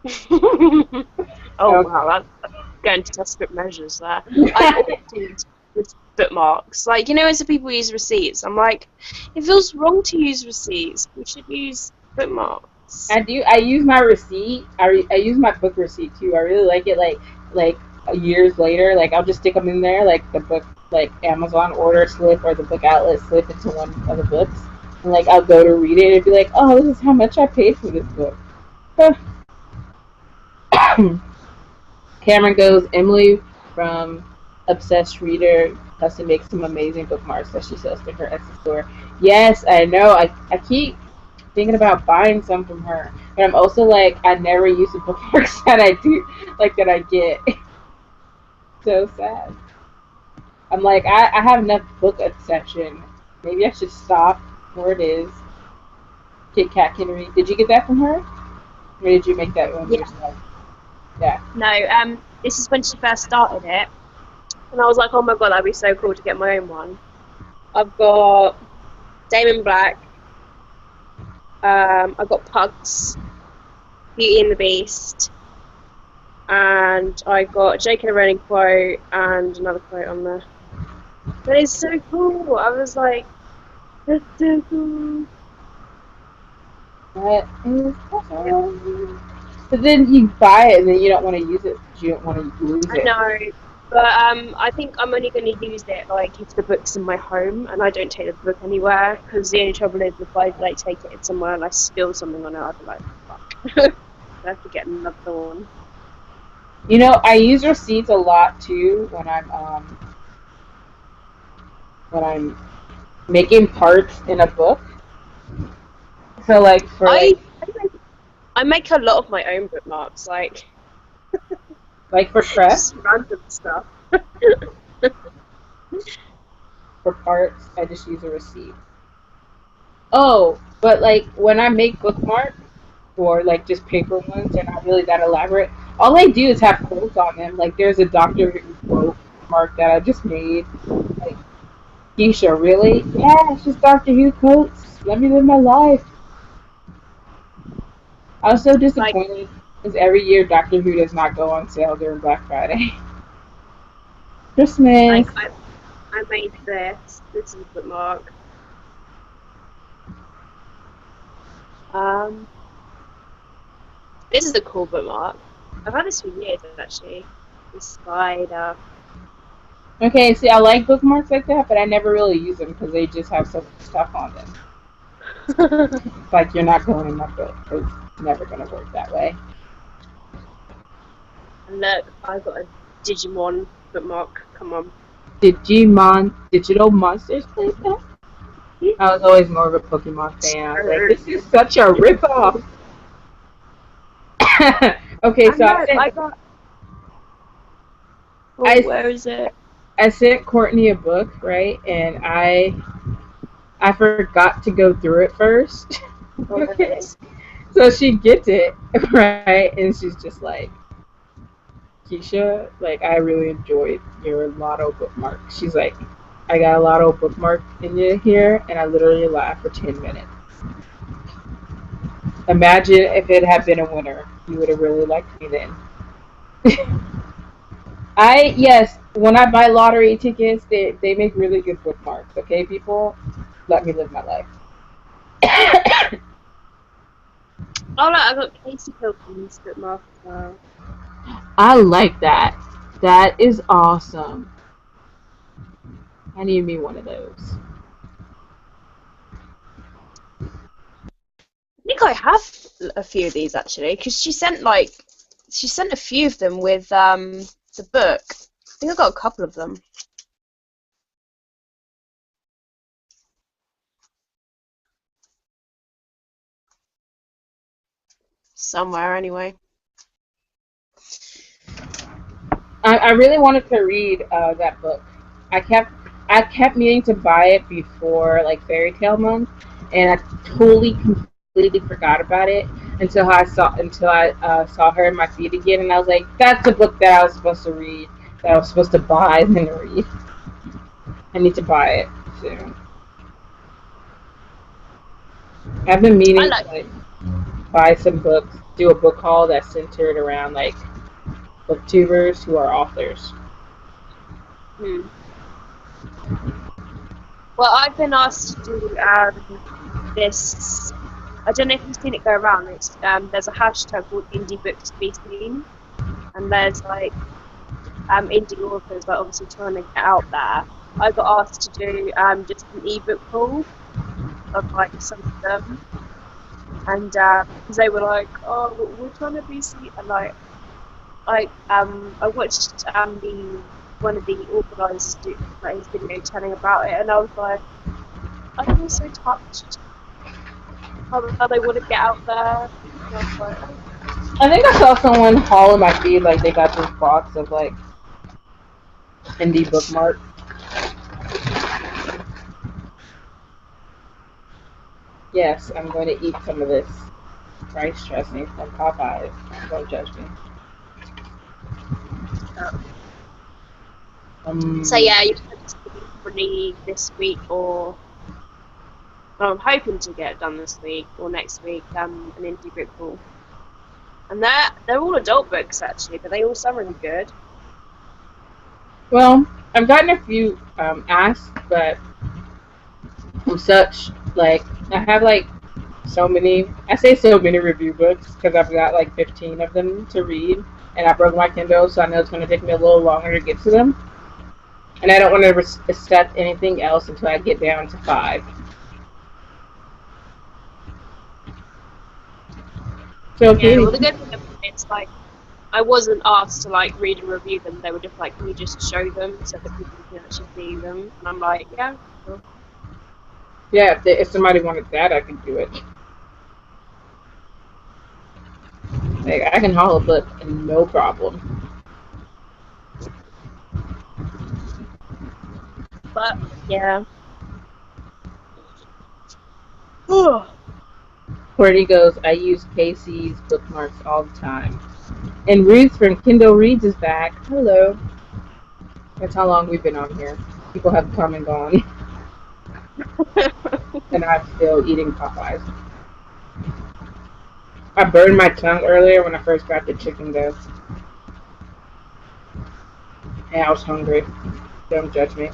oh Okay. wow, that's going to desperate measures there. I opted with bookmarks. Like, as the people use receipts, I'm like, it feels wrong to use receipts. We should use bookmarks. I do. I use my receipt. I use my book receipt too. I really like it. Like years later, like I'll just stick them in there, like the book, like Amazon order slip or the book outlet slip into one of the books, And like I'll go to read it and be like, oh, this is how much I paid for this book. Cameron goes, Emily from Obsessed Reader custom makes some amazing bookmarks that she sells to her Etsy store. Yes, I know. I keep thinking about buying some from her, but I'm also like, I never use the bookmarks that I do, like that I get. So sad. I'm like, I have enough book obsession. Maybe I should stop where it is. Kit Kat can read. Did you get that from her? Or did you make that one Yeah. yourself? Yeah. No, this is when she first started it, and I was like, oh my god, that'd be so cool to get my own one. I've got Damon Black, I've got Pugs, Beauty and the Beast, and I got Jake and a Rowling quote and another quote on there. But it's so cool. I was like, that's so cool. That is awesome. But then you buy it and then you don't want to use it because you don't want to lose I it. know, but I think I'm only going to use it like if the book's in my home and I don't take the book anywhere. Because the only trouble is if I like take it somewhere and I spill something on it, I'd be like, fuck. I have to get another one. You know, I use receipts a lot too when I'm making parts in a book. So like for I I make a lot of my own bookmarks, like for prep just random stuff. for parts, I just use a receipt. Oh, but like when I make bookmarks or like just paper ones, they're not really that elaborate. All I do is have quotes on them. Like there's a Doctor Who quote mark that I just made. Like, ke-sha, really? Yeah, it's just Doctor Who quotes. Let me live my life. I was so Like disappointed because every year Doctor Who does not go on sale during Black Friday. Christmas. like I made this. This is a bookmark. Um, this is a cool bookmark. I've had this for years actually. The spider. Okay, see, I like bookmarks like that, but I never really use them because they just have so much stuff on them. It's like you're not going in my book. It's never going to work that way. And look, I got a Digimon bookmark. Come on. Digimon Digital Monsters Playtime? I was always more of a Pokemon fan. I was like, this is such a ripoff. Okay, And so look, I got. Oh, I, where is it? I sent Courtney a book, right? And I forgot to go through it first. Okay. So she gets it, right? And she's just like, ke-sha, like, I really enjoyed your lotto bookmark. She's like, I got a lotto bookmark in here, and I literally laughed for 10 minutes. Imagine if it had been a winner. You would have really liked me then. Yes, when I buy lottery tickets, they make really good bookmarks, okay, people? Let me live my life. Oh, look, I got Casey Pilgrim's bookmark as well. I like that. That is awesome. I need me one of those. I think I have a few of these actually, because she sent a few of them with the book. I think I got a couple of them. Somewhere anyway. I really wanted to read that book. I kept I kept meaning to buy it before like Fairy Tale Month, and I totally completely forgot about it until I saw her in my feed again, and I was like, that's the book that I was supposed to read, that I was supposed to buy and then read. I need to buy it soon. I've been I meaning to like. like buy some books, do a book haul that's centered around like booktubers who are authors. Hmm. Well, I've been asked to do this. I don't know if you've seen it go around. It's there's a hashtag called Indie Books to be seen, and there's like indie authors like obviously trying to get out there. I got asked to do just an ebook haul. of like some of them, and because they were like, "Oh, we're trying to be sweet," and I watched one of the organisers do like his video telling about it, and I was like, I feel so touched how they want to get out there. And I was like, oh. I think I saw someone haul in my feed like they got this box of like indie bookmarks. Yes, I'm going to eat some of this rice dressing from Popeyes. Don't judge me. So yeah, you're probably this week, or well, I'm hoping to get it done this week or next week. An indie book haul, and they're all adult books actually, but they all sound really good. Well, I've gotten a few asks, but I'm such like I have like so many. I say so many review books because I've got like 15 of them to read, and I broke my Kindle, so I know it's going to take me a little longer to get to them. And I don't want to accept anything else until I get down to 5. So, Yeah, Katie, well, the good thing about it is like I wasn't asked to like read and review them. They were just like, can you just show them so that people can actually see them? And I'm like, yeah, sure. yeah, if somebody wanted that, I could do it. Like, I can haul a book and no problem. But yeah. Oh, Courtney goes, I use Casey's bookmarks all the time. And Ruth from Kindle Reads is back. Hello. That's how long we've been on here. People have come and gone, and I'm still eating Popeyes. I burned my tongue earlier when I first got the chicken though. And I was hungry. Don't judge me.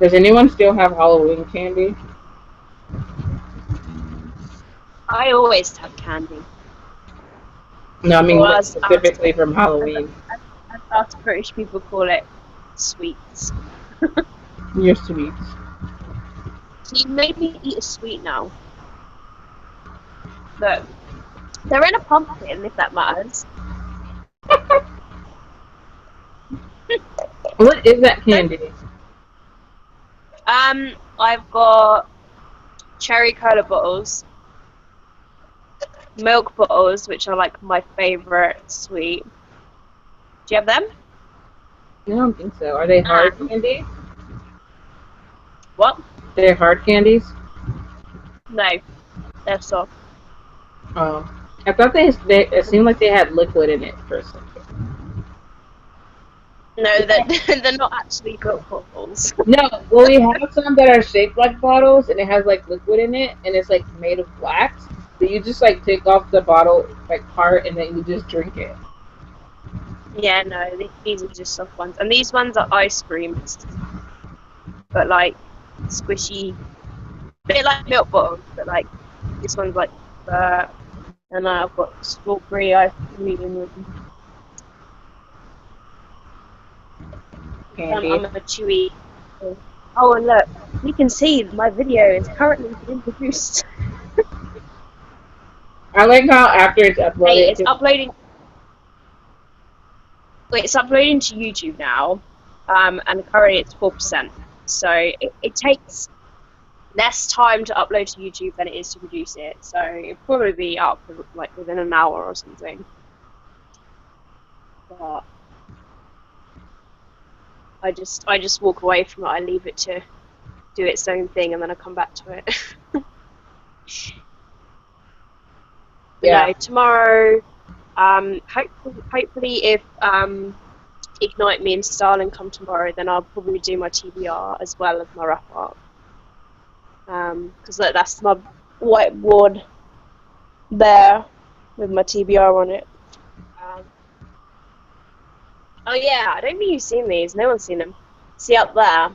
Does anyone still have Halloween candy? I always have candy. No, I mean Or like, as specifically from as, Halloween. us British people call it, sweets. Your sweets. So you made me eat a sweet now. Look, they're in a pumpkin, if that matters. What is that candy? I've got cherry cola bottles, milk bottles, which are like my favorite sweet. Do you have them? I don't think so. Are they hard candy? What? They're hard candies? No, they're soft. Oh. I thought it seemed like they had liquid in it for a second. No, they're not actually milk bottles. No, well we have some that are shaped like bottles and it has like liquid in it and it's like made of wax. But you just like take off the bottle like part and then you just drink it. Yeah, no, these are just soft ones. And these ones are ice creams, but like squishy. They're like milk bottles, but like this one's like and I've got strawberry ice cream. Candy. I'm a chewy. Oh, and look, you can see my video is currently being produced. I like how after it's uploaded, Hey, it's uploading. Wait, it's uploading to YouTube now, and currently it's 4%. So it takes less time to upload to YouTube than it is to produce it. So it'll probably be up like within an hour or something. But I just walk away from it. I leave it to do its own thing, and then I come back to it. yeah. No, tomorrow. Hopefully, if Ignite Me and Starling come tomorrow, then I'll probably do my TBR as well as my wrap up. Because that's my whiteboard there with my TBR on it. Oh yeah, I don't think you've seen these. No one's seen them. See up there.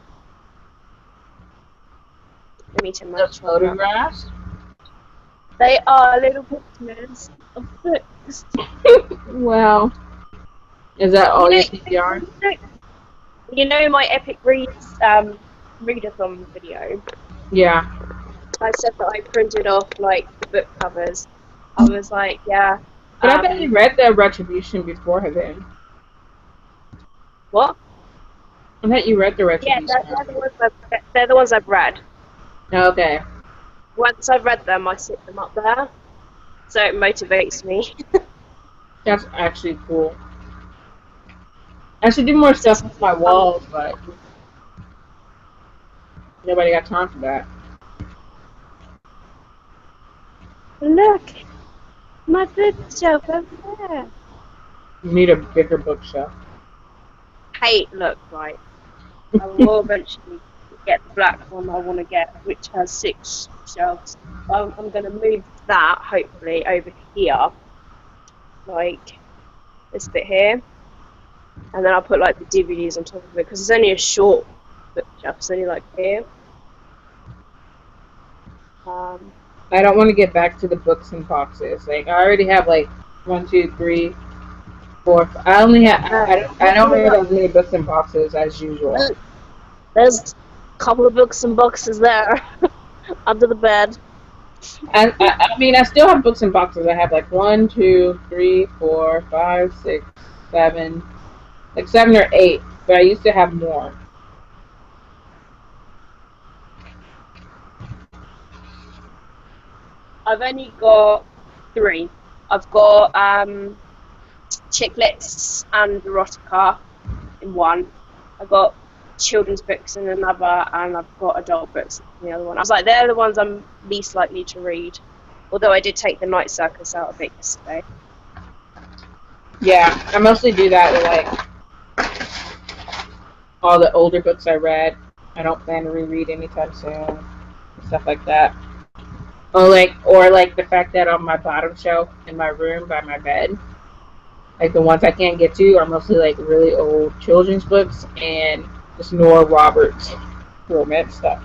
Let me turn my photographs. They are little pictures of books. Wow. Is that all your TBR? You know my epic reads readathon video. Yeah. I said that I printed off like the book covers. I was like, yeah, But I bet you um, read the Retribution before then. what? I bet you read the Yeah, Retribution. they're the ones I've read. Okay. Once I've read them, I sit them up there, so it motivates me. That's actually cool. I should do more stuff with my walls, but nobody got time for that. Look, my bookshelf over there. You need a bigger bookshelf. Hey, look, right. I will eventually get the black one I want to get, which has 6 shelves. I'm going to move that, hopefully, over here, like this bit here. And then I'll put like the DVDs on top of it, because it's only a short bookshelf, it's only like here. Um, I don't want to get back to the books and boxes. Like I already have like one, two, three, four. I only have. I don't have as many books and boxes as usual. there's a couple of books and boxes there under the bed. I mean, I still have books and boxes. I have like one, two, three, four, five, six, seven, like 7 or 8. But I used to have more. I've only got 3. I've got chick lit and erotica in one. I've got children's books in another, and I've got adult books in the other one. I was like, they're the ones I'm least likely to read. Although I did take the Night Circus out of it yesterday. Yeah, I mostly do that with like all the older books I read. I don't plan to reread anytime soon. Stuff like that. Or like the fact that on my bottom shelf in my room by my bed, like the ones I can't get to are mostly like really old children's books and just Nora Roberts romance stuff.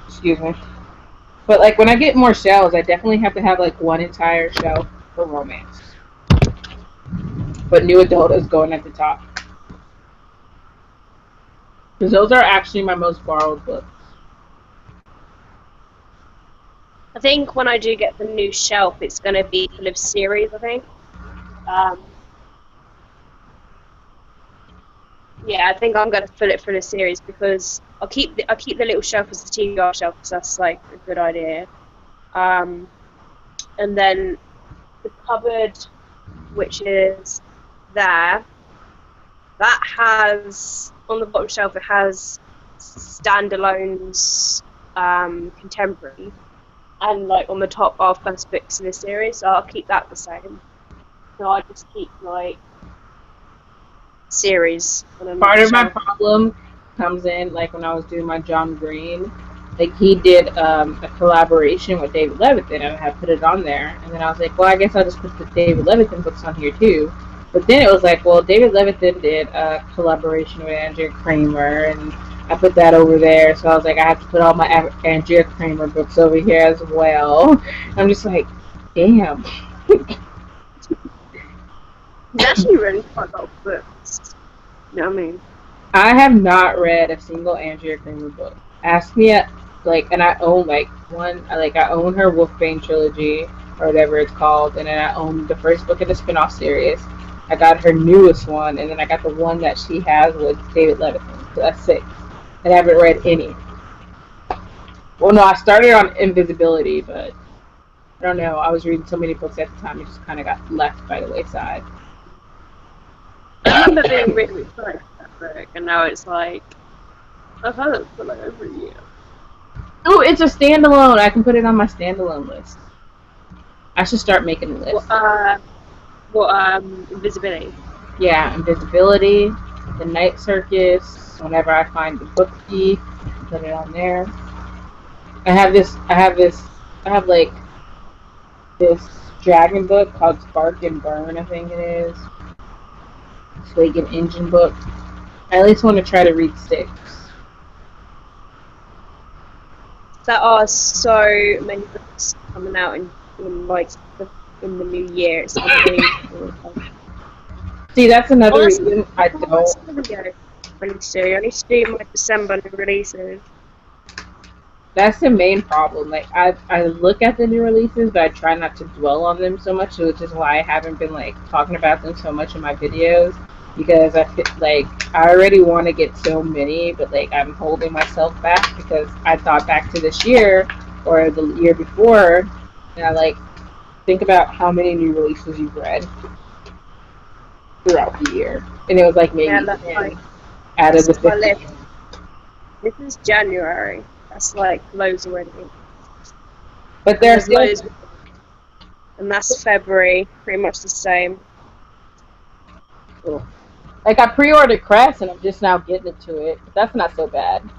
Excuse me. But like when I get more shelves, I definitely have to have like one entire shelf for romance. But new adult is going at the top because those are actually my most borrowed books. I think when I do get the new shelf, it's going to be full of series, I think. Yeah, I think I'm going to fill it full of series, because I'll keep the little shelf as the TBR shelf, because that's like a good idea. And then the cupboard, which is there, that has on the bottom shelf, it has standalones, contemporary, and like on the top are first books in the series. So I'll keep that the same. So I just keep like series on Part another of my shelf. problem comes in like when I was doing my John Green. Like he did a collaboration with David Levitan, and I had put it on there. And then I was like, well, I guess I'll just put the David Levitan books on here too. But then it was like, well, David Levitan did a collaboration with Andrea Kramer, and I put that over there. So I was like, I have to put all my Andrea Kramer books over here as well. I'm just like, damn. He's actually really quite a lot of books. You know what I mean? I have not read a single Andrea Kramer book. Ask me at like, and I own like one. Like I own her Wolfbane trilogy or whatever it's called, and then I own the first book in the spinoff series. I got her newest one, and then I got the one that she has with David Levitan. So that's 6, and I haven't read any. Well, no, I started on Invisibility, but I don't know. I was reading so many books at the time, it just kind of got left by the wayside. I remember being really excited for that book, and now it's like I've had it for like over a year. Oh, it's a standalone. I can put it on my standalone list. I should start making a list. Invisibility? Yeah, Invisibility, the Night Circus. Whenever I find the book key, put it on there. I have this. I have this. I have like this dragon book called Spark and Burn. I think it is. It's like an engine book. I at least want to try to read 6. There are so many books coming out in like in the new year. It's unbelievable. See, that's another reason I don't. Video really soon. I need to do my December new releases. That's the main problem. Like I look at the new releases, but I try not to dwell on them so much, which is why I haven't been like talking about them so much in my videos because I feel like I already want to get so many, but like I'm holding myself back because I thought back to this year or the year before, and I like think about how many new releases you've read throughout the year, and it was like Yeah, maybe that's like 10 out of this the is my 50. list. This is January. That's like loads already. But And there's there's still loads, and that's February, pretty much the same. like I pre-ordered Crest and I'm just now getting into it, but that's not so bad.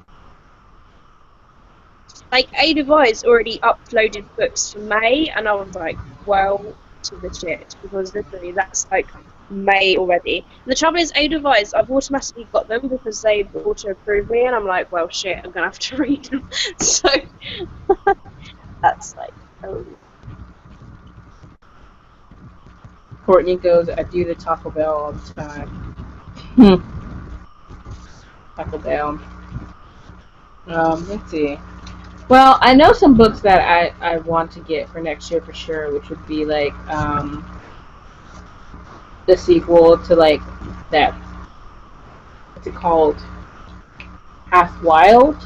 Like Ada Wise already uploaded books for May, and I was like, well, to the shit, because literally that's like May already. And the trouble is, Ada Wise, I've automatically got them because they've auto-approved me, and I'm like, well, shit, I'm gonna have to read them. So that's like, oh, Courtney goes, I do the Taco Bell all the time. Hmm. Taco Bell. Let's see. Well, I know some books that I want to get for next year for sure, which would be like the sequel to like that. What's it called? Half Wild.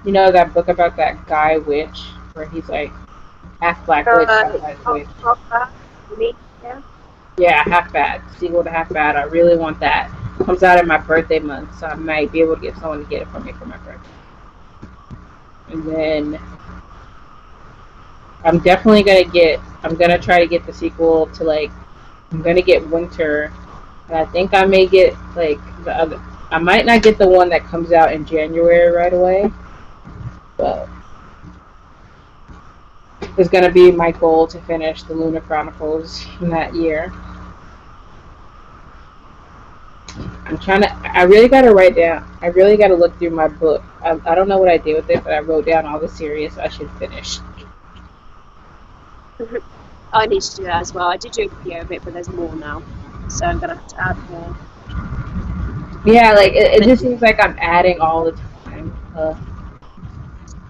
You know that book about that guy witch where he's like half black witch, uh, half white witch. me, yeah. Yeah, Half Bad. Sequel to Half Bad. I really want that. Comes out in my birthday month, so I might be able to get someone to get it for me for my birthday. And then I'm definitely gonna get. I'm gonna try to get the sequel to like. I'm gonna get Winter, and I think I may get like the other. I might not get the one that comes out in January right away, but it's gonna be my goal to finish the Lunar Chronicles in that year. I'm trying to. I really got to write down. I really got to look through my book. I don't know what I did with it, but I wrote down all the series I should finish. I need to do that as well. I did do a video of it, but there's more now, so I'm gonna have to add more. Yeah, like it just seems like I'm adding all the time.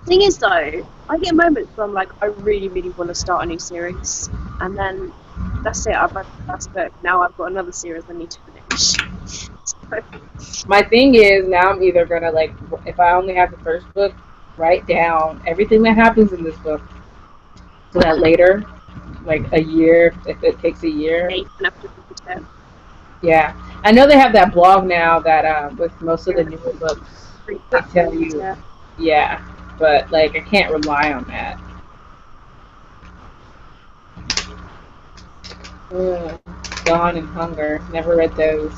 Thing is, though, I get moments where I'm like, I really, really want to start a new series, and then that's it. I've read the first book. Now I've got another series I need to finish. So, My thing is now I'm either gonna like if I only have the first book, write down everything that happens in this book so that later, like a year, if it takes a year. yeah, you can have to read it. Yeah, I know they have that blog now that with most of the newer books, Read they book tell read, you, yeah. yeah, but like I can't rely on that. Ugh, Dawn and Hunger, never read those.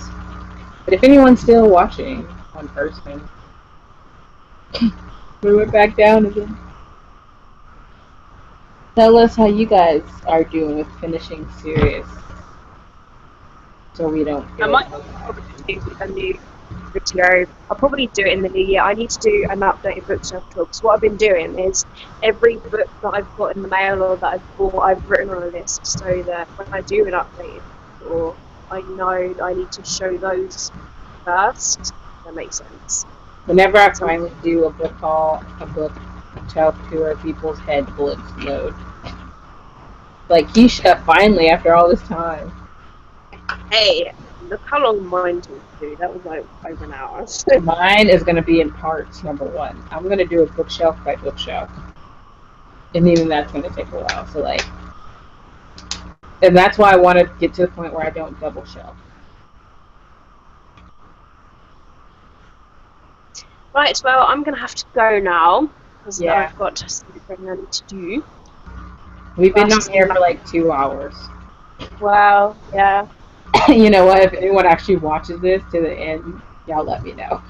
But if anyone's still watching, one person, we went back down again. Tell us how you guys are doing with finishing series, so we don't I feel might so bad. probably do a new video. I'll probably do it in the new year. I need to do an updated bookshelf tour because what I've been doing is every book that I've got in the mail or that I've bought, I've written on a list so that when I do an updated tour, I know I need to show those first. If that makes sense. Whenever I So finally do a book haul, a book shelf tour, people's heads will explode. Like ke-sha, finally after all this time. hey, look how long mine took to do. That was like over an hour. Mine is going to be in parts. Number one, I'm going to do a bookshelf by bookshelf, and even that's going to take a while. So like, and that's why I want to get to the point where I don't double shelf. Right, well, I'm gonna have to go now because Yeah, I've got something I need to do. we've been But on it's been here like, for like 2 hours. well, yeah. You know what? If anyone actually watches this to the end, y'all let me know.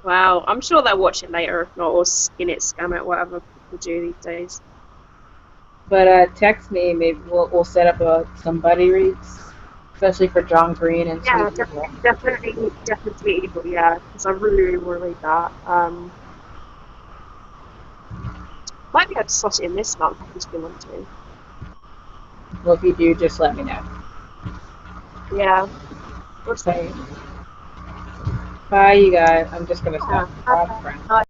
Wow, I'm sure they'll watch it later, if not, or skin it, scam it, whatever people do these days. But text me. Maybe we'll set up some buddy reads, especially for John Green and Sweet Yeah, Evil. definitely evil, yeah, because I really, really want to read that. Might be able to slot it in this month if you still want to. Well, if you do, just let me know. Yeah, we'll Okay. see. Bye, you guys. I'm just gonna Yeah, stop. Bye, friends. bye.